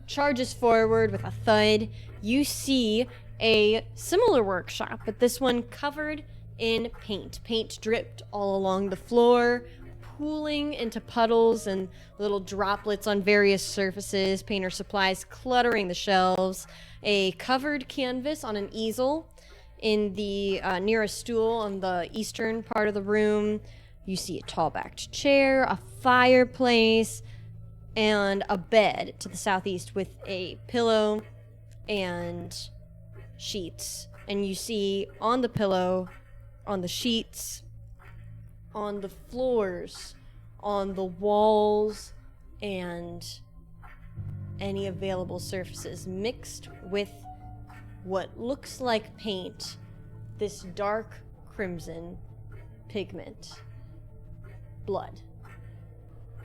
charges forward with a thud. You see a similar workshop, but this one covered in paint. Paint dripped all along the floor, pooling into puddles and little droplets on various surfaces, painter supplies cluttering the shelves, a covered canvas on an easel in the near a stool on the eastern part of the room. You see a tall-backed chair, a fireplace, and a bed to the southeast with a pillow and sheets. And you see on the pillow, on the sheets, on the floors, on the walls, and any available surfaces mixed with what looks like paint, this dark crimson pigment, blood.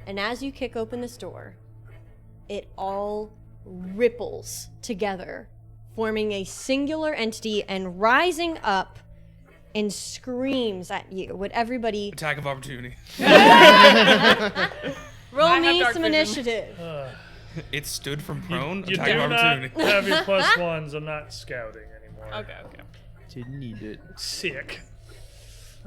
And as you kick open this door, it all ripples together, forming a singular entity and rising up and screams at you. Would everybody Attack of opportunity. roll I have me dark some vision. initiative? It stood from prone. You Attack do of not opportunity. have your plus ones. I'm not scouting anymore. Okay. Didn't need it. Sick.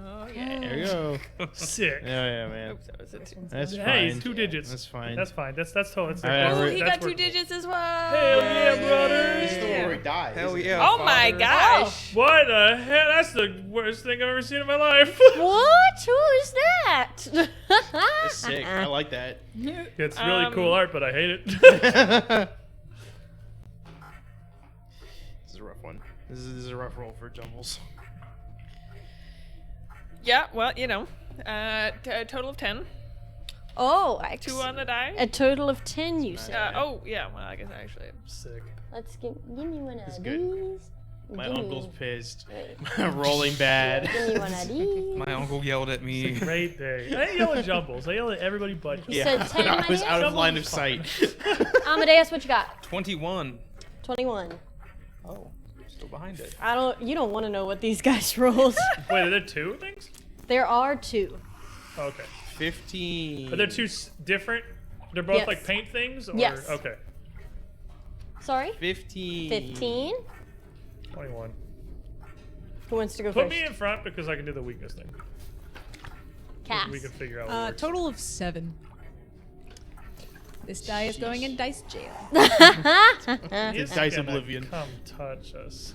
Oh yeah. There you go. Sick. Yeah, man. Oops, that was it. That's Hey, fine. it's 2 digits. That's fine. That's fine. That's totally. That's All right, Oh, we're- he that's got 2 workable. digits as well. Hell yeah, brother! This is the one where he dies. Hell isn't it? yeah. Oh my Father. gosh. What the hell? That's the worst thing I've ever seen in my life. What? Who is that? That's sick. I like that. It's really cool art, but I hate it. This is a rough one. This is a rough roll for Jumbles. Yeah. Well, you know, a total of 10. Oh, 2 on the die. a total of 10, you said. Oh yeah. Well, I guess actually. Sick. Let's give me one of That's these. good. My Give me- uncle's pissed. Wait. Rolling bad. Give me one of these. My uncle yelled at me. Great day. I didn't yell at Jumbles. I yelled at everybody but you. You said 10, I was out of Amadeus? line of sight. Amadeus, what you got? 21. 21. Oh, still behind it. You don't want to know what these guys rolled. Wait, are there 2 things? There are 2. Oh, okay. 15. Are there 2 different? They're both Yes. like paint things? Or? Yes. Okay. Sorry? 15. 15. 21. Who wants to go Put first? me in front because I can do the weakness thing. Cass. We can figure out what works. Total of 7. This die is going in dice jail. He's Dice gonna Oblivion. Come touch us.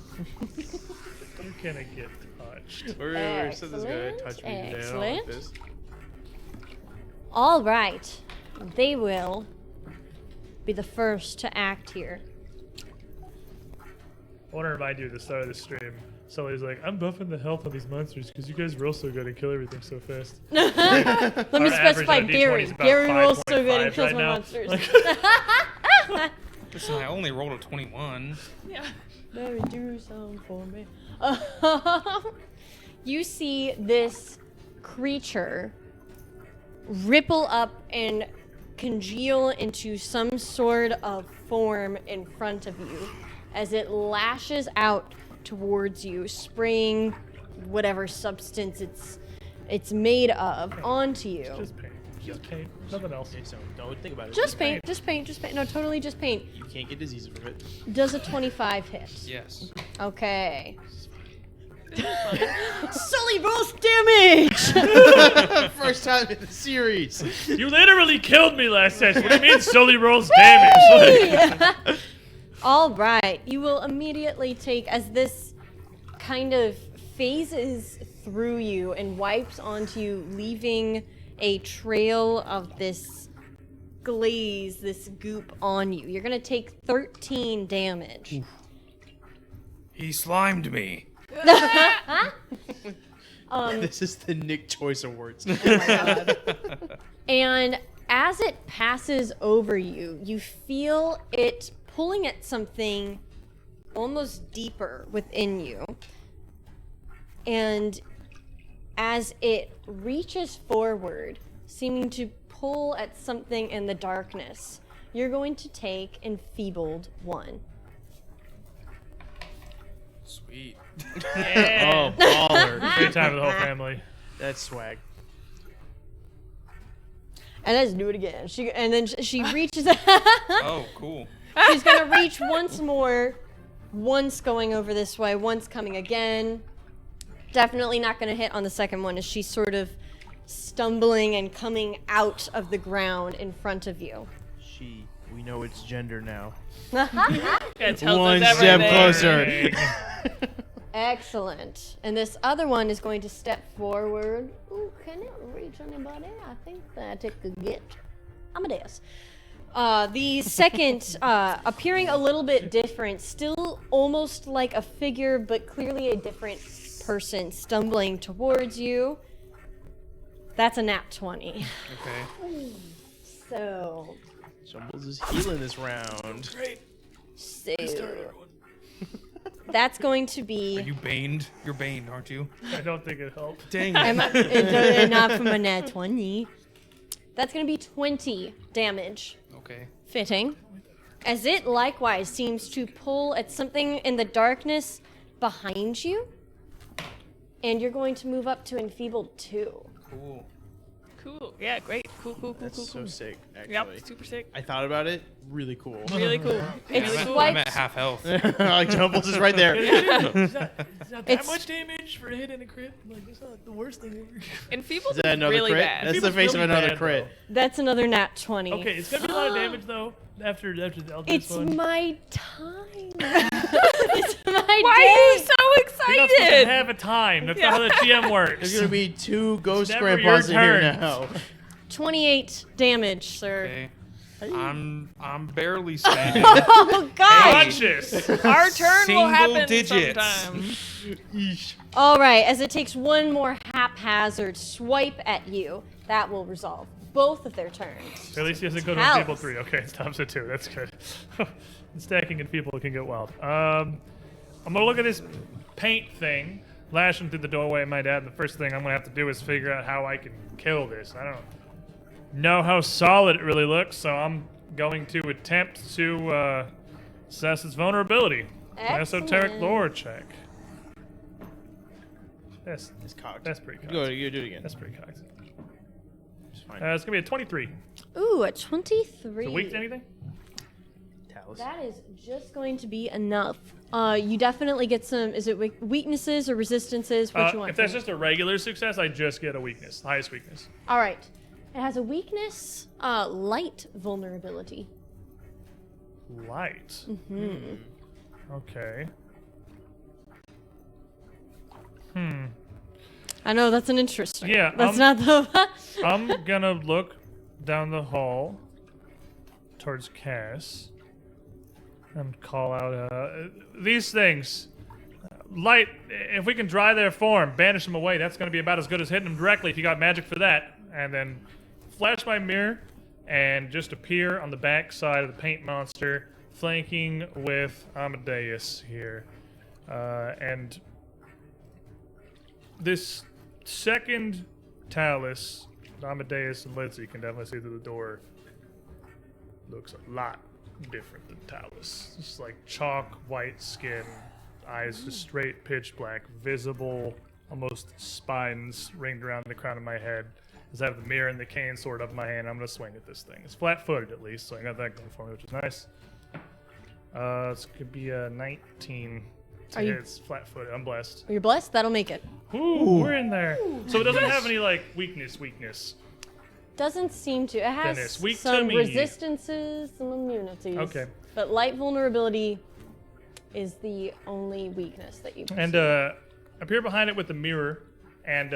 You're gonna get touched. We're so this guy Excellent, touch me today. I don't like excellent. this. All right. They will be the first to act here. I wonder if I do at the start of the stream. So he's like, I'm buffing the health on these monsters because you guys roll so good and kill everything so fast. Let me Our average specify on a D20 Gary. is about Gary rolls so good and 5.5 kills right my now. monsters. Listen, I only rolled a 21. Yeah. Mary, do something for me. You see this creature ripple up and congeal into some sort of form in front of you as it lashes out towards you, spraying whatever substance it's made of onto you. Just paint. Just paint. Nothing else. Okay, so don't think about it. Just paint, just paint, just paint. No, totally just paint. You can't get diseases from it. Does a 25 hit? Yes. Okay. Sully rolls damage! First time in the series. You literally killed me last session. What do you mean Sully rolls damage? Like, All right, you will immediately take, as this kind of phases through you and wipes onto you, leaving a trail of this glaze, this goop on you. You're gonna take 13 damage. He slimed me. This is the Nick Choice Awards. And as it passes over you, you feel it pulling at something almost deeper within you. And as it reaches forward, seeming to pull at something in the darkness, you're going to take Enfeebled 1. Sweet. Yeah. Oh, baller. Great time for the whole family. That's swag. And let's do it again. She reaches. Oh, cool. She's gonna reach once more. Once going over this way, once coming again. Definitely not gonna hit on the second one as she's sort of stumbling and coming out of the ground in front of you. She. We know its gender now. It tells One us step everything. closer. Excellent. And this other one is going to step forward. Ooh, can it reach anybody? I think that it could get Amadeus. The second, appearing a little bit different, still almost like a figure, but clearly a different person stumbling towards you. That's a nat 20. Okay. So, Jumbles is healing this round. Great. so that's going to be. Are you baned? You're baned, aren't you? I don't think it helped. Dang Am it. I- not from a nat 20. That's going to be 20 damage. Okay. Fitting. As it likewise seems to pull at something in the darkness behind you. And you're going to move up to Enfeebled 2. Cool. Cool. Yeah, great. Cool. That's so sick, actually. Yep, super sick. I thought about it. Really cool. Really cool. It's Really I'm, cool. at, I'm swiped. at half health. Like Jumbles is right there. Is that It's- much damage for a hit and a crit? Like, that's not the worst thing ever. Enfeebled Is that another really crit? bad. That's the face of really another bad, crit. That's another nat 20. Okay, it's gonna be a lot of damage though after the Eldritch It's one. my time. It's my Why day. are you so You're not supposed to excited? have a time. That's not how the GM works. There's gonna be 2 ghost It's never grandpas in your here turn. now. 28 damage, sir. Okay. I'm barely standing. Oh, God. Conscious. Our turn will happen digits. sometime. All right, as it takes one more haphazard swipe at you, that will resolve both of their turns. At least he doesn't go to House. Enfeebled 3. Okay, it stops at 2. That's good. Stacking in people can get wild. I'm gonna look at this paint thing lashing through the doorway of my dad, and the first thing I'm gonna have to do is figure out how I can kill this. I don't know how solid it really looks, so I'm going to attempt to assess its vulnerability. Esoteric Excellent. lore check. It's cocked. That's pretty cocked. Go, you do it again. That's pretty cocked. It's fine. It's gonna be a 23. Ooh, a 23. So weak to anything? Talus. That is just going to be enough. You definitely get some, is it weaknesses or resistances? What you want? If that's from just a regular success, I just get a weakness, the highest weakness. it? All right. It has a weakness, light vulnerability. Light. Okay. I know, that's an interesting. Yeah, That's not the... I'm gonna look down the hall towards Cass and call out these things. Light, if we can dry their form, banish them away, that's gonna be about as good as hitting them directly if you got magic for that. And then flash my mirror and just appear on the back side of the paint monster, flanking with Amadeus here. And this second Talus, Amadeus and Lindsay can definitely see through the door, looks a lot different than Talus. Just like chalk white skin, eyes just straight pitch black, visible, almost spines ringed around the crown of my head. As I have the mirror and the cane sword up in my hand, I'm gonna swing at this thing. It's flat-footed at least, so I got that going for me, which is nice. This could be a 19. Are you- It's flat-footed. I'm blessed. You're blessed? That'll make it. Ooh, we're in there. So it doesn't have any like weakness. Doesn't seem to. It has it's weak to some me. resistances, some immunities. Okay. But light vulnerability is the only weakness that you And appear behind it with the mirror, and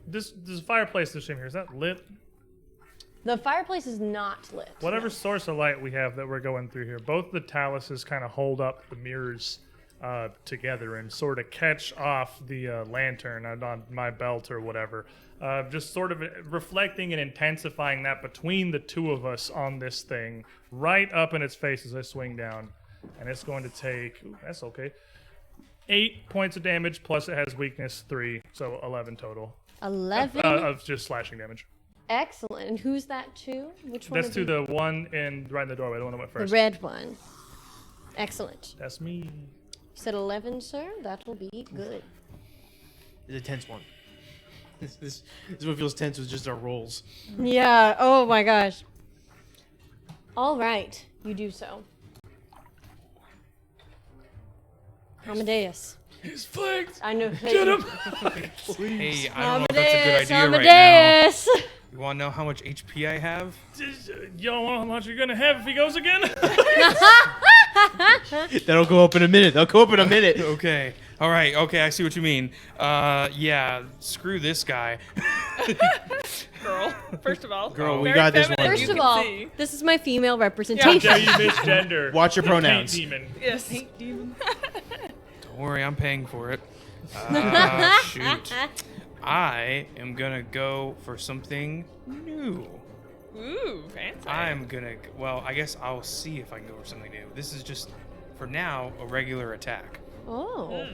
this fireplace this in here, is that lit? The fireplace is not lit. Whatever source of light we have that we're going through here, both the taluses kind of hold up the mirrors together and sort of catch off the lantern on my belt or whatever. Just sort of reflecting and intensifying that between the two of us on this thing, right up in its face as I swing down. And it's going to take, ooh, that's okay, 8 points of damage, plus it has weakness 3, so 11 total. 11? Of just slashing damage. Excellent. And who's that to? Which one? That's to the one right in the doorway, the one that went The first. red one. Excellent. That's me. You said 11, sir? That'll be good. It's a tense one. This is what feels tense with just our rolls. Yeah. Oh my gosh. All right. You do so. Amadeus. He's flanked. I know. Get him. Hey, I don't know if that's a Amadeus. good idea right now. Amadeus. You want to know how much HP I have? You don't know how much you're gonna have if he goes again? That'll go up in a minute. Okay. All right. Okay, I see what you mean. Yeah. Screw this guy. Girl, first of all. Girl, we very got this feminine, one. First you of can all, see. this is my female How representation. dare you misgender? Watch your Paint pronouns. demon. Yes. Don't worry, I'm paying for it. Shoot. I am gonna go for something new. Ooh, fancy. Well, I guess I'll see if I can go for something new. This is just, for now, a regular attack. Oh.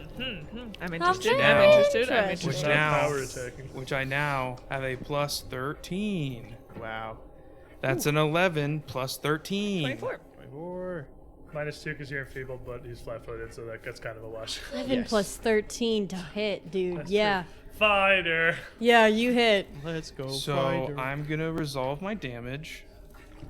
I'm interested. Okay. I'm interested. I'm Interesting. Which interested. Not now, power attacking. which I now have a plus 13. Wow. That's an 11 plus 13. 24. 24. -2 because you're enfeebled, but he's flat-footed, so that's kind of a wash. 11 Yes. plus 13 to hit, dude. That's Yeah. true. Fighter. Yeah, you hit. Let's go. So fighter. I'm gonna resolve my damage.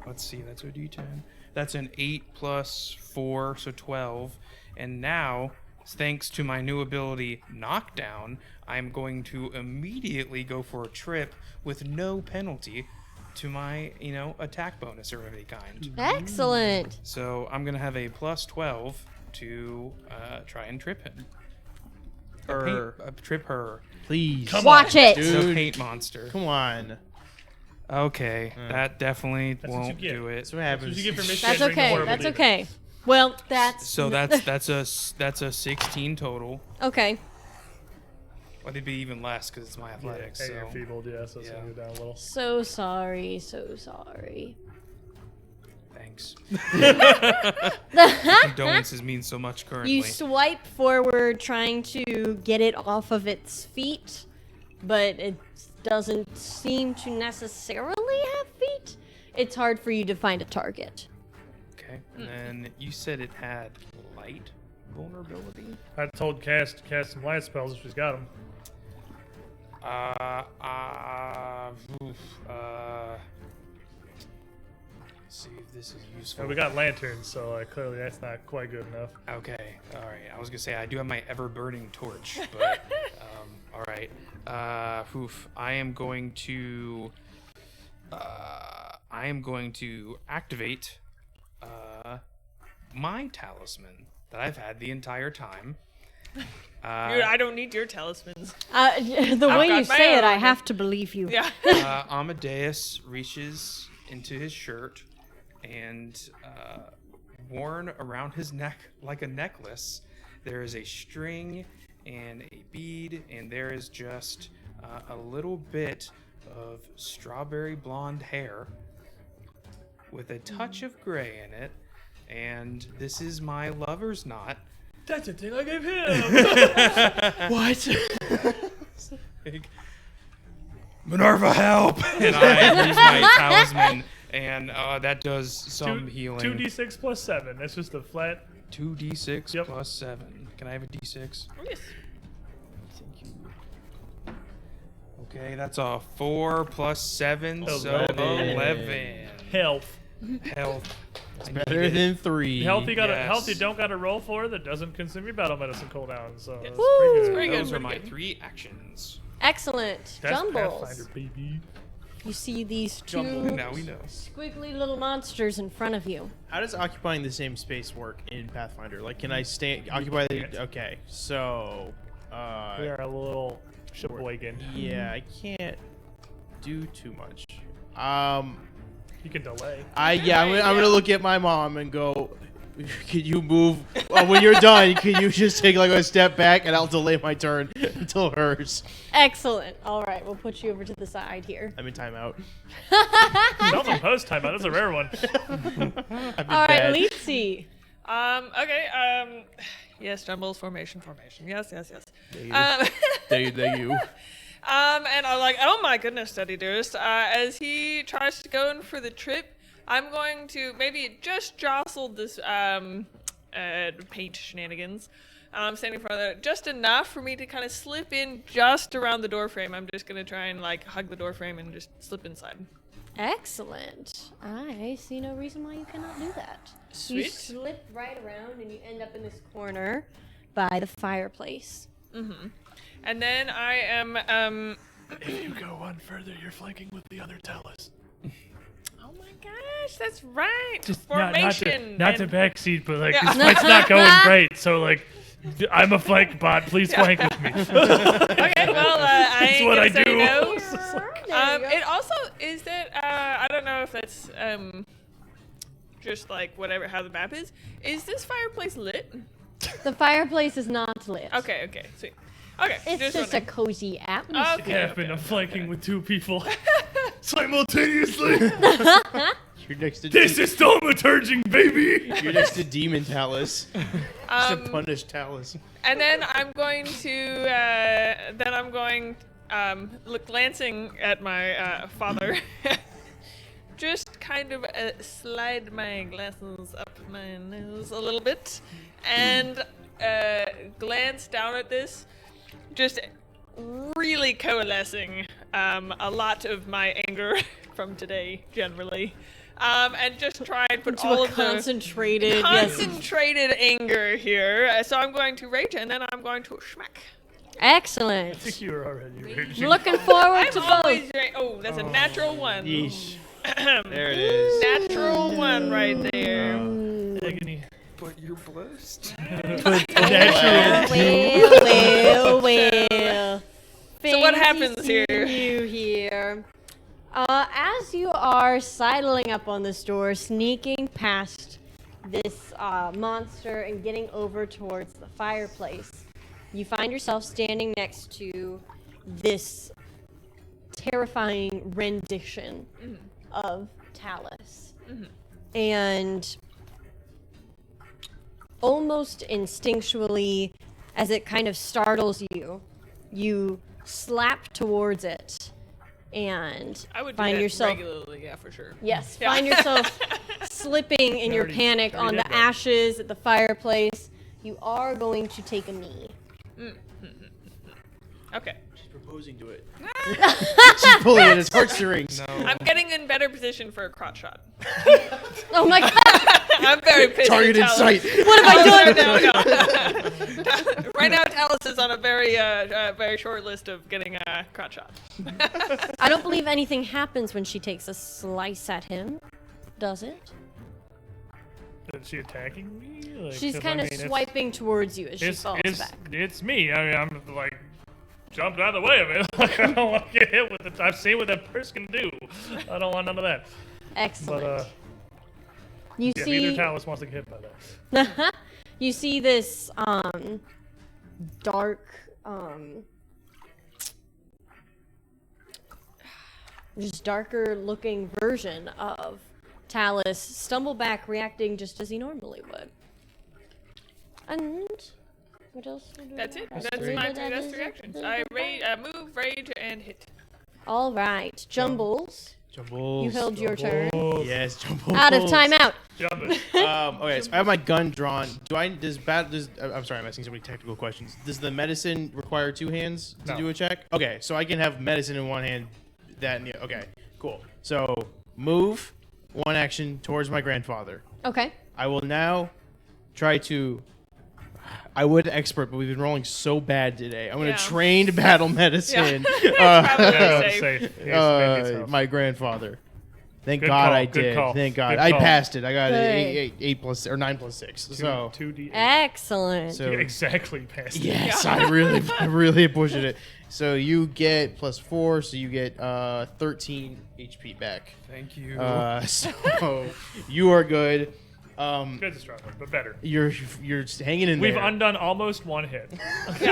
Let's see, that's a d10. That's an 8 plus 4, so 12. And now, thanks to my new ability, Knockdown, I'm going to immediately go for a trip with no penalty to my, attack bonus or of any kind. Excellent. So I'm gonna have a plus 12 to try and trip him. Trip her. Please. Watch it. It's a Dude. paint monster. Come on. Okay, that definitely That's what you won't get. do it. That's what That's what happens. you get for misgendering That's the okay. horrible That's demon. okay. Well, that's So that's a 16 total. okay. Well, it'd be even less because it's my athletics. Yeah, So you're enfeebled, yeah, so it's Yeah. gonna go down a little. So sorry. So sorry. thanks. Condolences mean so much currently. You swipe forward, trying to get it off of its feet, but it doesn't seem to necessarily have feet. It's hard for you to find a target. Okay, and then you said it had light vulnerability. I told Cass to cast some light spells if she's got them. See if this is useful. We got lanterns, so clearly that's not quite good enough. Okay, all right. I was gonna say I do have my ever-burning torch, but all right. I am going to activate my talisman that I've had the entire time. Dude, I don't need your talismans. The way you got my say it, I own. have to believe you. Yeah. Amadeus reaches into his shirt and worn around his neck like a necklace, there is a string and a bead, and there is just a little bit of strawberry blonde hair with a touch of gray in it, and this is my lover's knot. That's a thing I gave him! What? Minerva, help! And I use my talisman, and that does some healing. 2d6 plus 7. That's just a flat. 2d6 Yep. plus 7. Can I have a d6? Yes. Thank you. Okay, that's a 4 plus 7, so 11. 11. Health. Health. I Better need it. than 3. Health you Yes. health you don't got to roll for that doesn't consume your battle medicine cooldown. So that's Woo! pretty good. Pretty good, Those are pretty my good. 3 actions. Excellent. That's Jumbles. Pathfinder, baby. You see these two Now we know. squiggly little monsters in front of you. How does occupying the same space work in Pathfinder? Like, can I occupy the... can't. Okay, so... We are a little shipboygan. Yeah, I can't do too much. You can delay. I'm gonna look at my mom and go, can you move? When you're done, can you just take like a step back and I'll delay my turn until hers. Excellent. All right, we'll put you over to the side here. I'm in timeout. Double post timeout. That's a rare one. All right, Litzy. Okay. Yes, Jumbles, formation. Yes. There you. And I'm like, oh my goodness, Steady Dearest. As he tries to go in for the trip, I'm going to maybe just jostle this paint shenanigans. Standing in front of it, just enough for me to kind of slip in just around the door frame. I'm just going to try and like hug the door frame and just slip inside. Excellent. I see no reason why you cannot do that. Sweet. You slip right around and you end up in this corner by the fireplace. Mm-hmm. And then I am, If you go one further, you're flanking with the other Talus. oh my gosh, that's right. Just formation. not to backseat, but like Yeah. this fight's not going great. So like, I'm a flank bot. Please flank with me. Okay, well, I ain't what gonna I say do. no. There you go. It also is that I don't know if that's just like whatever how the map is. Is this fireplace lit? The fireplace is not lit. Okay, sweet. Okay, It's just a wondering. cozy atmosphere. It Okay, happened. I'm flanking with two people simultaneously. You're next to This is thaumaturging, baby. You're next to Demon Talus. Just to punish Talus. And then I'm going to look glancing at my father. Just kind of slide my glasses up my nose a little bit and glance down at this. Just really coalescing a lot of my anger from today generally. And just try and put Into all a of the concentrated, concentrated anger here. So I'm going to rage and then I'm going to smack. Excellent. I think you were already raging. Looking forward I'm to always both. oh, that's a natural one. Yeesh. There it is. Natural one right there. Agony. But you're blessed. Well. So what Fancy happens here? seeing you here. As you are sidling up on this door, sneaking past this monster and getting over towards the fireplace, you find yourself standing next to this terrifying rendition of Talus. And almost instinctually, as it kind of startles you, you slap towards it and I would do find that yourself regularly, yeah, for sure. yes, Yeah. find yourself slipping in your Already panic on did the that. ashes at the fireplace. You are going to take a knee. Okay. She's proposing to it. She's pulling at his heartstrings. No. I'm getting in better position for a crotch shot. Oh my god! I'm very pissed. Target in at sight. Talus. What have I Talus done? right now, right now, Talus is on a very short list of getting a crotch shot. I don't believe anything happens when she takes a slice at him, does it? Is she attacking me? Like, She's 'cause, kind I of mean, swiping towards you as she It's, falls it's, back. it's me. I mean, I'm like jumped out of the way of it. Like, I don't want to get hit with it. I've seen what that purse can do. I don't want none of that. Excellent. But you yeah, see, neither Talus wants to get hit by that. you see this dark, just darker looking version of Talus stumble back, reacting just as he normally would. And what else? That's it. That's three. my three. That's three actions. I move, rage, and hit. All right, Jumbles. Jumbles. You held your turn. Yes, Jumbles. Out of timeout. Jump it. Okay, so I have my gun drawn. I'm sorry, I'm asking so many technical questions. Does the medicine require two hands to No. do a check? Okay, so I can have medicine in one hand, that in the okay, cool. So move, one action towards my grandfather. Okay. I will now try to. I would expert, but we've been rolling so bad today. I'm going Yeah. to trained battle medicine. Probably Yeah, safe. safe. Yes, maybe it's health. My grandfather. Thank Good God call, I good did. call, Thank God good I call. passed it. I got Good. 8 plus or 9 plus 6. So 2d8. Excellent. so Exactly past it. yes, I really pushed it. So you get plus 4, so you get 13 HP back. Thank you. So you are good. Good's a strong one, but better. You're hanging in We've there. undone almost one hit.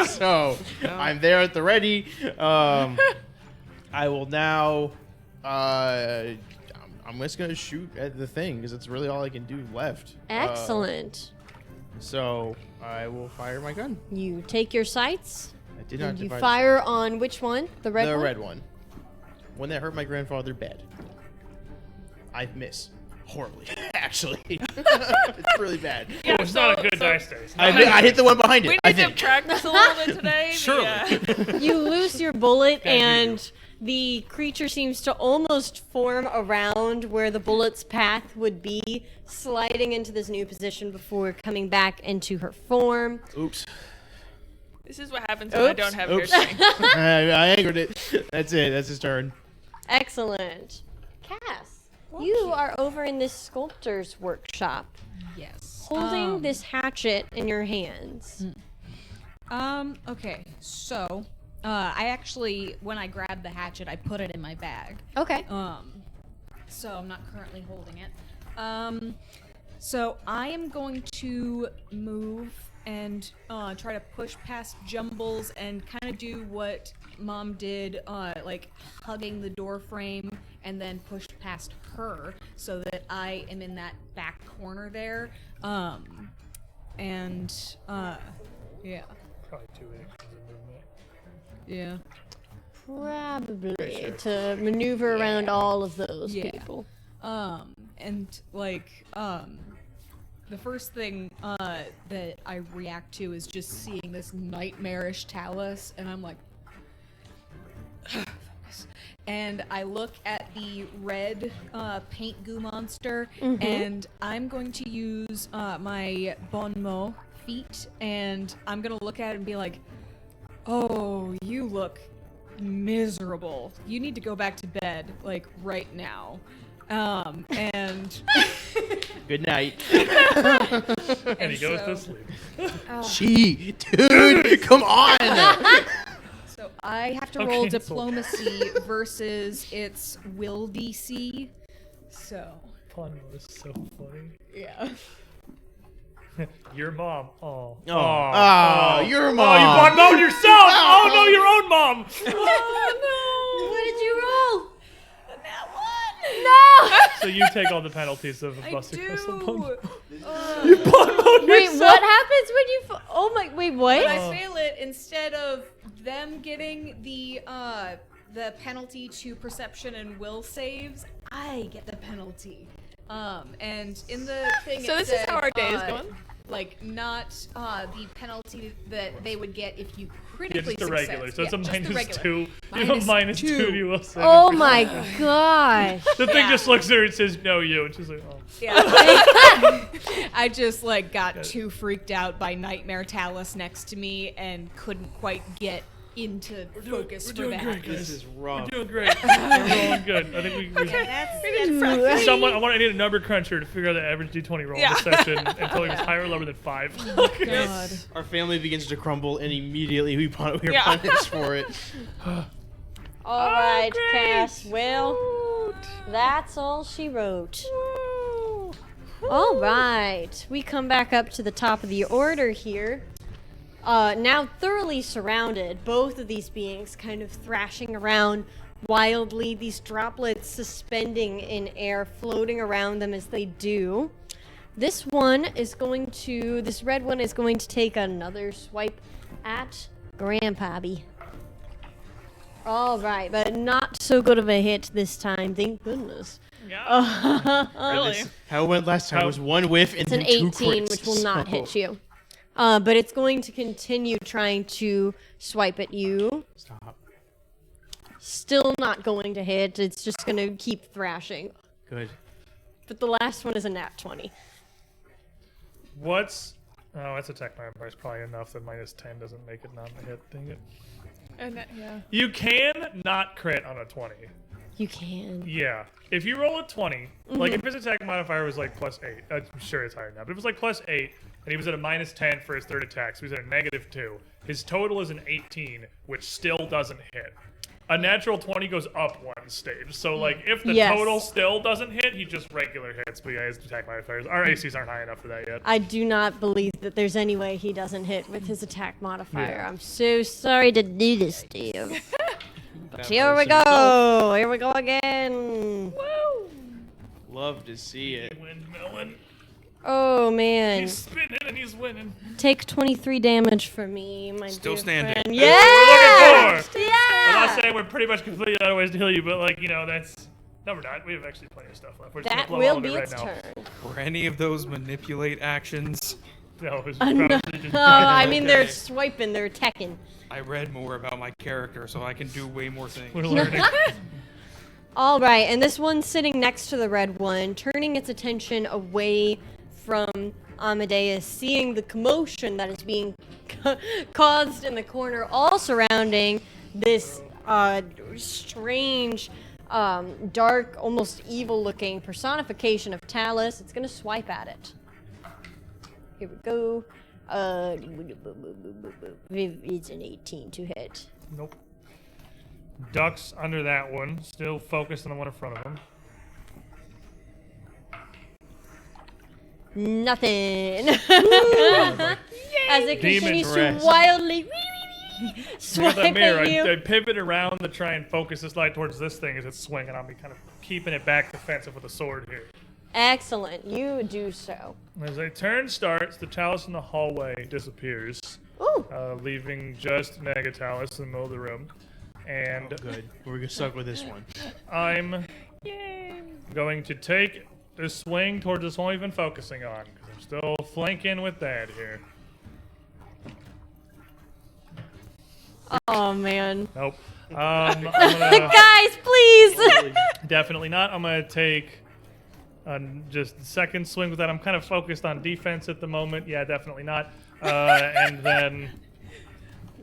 So I'm there at the ready. I will now. I'm just gonna shoot at the thing because it's really all I can do left. Excellent. So I will fire my gun. You take your sights I did not and you divide fire on which one? The red the one? red one. One that hurt my grandfather bad. I miss horribly. Actually, it's really bad. Oh, it's not a good dice dice. I hit the one behind it. We I need to think. practice a little bit today. Surely. You loose your bullet Gotta do and the creature seems to almost form around where the bullet's path would be, sliding into this new position before coming back into her form. Oops. This is what happens when I Oops. don't have Oops. your thing. I angered it. That's it. That's his turn. Excellent. Cass, you are over in this sculptor's workshop, Yes. holding this hatchet in your hands. Okay, so I actually, when I grabbed the hatchet, I put it in my bag. Okay. So I'm not currently holding it. So I am going to move and try to push past Jumbles and kind of do what Mom did, like hugging the door frame and then push past her so that I am in that back corner there. And yeah. Probably 2 actions of movement. Yeah. Probably to maneuver around all of those Yeah. people. And like, the first thing that I react to is just seeing this nightmarish talus, and I'm like, focus. And I look at the red paint goo monster, and I'm going to use my bon mot feat, and I'm gonna look at it and be like, "Oh, you look miserable. You need to go back to bed, like right now." And Good night. And he goes so- to sleep. She, dude, come on. So I have to Okay, roll so- diplomacy versus its will DC. So Pun was so funny. yeah. Your mom. Oh. Oh, your mom. Oh, you bought mode yourself. Oh no, your own mom. Oh no! What did you roll? That one. No! So you take all the penalties of a I busted crystal pun. do. You bought mode Wait, yourself. what happens when you? Oh my! Wait, what? When I fail it, instead of them getting the penalty to perception and will saves, I get the penalty. And in the thing, So it this is said, how our day is going? Like not the penalty that they would get if you Yeah, critically just a regular. So it's a just the minus regular. 2. You have a minus 2 2. to your will save. Oh my gosh! The thing Yeah. just looks at her and says, no, you. And she's like, oh. Yeah. I just like got too freaked out by Nightmare Talus next to me and couldn't quite get into focus for that. This is rough. Doing great. We're rolling good. I think we someone. I need a number cruncher to figure out the average d20 roll in this session until he was higher or lower than 5. God. Our family begins to crumble, and immediately we are Yeah. punished for it. All right, Cass. Well, that's all she wrote. All right, we come back up to the top of the order here. Now thoroughly surrounded, both of these beings kind of thrashing around wildly, these droplets suspending in air, floating around them as they do. This red one is going to take another swipe at Grandpappy. All right, but not so good of a hit this time, thank goodness. Really? How it went last time was one whiff and It's an then 2 18, crits, which will not so- hit you. But it's going to continue trying to swipe at you. Stop. Still not going to hit. It's just going to keep thrashing. Good. But the last one is a nat 20. What's... Oh, that's attack modifier. It's probably enough that minus 10 doesn't make it not a hit. Dang it. And that, yeah. You can not crit on a 20. You can. Yeah. If you roll a 20, like if his attack modifier was like +8, I'm sure it's higher now, but if it was like +8, and he was at a -10 for his third attack, so he's at a -2, his total is an 18, which still doesn't hit. A natural 20 goes up one stage, so like if the Yes. total still doesn't hit, he just regular hits, but yeah, his attack modifiers, our ACs aren't high enough for that yet. I do not believe that there's any way he doesn't hit with his attack modifier. Yeah. I'm so sorry to do this to you. But That here we person himself. go. Here we go again. Love to see it. Windmilling. Oh, man. He's spinning and he's winning. Take 23 damage from me, my Still dear standing. friend. That's Yeah! what we're looking for. I'm not Yeah! saying we're pretty much completely out of ways to heal you, but like, you know, that's... No, we're not. We have actually plenty of stuff left. We're just That gonna blow all will of it be right its now. turn. Were any of those manipulate actions? No, it's No. probably just... Oh, I mean, they're Okay. swiping, they're teching. I read more about my character, so I can do way more things. We're learning. All right, and this one's sitting next to the red one, turning its attention away from Amadeus, seeing the commotion that is being caused in the corner, all surrounding this strange, dark, almost evil-looking personification of Talus. It's gonna swipe at it. Here we go. It's an 18 to hit. Nope. Ducks under that one, still focused on the one in front of him. Nothing. As it Demon continues to rest. wildly With swipe that mirror, at you. I pivot around to try and focus this light towards this thing as it's swinging on me, kind of keeping it back defensive with a sword here. Excellent. You do so. As a turn starts, the Talus in the hallway disappears, Ooh. leaving just Mega Talus in the middle of the room. And Good. We're stuck with this one. I'm going to take the swing towards this one we've been focusing on, because I'm still flanking with Dad here. Oh man. Nope. I'm gonna, Guys, please. definitely not. I'm going to take just the second swing with that. I'm kind of focused on defense at the moment. Yeah, definitely not. And then...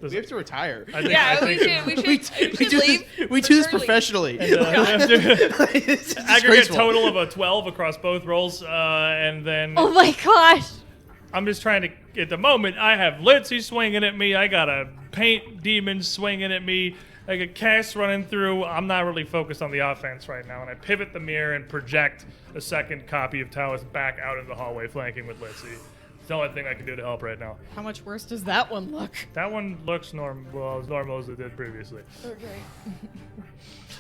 We have to retire. I think, Yeah, I we think should we do leave. we do this early. professionally. aggregate It's disgraceful. total of a 12 across both rolls, and then Oh my gosh. I'm just trying to. At the moment, I have Litzy swinging at me. I got a paint demon swinging at me. I got Cass running through. I'm not really focused on the offense right now, and I pivot the mirror and project a second copy of Talus back out into the hallway, flanking with Litzy. It's the only thing I can do to help right now. How much worse does that one look? That one looks as normal as it did previously. Okay.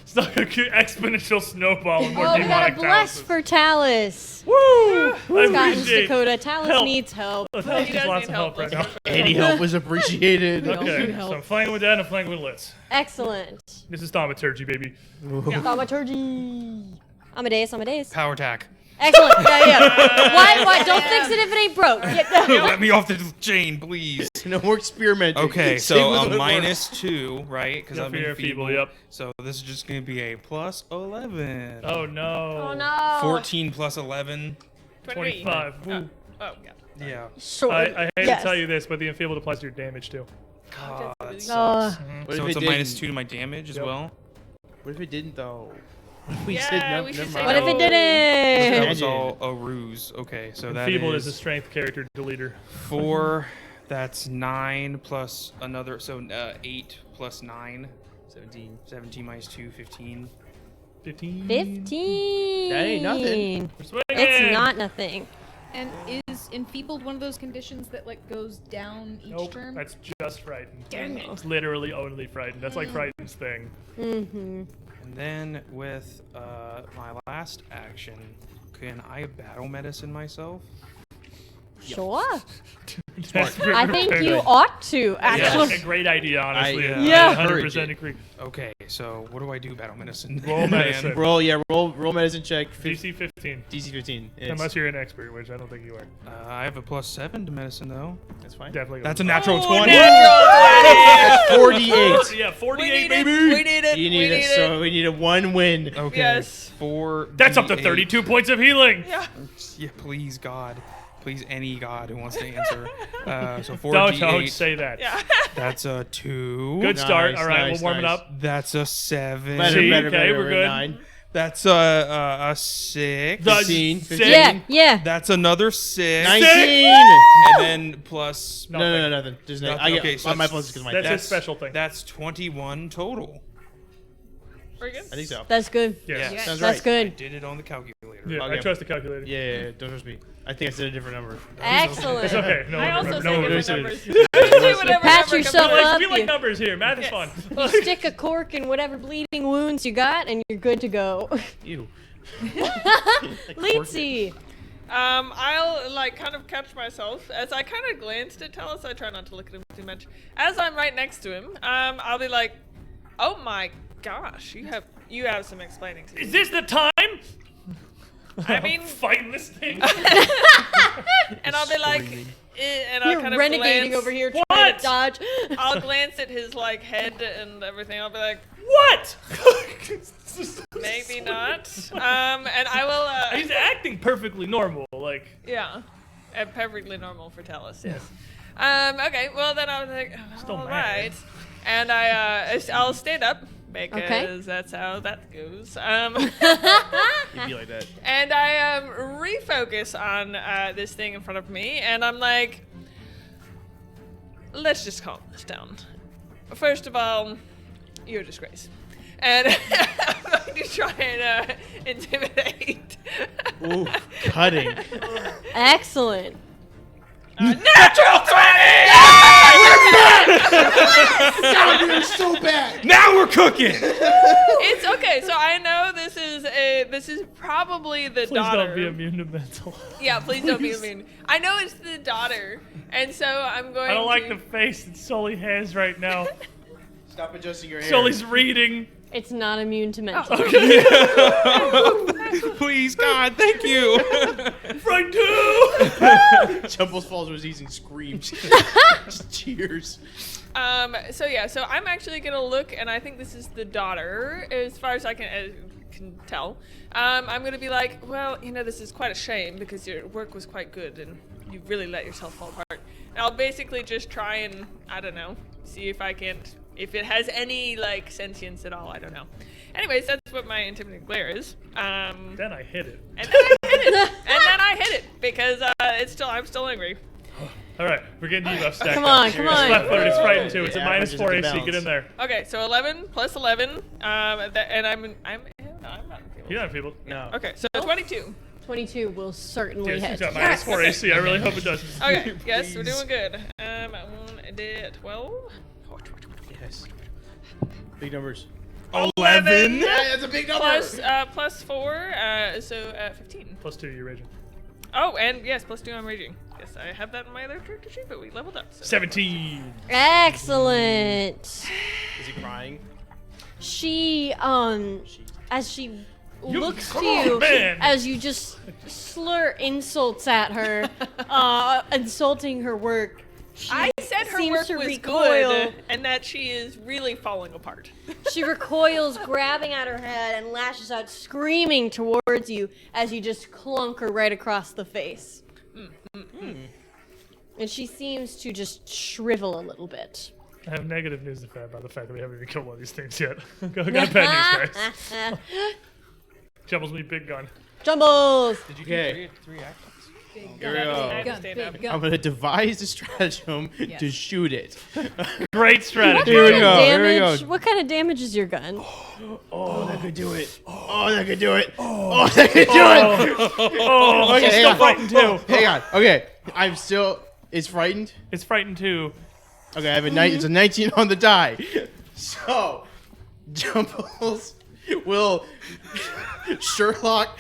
It's like an exponential snowball and more Oh, demonic God bless Taluses. for Talus. Woo! I Scott's appreciate Dakota. Talus help. needs help. Talus He needs does lots need of help right now. help. Any help was appreciated. Okay, help. so I'm flanking with Dad and I'm flanking with Litz. Excellent. This is thaumaturgy, baby. Thaumaturgy. Amadeus. Power attack. Excellent. Yeah. Why? Don't fix it if it ain't broke. Let me off the chain, please. No more spearmint. Okay, Save so with a the -2, right? Because Yep, I'm you're enfeebled. enfeebled, yep. So this is just going to be a +11. Oh no. Oh no. 14 plus 11. 25. Oh, Woo. oh yeah. Yeah. Sure. I hate Yes. to tell you this, but the enfeebled applies to your damage too. God, that Uh, sucks. What So if it's a it didn't? -2 to my damage as Yep. well? What if it didn't though? We Yeah, said no, we should never say mind. what if it No. That didn't? was all a ruse. Okay, so that Enfeebled is a is strength character deleter. 4. That's 9 plus another. So 8 plus 9. 17. 17 minus 2, 15. 15. 15. That ain't nothing. We're swinging. It's not nothing. And is enfeebled one of those conditions that like goes down each Nope, turn? that's just frightened. Dang it. It's literally only frightened. That's like frightened's thing. Mm-hmm. And then with my last action, can I battle medicine myself? Sure. That's I think very you good. ought to, Yeah, actually. a great idea, honestly. I, Yeah. 100% encourage agree. Okay, so what do I do battle medicine? Roll medicine. Roll medicine check. DC 15. DC 15. It's- Unless you're an expert, which I don't think you are. I have a +7 to medicine though. That's fine. Definitely. That's a natural 20. That's 48. Yeah, 48, We baby. need it. You need it. So we need a 1 win. Okay. Yes. 4. That's up to D8. 32 points of healing. Yeah. Yeah, please, God. Please, any god who wants to answer. So 4d8. Don't say that. Yeah. That's a 2. Good start. Nice, All right, nice, we'll warm it nice. up. That's a 7. Better, See, better, okay, better, we're better, good. 9. That's a 6. The 15, six. 15. Yeah, yeah. That's another 6. 19! And then plus. No, nothing. There's no. Nothing. I Okay, get so my plus is because my That's death. his special thing. That's 21 total. We're good. I think so. That's good. Yes. Yeah. Sounds That's right. I good. did it on the calculator. Yeah, I Okay. trust the calculator. Yeah, don't trust me. I think I said a different number. Excellent. It's okay. No I one also remembers. say No one different remembers. numbers. I just say whatever Pat number yourself comes up. We like you- numbers here. Math is Yes. fun. You stick a cork in whatever bleeding wounds you got, and you're good to go. Ew. Leetsy. I'll like kind of catch myself as I kind of glanced at Talus. I try not to look at him too much. As I'm right next to him, I'll be like, "Oh my gosh, you have some explaining to do." Is this the time? I mean, fighting this thing. and I'll be like, and I'll You're kind of renegading glance, over here What? trying to dodge. I'll glance at his like head and everything. I'll be like, What? maybe not. And I will. He's acting perfectly normal. Like, Yeah, perfectly normal for Talus. Yes. Okay. Well, then I was like, Still all mad. right. And I'll stand up because Okay. that's how that goes. It'd be like that. And I refocus on this thing in front of me, and I'm like, let's just calm this down. First of all, you're a disgrace. And I'm going to try and intimidate. Ooh, cutting. Excellent. Natural 20! God, you're so bad. Now we're cooking! It's okay. So I know this is probably the please daughter. don't be immune to mental. Yeah, please don't be immune. I know it's the daughter, and so I'm going. I don't like to... the face that Sully has right now. Stop adjusting your hair. Sully's reading. It's not immune to mental. Please, God, thank you. Right too. Jumbles falls was using screams. Just cheers. So yeah, so I'm actually gonna look, and I think this is the daughter, as far as I can tell. I'm gonna be like, well, this is quite a shame because your work was quite good, and you really let yourself fall apart. And I'll basically just try and I don't know, see if if it has any like sentience at all. I don't know. Anyways, that's what my intimidating glare is. Then I hit it. And then I hit it because I'm still angry. All right, we're getting debuff stacked. Come up. on, It's come on. flat-footed. It's frightened too. It's a Yeah, minus averages 4 the AC. balance. Get in there. Okay, so 11 plus 11, and I'm not feeling. You're not people. No. Okay, so 22. 22 will certainly Dude, hit. she's got minus 4 AC. I really hope it does. Okay, yes, we're doing good. I did 12. Yes. Big numbers. 11? Yeah, that's a big number. Plus 4, so 15. Plus 2, you're raging. Oh, and yes, plus 2, I'm raging. Yes, I have that in my other character sheet, but we leveled up. So. 17. Excellent. Is he crying? She, as she looks to come on, you, man. as you just slur insults at her, insulting her work, I said her seems work to was recoil. good, and that she is really falling apart. she recoils, grabbing at her head, and lashes out, screaming towards you as you just clunk her right across the face. And she seems to just shrivel a little bit. I have negative news to about the fact that we haven't even killed one of these things yet. Gotta pen these guys. Jumbles me big gun. Jumbles! Did you Okay. do 3 actions? Here we I go. had to stand up. I'm gonna devise a stratagem to shoot it. Great strategy. Here we What kind of go, here we damage- go. What kind of damage is your gun? Oh, that could do it. Oh, that could do it. Oh, that could do it. Oh, Okay, she's hang still on. frightened too. Hang on. Okay, I'm still. It's frightened. It's frightened too. Okay, I have it's a 19 on the die. So, Jumbles will Sherlock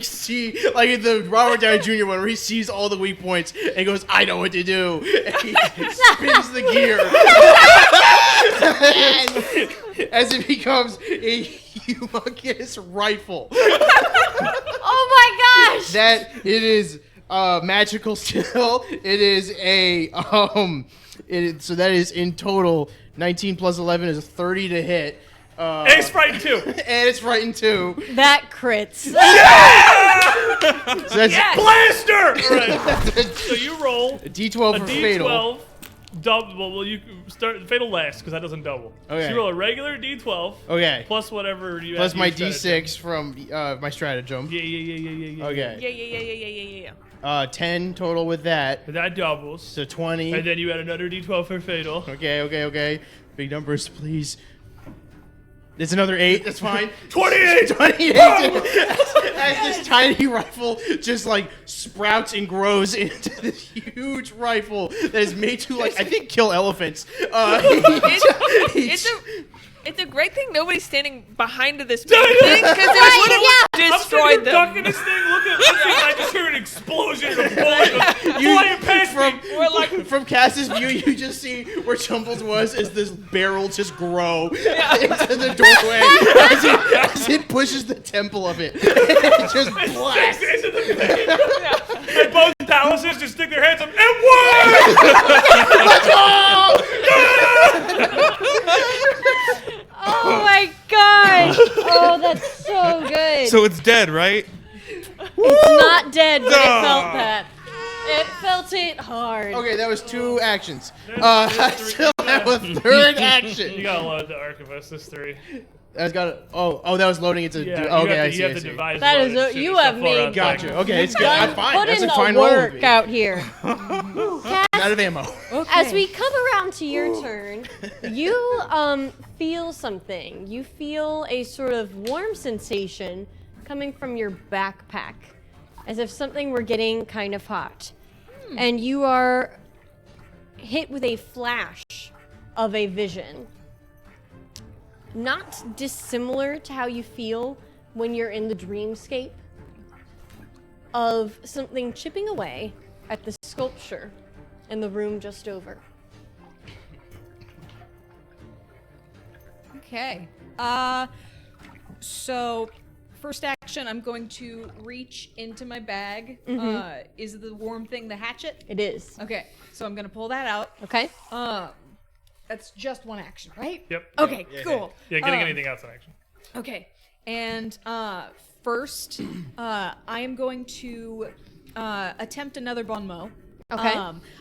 see like the Robert Downey Jr. one where he sees all the weak points and goes, I know what to do. And he spins the gear. As it becomes a humongous rifle. Oh my gosh! That it is magical still. It is a so that is in total 19 plus 11 is 30 to hit. And it's frightened too. And it's frightened too. That crits. So that's Blaster! All right. So you roll a D12 a for D12. fatal. Double. Well, you start fatal last because that doesn't double. Okay. So you roll a regular D12. Okay. Plus whatever you. Plus add to my your D6 stratagem. from my stratagem. Yeah. Okay. Yeah. 10 total with that. But that doubles. So 20. And then you add another D12 for fatal. Okay. Big numbers, please. It's another 8. That's fine. 28. 28. As this tiny rifle just like sprouts and grows into this huge rifle that is made to like I think kill elephants. It's a great thing nobody's standing behind this big thing because it would have destroyed them. I'm ducking this thing, looking, I just hear an explosion of bullets flying past me. From Cass's view, you just see where Tumbles was as this barrel just grow into the doorway as it pushes the temple of it. It just blasts. Into the pit. And both Taluses just stick their hands up. It Oh my gosh! Oh, that's so good. So it's dead, right? It's not dead, but it felt that. It felt it hard. Okay, that was 2 actions. I still have a 3rd action. You gotta load the Archivist. This 3. That's got that was loading into. Yeah, Okay, I you see. have I to see. devise That is loaded a- you shit have so far made- out Gotcha. there. Okay, it's good. I'm fine. Put That's in a the fine roll with work me. out here. Out of ammo. As we come around to your turn, you feel something. You feel a sort of warm sensation coming from your backpack, as if something were getting kind of hot. And you are hit with a flash of a vision. Not dissimilar to how you feel when you're in the dreamscape of something chipping away at the sculpture in the room just over. Okay. So first action, I'm going to reach into my bag. Is the warm thing the hatchet? It is. Okay, so I'm gonna pull that out. Okay? That's just one action, right? Yep. Okay, cool. Yeah, getting anything else in action. Okay, and first, I am going to attempt another bon mot. Okay.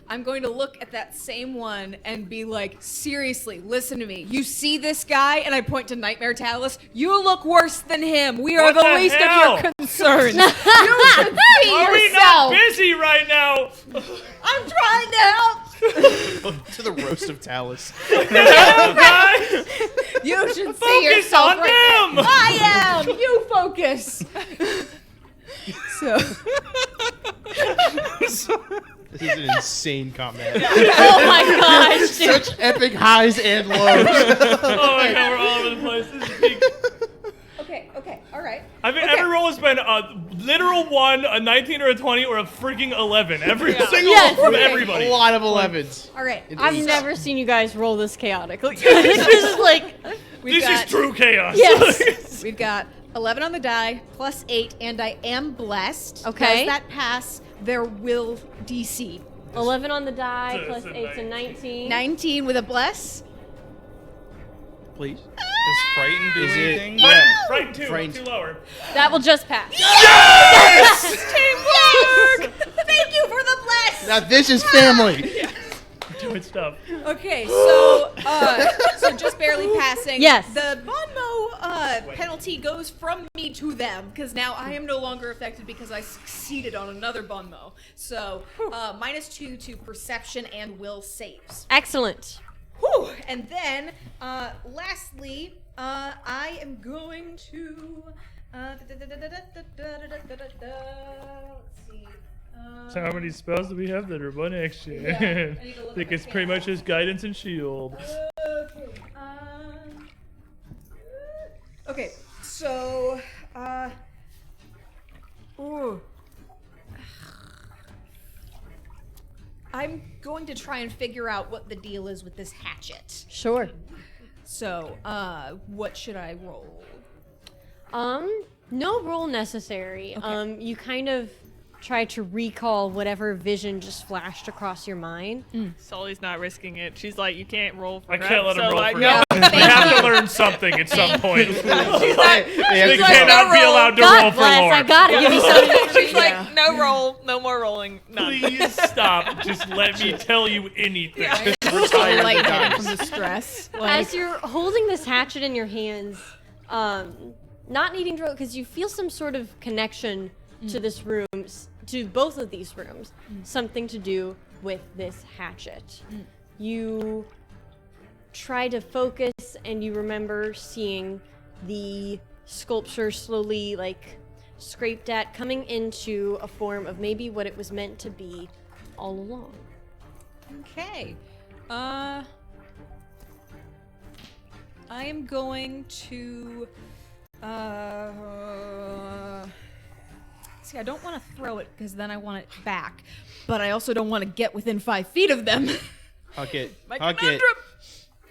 I'm going to look at that same one and be like, seriously, listen to me. You see this guy? And I point to Nightmare Talus. You look worse than him. We are What the the least hell? of your concerns. You should see Are we yourself. not busy right now? I'm trying to help. To the roast of Talus. Guys, You should see focus yourself on right them. there. I am. You focus. So. This is an insane combat. Oh my gosh, dude. Such epic highs and lows. Oh my god, we're all over the place. This is peak. Okay, all right. I mean, every roll has been a literal 1, a 19 or a 20, or a freaking 11. Every single Yes. roll from A everybody. lot of 11s. All right. I've never seen you guys roll this chaotic. Like, this is like, We've This got, is true chaos. yes. We've got 11 on the die, plus 8, and I am blessed. Okay. Does that pass their will DC? 11 on the die, So plus it's a 8 to 19. 19 with a bless. Please. Does frighten do Is it- anything? Yeah. Frightened 2, Frightened. 2 lower. That will just pass. Teamwork! Thank you for the bless! Now this is family. Doing stuff. Okay, so just barely passing. Yes. The Bonmo penalty goes from me to them because now I am no longer affected because I succeeded on another Bonmo. So -2 to perception and will saves. Excellent. Whew. And then lastly, I am going to. Let's see. So how many spells do we have that are 1 action? Yeah, I need to look I at think my it's pretty much just guidance and shield. Okay. Okay. So. Ooh. I'm going to try and figure out what the deal is with this hatchet. Sure. So, what should I roll? No roll necessary. Okay. You kind of try to recall whatever vision just flashed across your mind. Sully's not risking it. She's like, you can't roll for I that, can't let him so roll like, for no. that. We have to learn something at some point. She's They like, cannot no be roll. allowed to roll God for bless, lore. I gotta give you something. She's like, no roll, no more rolling, none. Please stop. Just let me tell you anything. So lightheaded from the stress. As you're holding this hatchet in your hands, not needing to roll, because you feel some sort of connection to this room, to both of these rooms, something to do with this hatchet. You try to focus, and you remember seeing the sculpture slowly, like, scraped at, coming into a form of maybe what it was meant to be all along. Okay. I am going to see, I don't want to throw it because then I want it back, but I also don't want to get within 5 feet of them. Huck it. My Huck it. conundrum.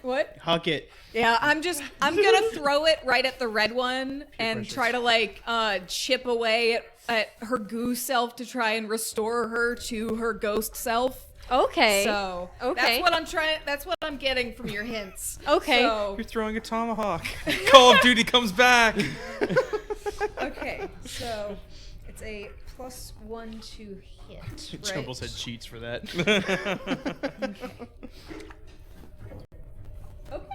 What? Huck it. Yeah, I'm gonna throw it right at the red one and precious. try to like chip away at her goo self to try and restore her to her ghost self. Okay. So Okay. that's what I'm getting from your hints. Okay. So, You're throwing a tomahawk. Call of Duty comes back. okay, so it's a +1 to hit. Right? Trumbull said cheats for that. Okay,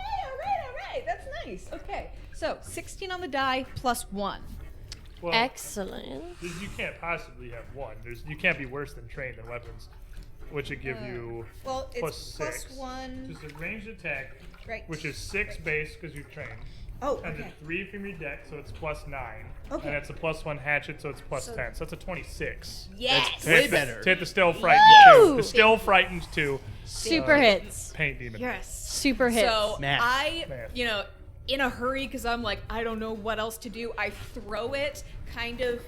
all right. That's nice. Okay, so 16 on the die +1. Well, Excellent. you can't possibly have one. You can't be worse than trained in weapons, which would give you Well, it's +6. +1. Just a ranged attack, Right. which is 6 base because you've trained. Oh, And okay. then 3 from your deck, so it's +9. Okay. And it's a +1 hatchet, so it's +10. So it's a 26. Yes. To Way hit the- better. To hit the still frightened Woo! 2. The still frightened 2. Super hits. Paint demon. Yes. Super hits. So Math. Math. in a hurry, because I'm like, I don't know what else to do. I throw it, kind of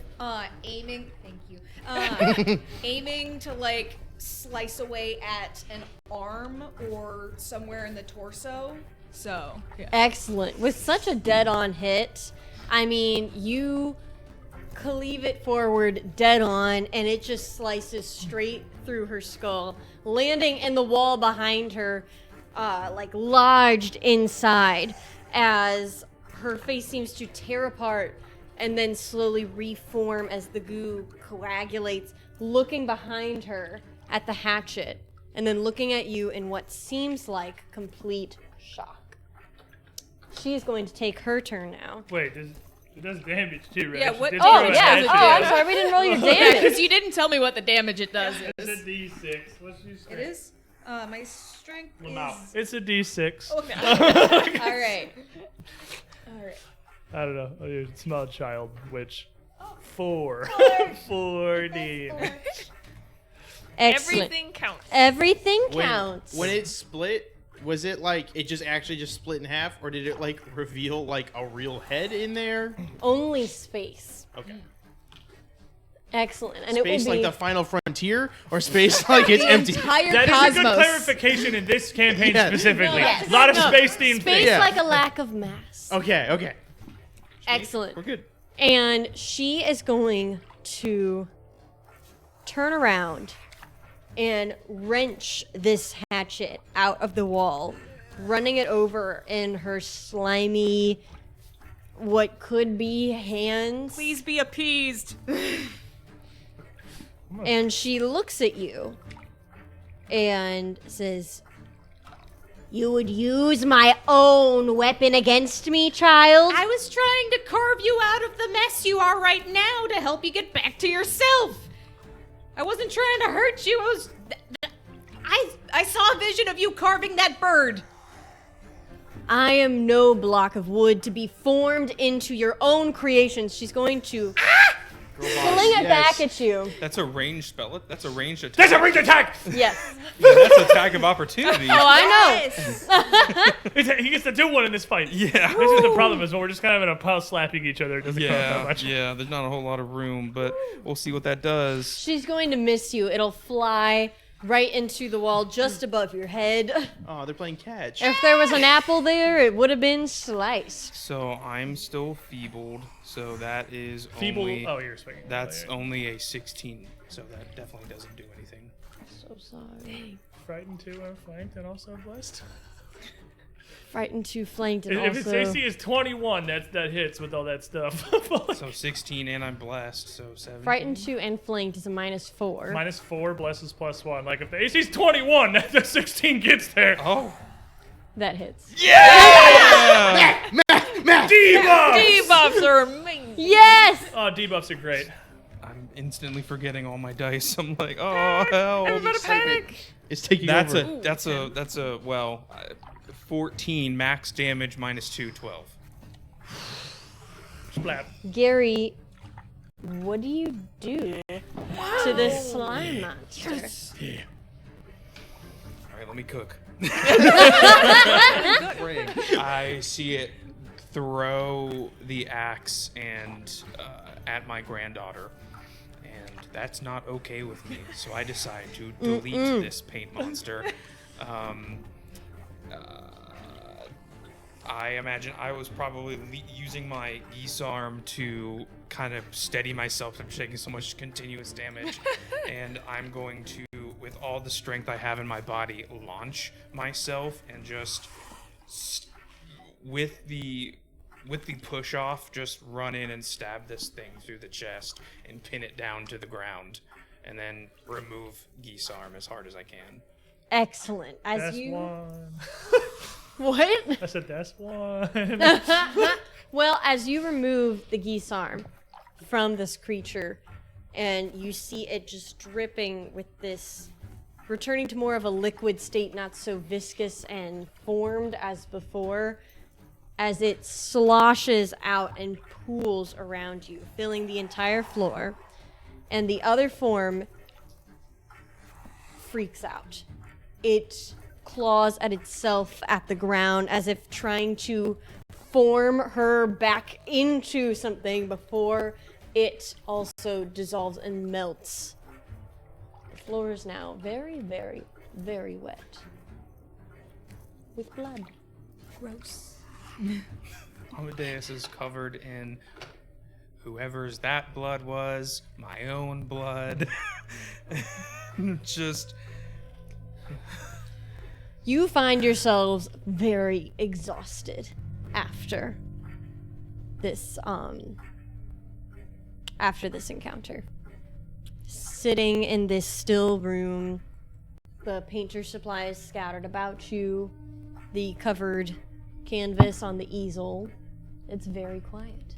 aiming. Thank you. Aiming to like slice away at an arm or somewhere in the torso. So yeah. Excellent. With such a dead-on hit, I mean, you cleave it forward dead on, and it just slices straight through her skull, landing in the wall behind her, like lodged inside, as her face seems to tear apart and then slowly reform as the goo coagulates, looking behind her at the hatchet, and then looking at you in what seems like complete shock. She is going to take her turn now. Wait, it does damage too, right? Yeah, She what- did Oh, throw a yeah. hatchet Oh, I'm at sorry, we didn't roll your Yeah, damage. because you didn't tell me what the damage it does It's is. a D6. What's your strength? It is. My strength No, is. it's a D6. Okay. All right. All right. I don't know. You're a small child, which 4. 40. Excellent. Everything counts. Everything When- counts. When it split, was it like it just actually just split in half, or did it like reveal like a real head in there? Only space. Okay. Excellent. And Space it will like be the final frontier, or space like it's The empty? entire That is cosmos. a good clarification in this campaign Yeah. specifically. yes. A lot of No, space themed space things. Yeah. like a lack of mass. Okay. Okay. Excellent. We're good. And she is going to turn around and wrench this hatchet out of the wall, running it over in her slimy, what could be hands. Please be appeased. And she looks at you and says, "You would use my own weapon against me, child?" I was trying to carve you out of the mess you are right now to help you get back to yourself. I wasn't trying to hurt you. I saw a vision of you carving that bird. I am no block of wood to be formed into your own creations. She's going to fling it back at you. That's a ranged spell. That's a ranged attack. There's a ranged attack! Yes. Yeah, that's an attack of opportunity. Oh, I know. He gets to do one in this fight. Yeah. This is the problem, is when we're just kind of in a pile slapping each other. It doesn't count that Yeah, much. yeah. There's not a whole lot of room, but we'll see what that does. She's going to miss you. It'll fly right into the wall just above your head. Oh, they're playing catch. If there was an apple there, it would have been sliced. So I'm still feebled. So that is Feeble. only. Oh, you're speaking. That's only a 16. So that definitely doesn't do anything. So sorry. Frightened 2 and flanked and also blessed. Frightened 2 flanked and If its also... AC is 21, that hits with all that stuff. So 16 and I'm blessed. So 7. Frightened 2 and flanked is a -4. -4, bless is +1. Like if the AC is 21, that 16 gets there. Oh. That hits. Yeah! Debuffs! Debuffs are amazing. Yes! Oh, debuffs are great. I'm instantly forgetting all my dice. I'm like, oh hell. Everybody panic. It's taking That's over. that's a well, 14 max damage -2, 12. Splat. Gary, what do you do to this slime monster? All right, let me cook. Brain. I see it throw the axe and at my granddaughter, and that's not okay with me. So I decide to delete this paint monster. I imagine I was probably using my geese arm to kind of steady myself from taking so much continuous damage, and I'm going to, with all the strength I have in my body, launch myself and just with the push off, just run in and stab this thing through the chest and pin it down to the ground, and then remove geese arm as hard as I can. Excellent. As That's you... one. What? I said that's one. Well, as you remove the geese arm from this creature, and you see it just dripping with this, returning to more of a liquid state, not so viscous and formed as before, as it sloshes out and pools around you, filling the entire floor, and the other form freaks out. It claws at itself at the ground as if trying to form her back into something before it also dissolves and melts. The floor is now very, very, very wet with blood. Gross. Amadeus is covered in whoever's that blood was, my own blood. Just... You find yourselves very exhausted after this encounter. Sitting in this still room, the painter supplies scattered about you, the covered canvas on the easel. It's very quiet.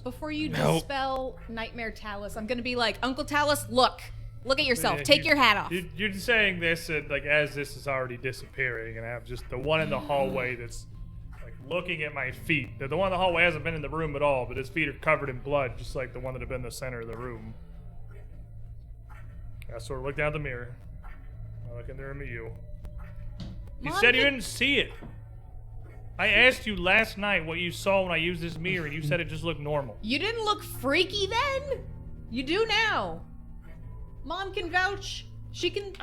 Before you Help. dispel Nightmare Talus, I'm gonna be like, Uncle Talus, look at yourself. Yeah, Take your hat off. You're saying this like as this is already disappearing, and I have just the one in the hallway that's like looking at my feet. The one in the hallway hasn't been in the room at all, but his feet are covered in blood, just like the one that had been in the center of the room. I sort of look down at the mirror. I look in the room at you. You Mom, said you didn't see it. I asked you last night what you saw when I used this mirror, and you said it just looked normal. You didn't look freaky then? You do now. Mom can vouch. She can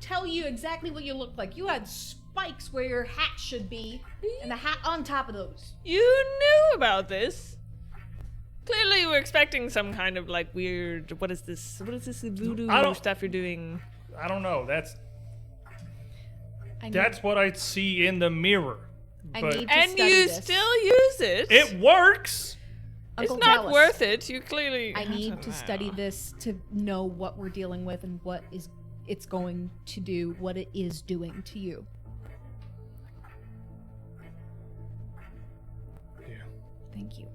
tell you exactly what you look like. You had spikes where your hat should be, and the hat on top of those. You knew about this. Clearly you were expecting some kind of like weird, what is this voodoo stuff you're doing? I don't know. That's I what I see in the mirror. I But need to And study you this. still use it. it works. It's Uncle not Talus, worth it. You clearly... I need to study this to know what we're dealing with and what it's going to do, what it is doing to you. Yeah. Thank you.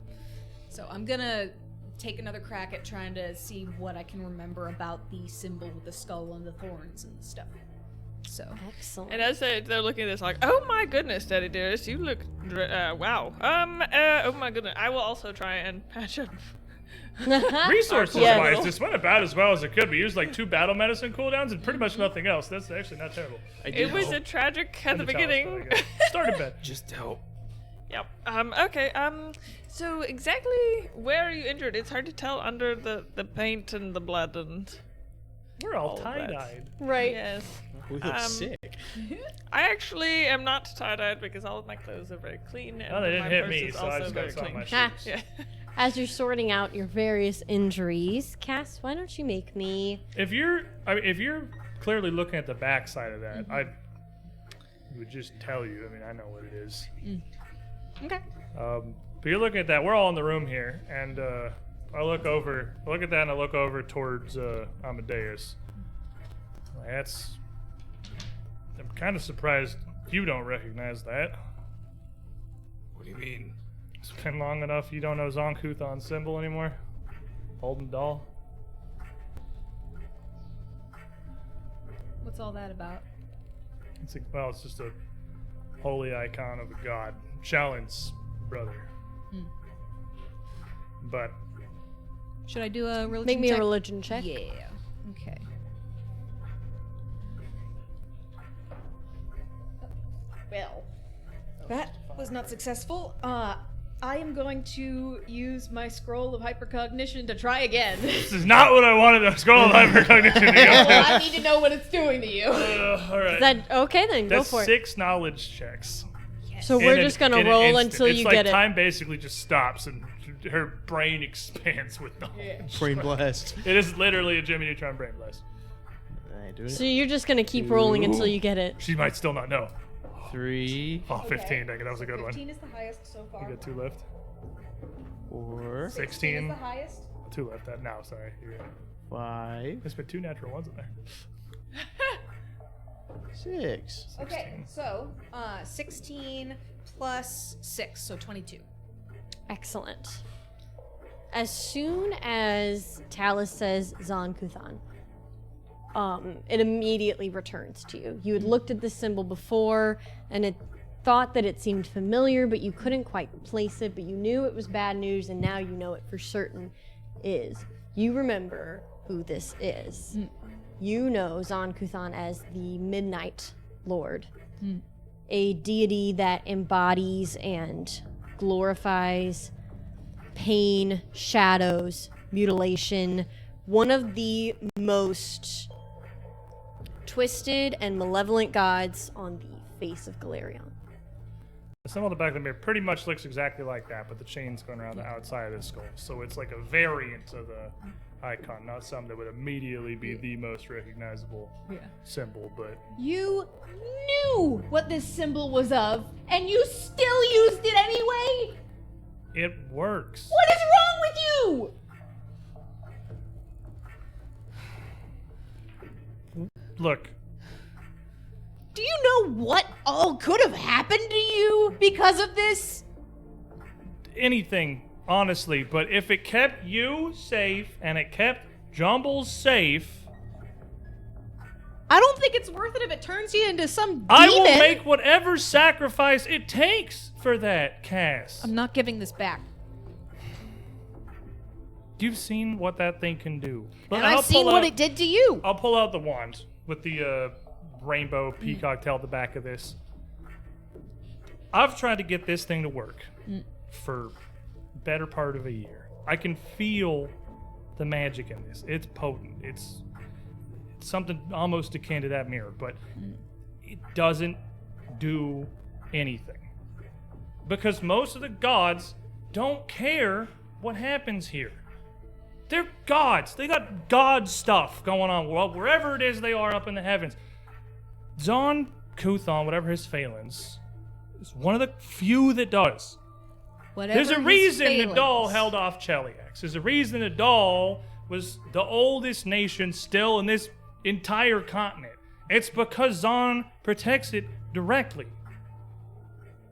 So I'm gonna take another crack at trying to see what I can remember about the symbol with the skull and the thorns and stuff. So Excellent. And as they're looking at this like, oh my goodness, Daddy Dearest, you look... wow. Oh my goodness. I will also try and patch up. Resources Yeah. wise, this went about as well as it could. We used like 2 battle medicine cooldowns and pretty much nothing else. That's actually not terrible. I It did was help. a tragic at the Undertale is beginning. really good. Started bad. Just help. Yep. Okay. So exactly where are you injured? It's hard to tell under the paint and the blood and. We're all All of that. tie-dyed. Right. Yes. We look sick. I actually am not tie-dyed because all of my clothes are very clean and Oh, they my didn't hit purse me, is so I also just very got some on clean. my Ah. shoes. Yeah. As you're sorting out your various injuries, Cass, why don't you make me? If you're clearly looking at the backside of that, I would just tell you. I mean, I know what it is. Okay. But you're looking at that. We're all in the room here, and I look at that, and I look over towards Amadeus. I'm kind of surprised you don't recognize that. What do you mean? It's been long enough you don't know Zonkuthon's symbol anymore? Holden doll? What's all that about? It's just a holy icon of a god. Shalin's brother. But Should I do a religion Make me check? a religion check. Yeah. Okay. Well, that was not successful. I am going to use my scroll of hypercognition to try again. this is not what I wanted the scroll of hypercognition to go Well, to. I need to know what it's doing to you. All right. Is that okay then? Go That's for it. 6 knowledge checks. So we're In just an- gonna in an roll instant. until it's you like get it. time basically just stops and her brain expands with knowledge. Brain blast. It is literally a Jimmy Neutron brain blast. Alright, do it. So you're just gonna keep rolling until you get it. She might still not know. 3, Oh, 15. Dang it, that was a good one. 15 is the highest so far. You got 2 left. 4, 16. is the highest. 2 left. That now, sorry. You're right. 5, There's been 2 natural ones in there. 6. Okay, so 16 plus 6, so 22. Excellent. As soon as Talus says Zon-Kuthon, it immediately returns to you. You had looked at this symbol before, and it thought that it seemed familiar, but you couldn't quite place it, but you knew it was bad news, and now you know it for certain is. You remember who this is. You know Zon-Kuthon as the Midnight Lord, a deity that embodies and glorifies pain, shadows, mutilation, one of the most twisted and malevolent gods on the face of Galarion. The symbol on the back of the mirror pretty much looks exactly like that, but the chain's going around the outside of the skull. So it's like a variant of the icon, not something that would immediately be the most recognizable symbol, but You knew what this symbol was of, and you still used it anyway? it works. What is wrong with you? Look, Do you know what all could have happened to you because of this? anything, honestly, but if it kept you safe and it kept Jumbles safe, I don't think it's worth it if it turns you into some demon. I will make whatever sacrifice it takes for that, Cass. I'm not giving this back. You've seen what that thing can do. But And I'll I've seen pull what out- it did to you. I'll pull out the wand with the rainbow peacock tail at the back of this. I've tried to get this thing to work for better part of a year. I can feel the magic in this. It's potent. It's something almost akin to that mirror, but it doesn't do anything. Because most of the gods don't care what happens here. They're gods. They got god stuff going on wherever it is they are up in the heavens. Zon-Kuthon, whatever his phalanx, is one of the few that does. Whatever There's a his reason the failings. doll held off Cheliax. There's a reason the doll was the oldest nation still in this entire continent. It's because Zon protects it directly.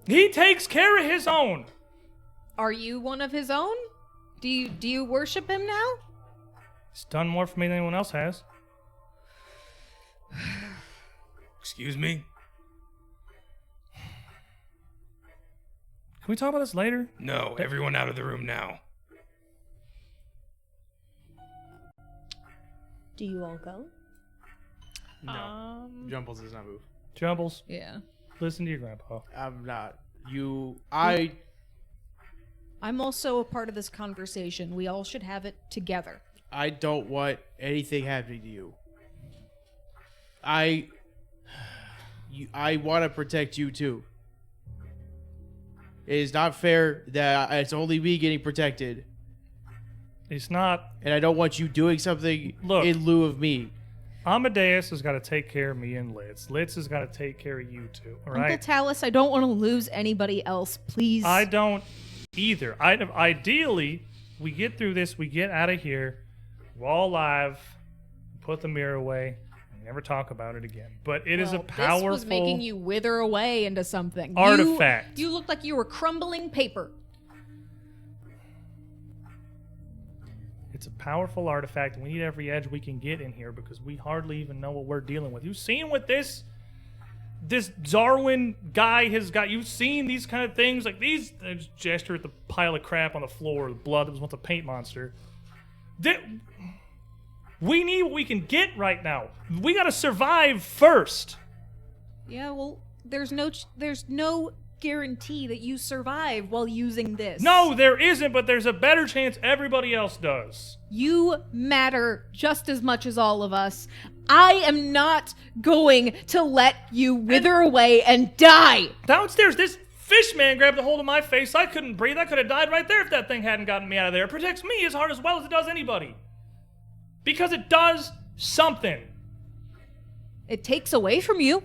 He takes care of his own. Are you one of his own? Do you worship him now? He's done more for me than anyone else has. Excuse me? Can we talk about this later? No, everyone out of the room now. Do you all go? No. Jumbles does not move. Jumbles, Yeah. listen to your grandpa. I'm not I'm also a part of this conversation. We all should have it together. I don't want anything happening to you. I want to protect you too. It is not fair that it's only me getting protected, It's not. and I don't want you doing something Look. in lieu of me. Amadeus has got to take care of me and Litz. Litz has got to take care of you two. All right. Uncle Talus, I don't want to lose anybody else. Please. I don't either. Ideally, we get through this. We get out of here. We're all alive. Put the mirror away. And never talk about it again. But it is a powerful This was making you wither away into something. artifact. You looked like you were crumbling paper. It's a powerful artifact, and we need every edge we can get in here because we hardly even know what we're dealing with. You've seen what this Darwin guy has got. You've seen these kind of things like these. I just gesture at the pile of crap on the floor, the blood that was once a paint monster. We need what we can get right now. We gotta survive first. Yeah, well, there's no guarantee that you survive while using this. No, there isn't, but there's a better chance everybody else does. You matter just as much as all of us. I am not going to let you wither away and die. Downstairs, this fish man grabbed a hold of my face. I couldn't breathe. I could have died right there if that thing hadn't gotten me out of there. It protects me as hard as well as it does anybody. Because it does something. It takes away from you.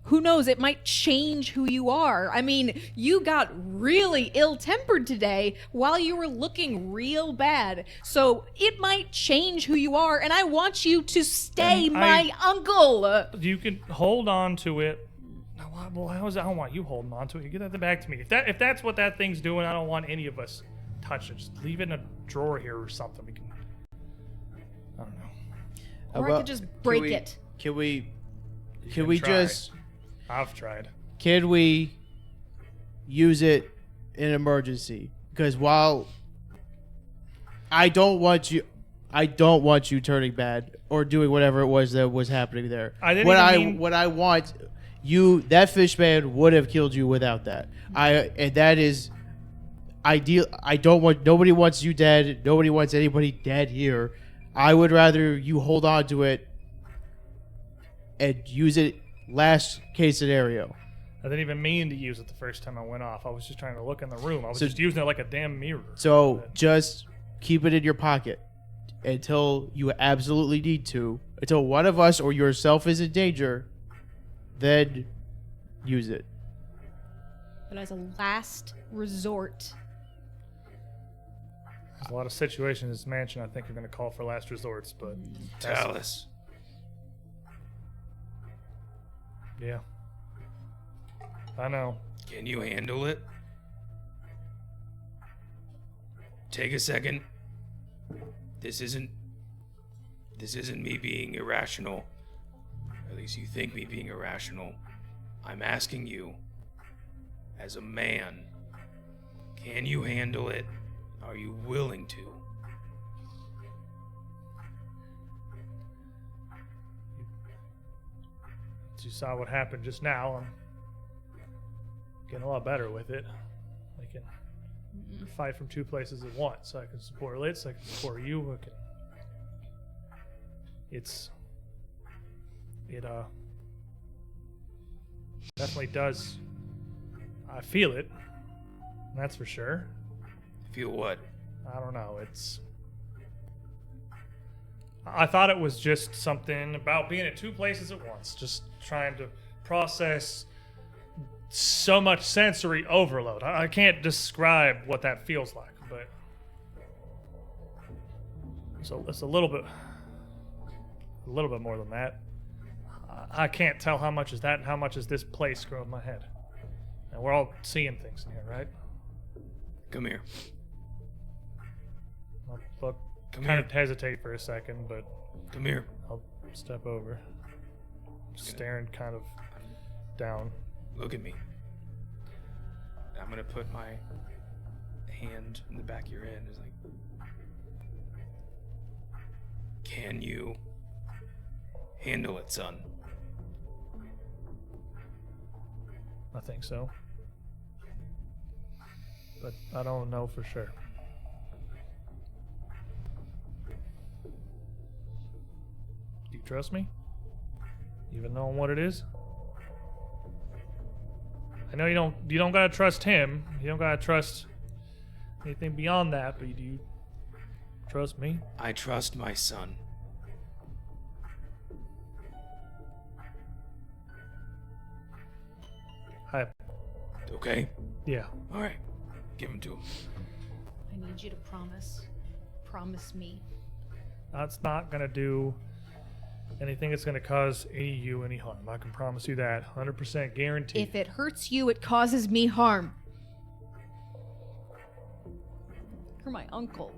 Who knows? It might change who you are. I mean, you got really ill-tempered today while you were looking real bad. So it might change who you are, and I want you to stay my uncle. You can hold on to it. No, well, I don't want you holding on to it. You get that back to me. If that's what that thing's doing, I don't want any of us touch it. Just leave it in a drawer here or something. We can. I don't know. Or I could just break it. Can we Try. just? I've tried. Can we use it in emergency? Because while I don't want you turning bad or doing whatever it was that was happening there. What I want that fish man would have killed you without that. And that is ideal. Nobody wants you dead. Nobody wants anybody dead here. I would rather you hold on to it and use it last case scenario. I didn't even mean to use it the first time I went off. I was just trying to look in the room. I was just using it like a damn mirror. So just keep it in your pocket until you absolutely need to. Until one of us or yourself is in danger, then use it. But as a last resort. There's a lot of situations in this mansion I think are going to call for last resorts, but... Talus. Yeah. I know. Can you handle it? Take a second. This isn't me being irrational. At least you think me being irrational. I'm asking you, as a man, can you handle it? Are you willing to? You saw what happened just now. I'm getting a lot better with it. I can fight from two places at once. I can support Litz, I can support you. It definitely does. I feel it. That's for sure. Feel what? I don't know. I thought it was just something about being at two places at once, just trying to process so much sensory overload. I can't describe what that feels like, but it's a little bit more than that. I can't tell how much is that and how much is this place growing my head. And we're all seeing things in here, right? Come here. I'll look, Come kind here. of hesitate for a second, but Come here. I'll step over. Staring kind of down. Look at me. I'm gonna put my hand in the back of your head. It's like, can you handle it, son? I think so. But I don't know for sure. Do you trust me? Even knowing what it is? I know you don't gotta trust him. You don't gotta trust anything beyond that, but do you trust me? I trust my son. Hi. Okay? Yeah. All right. Give him to him. I need you to promise. Promise me. That's not gonna do anything that's gonna cause you any harm. I can promise you that. 100% guaranteed. If it hurts you, it causes me harm. You're my uncle.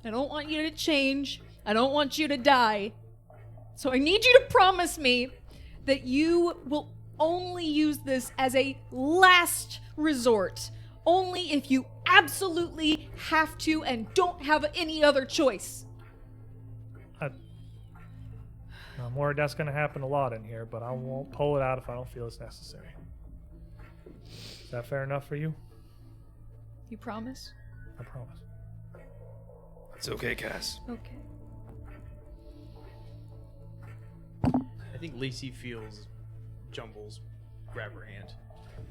I don't want you to change. I don't want you to die. So I need you to promise me that you will only use this as a last resort. Only if you absolutely have to and don't have any other choice. I'm worried that's going to happen a lot in here, but I won't pull it out if I don't feel it's necessary. Is that fair enough for you? You promise? I promise. It's okay, Cass. Okay. I think Lacey feels Jumbles grab her hand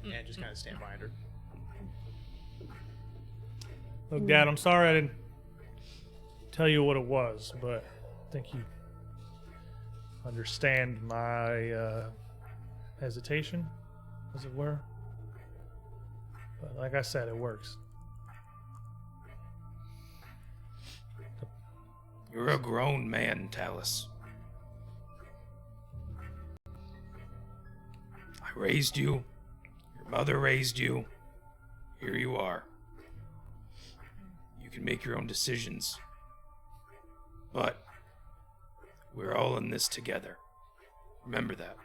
and just kind of stand behind her. Look, Dad, I'm sorry I didn't tell you what it was, but I think you understand my hesitation, as it were. But like I said, it works. You're a grown man, Talus. I raised you. Your mother raised you. Here you are. You can make your own decisions. But we're all in this together. Remember that.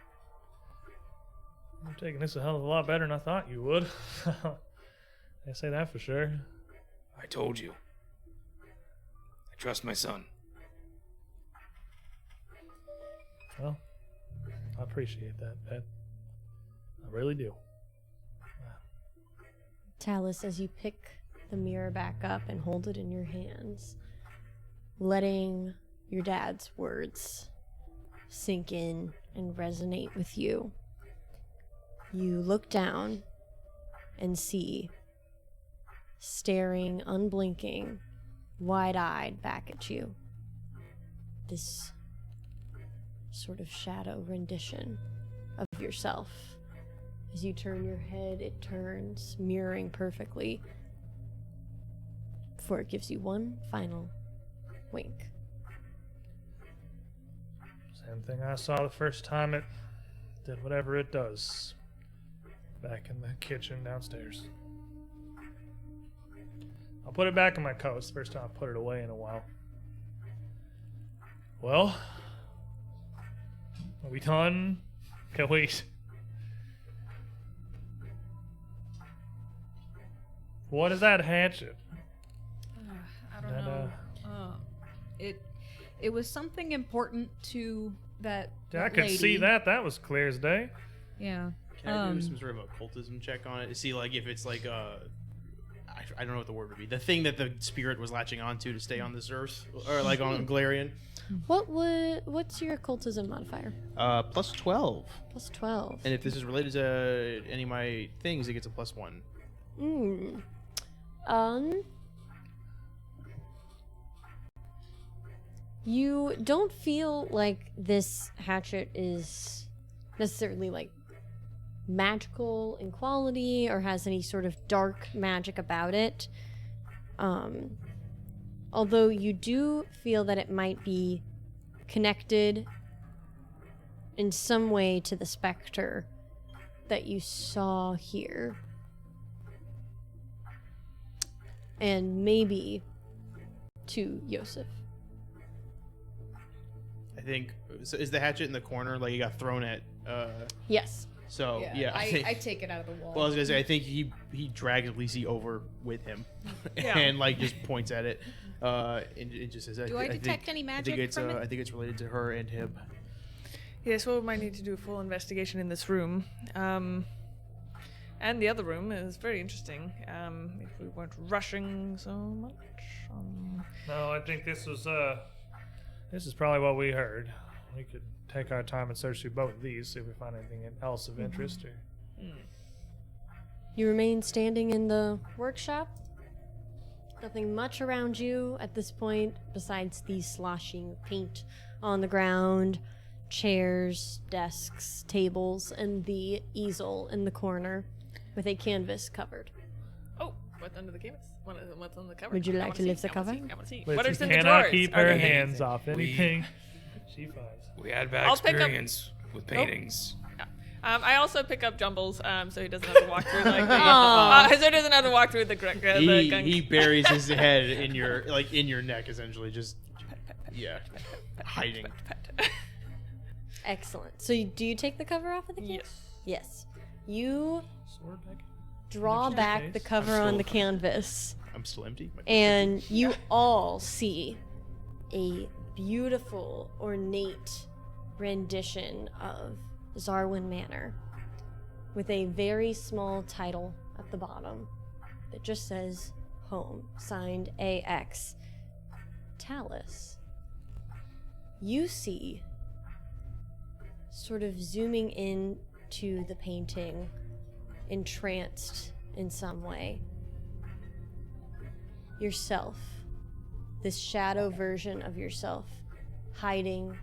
You're taking this a hell of a lot better than I thought you would. I say that for sure. I told you. I trust my son. Well, I appreciate that, Dad. I really do. Talus, as you pick the mirror back up and hold it in your hands, letting your dad's words sink in and resonate with you, you look down and see, staring, unblinking, wide-eyed back at you, this sort of shadow rendition of yourself. As you turn your head, it turns, mirroring perfectly, before it gives you one final wink. Same thing I saw the first time it did whatever it does back in the kitchen downstairs. I'll put it back in my coat. It's the first time I've put it away in a while. Well, are we done? Can we... What is that hatchet? I don't know. It was something important to that I could lady. see that. That was clear as day. Yeah. Can I do some sort of occultism check on it to see, like, if it's like I don't know what the word would be. The thing that the spirit was latching onto to stay on this earth, or like on Galarian. What's your occultism modifier? Plus 12. Plus 12. And if this is related to any of my things, it gets a plus 1. You don't feel like this hatchet is necessarily like magical in quality or has any sort of dark magic about it. Although you do feel that it might be connected in some way to the specter that you saw here. And maybe to Yosef. I think, so is the hatchet in the corner, like it got thrown at, Yes. so, yeah. I think, I take it out of the wall. well, I was gonna say, I think he drags Lacey over with him, Yeah. and like just points at it, and it just says, Do I detect any magic I think it's from it? I think it's related to her and him. Yes, well, we might need to do a full investigation in this room. And the other room is very interesting. If we weren't rushing so much. No, I think this is probably what we heard. We could take our time and search through both of these, see if we find anything else of interest. You remain standing in the workshop. Nothing much around you at this point besides the sloshing paint on the ground, chairs, desks, tables, and the easel in the corner with a canvas covered. Oh, what's under the canvas? What's on the cover? Would you like to lift the cover? I want to see. Listen, What is in the cannot drawers? keep Are her they- hands off anything she finds. We had bad I'll pick up- experience with paintings. I also pick up Jumbles, so he doesn't have to walk through like the. So he doesn't have to walk through the gunk. He buries his head in your neck, essentially, just hiding. Excellent. So do you take the cover off of the canvas? Yes. Yes. You Sword back? draw Next back case. the cover I'm on still- the canvas, I'm still empty. and you all see a beautiful, ornate rendition of Zarwin Manor with a very small title at the bottom that just says home, signed AX. Talus. You see, sort of zooming in to the painting, entranced in some way, yourself, this shadow version of yourself, hiding,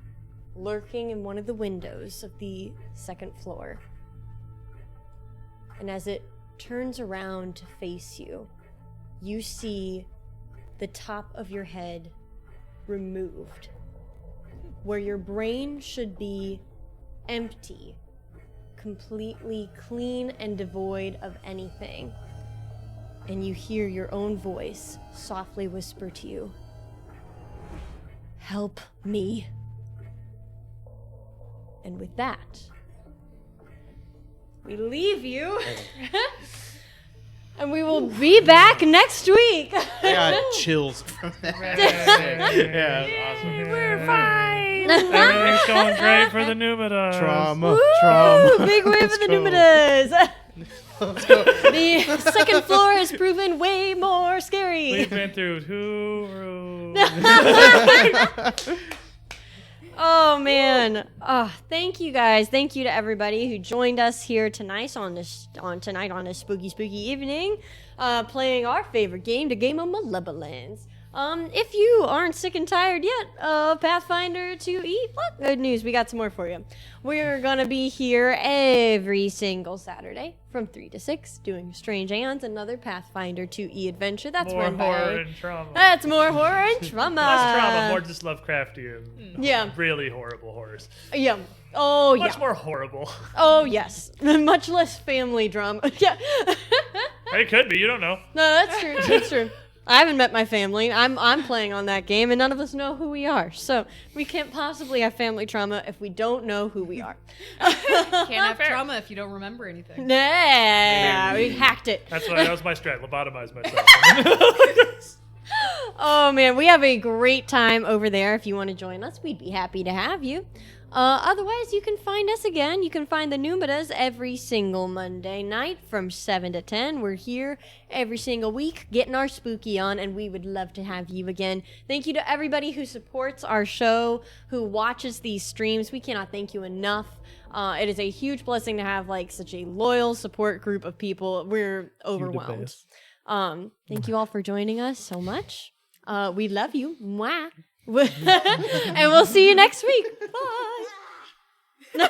lurking in one of the windows of the second floor. And as it turns around to face you, you see the top of your head removed, where your brain should be empty, completely clean and devoid of anything. And you hear your own voice softly whisper to you, "Help me." And with that, we leave you. And we will be back next week. I got chills from that. Yeah, that's awesome. We're fine. Everything's going great for the Numidas. Trauma. Woo! Big win for the go. Numidas. Let's go. The second floor has proven way more scary. We've been through 2 rooms. Oh man! Thank you guys. Thank you to everybody who joined us here tonight on this spooky evening, playing our favorite game, the game of Malevolence. If you aren't sick and tired yet of Pathfinder 2E, well, good news, we got some more for you. We're gonna be here every single Saturday from 3 to 6 doing Strange Ants, another Pathfinder 2E adventure. That's More run by... horror and trauma. That's more horror and trauma. Less trauma, more just Lovecraftian. Yeah. Really horrible horrors. Yeah. Oh, yeah. Much more horrible. Oh, yes. Much less family drama. Yeah. It could be, you don't know. No, that's true. That's true. I haven't met my family. I'm playing on that game, and none of us know who we are. So we can't possibly have family trauma if we don't know who we are. Can't have trauma if you don't remember anything. Nah, we hacked it. That was my strat. Lobotomize myself. Oh, man, we have a great time over there. If you want to join us, we'd be happy to have you. Otherwise, you can find us again. You can find the Numidas every single Monday night from 7 to 10. We're here every single week getting our spooky on, and we would love to have you again. Thank you to everybody who supports our show, who watches these streams. We cannot thank you enough. It is a huge blessing to have such a loyal support group of people. We're overwhelmed. Thank you all for joining us so much. We love you. Mwah. And we'll see you next week. Bye.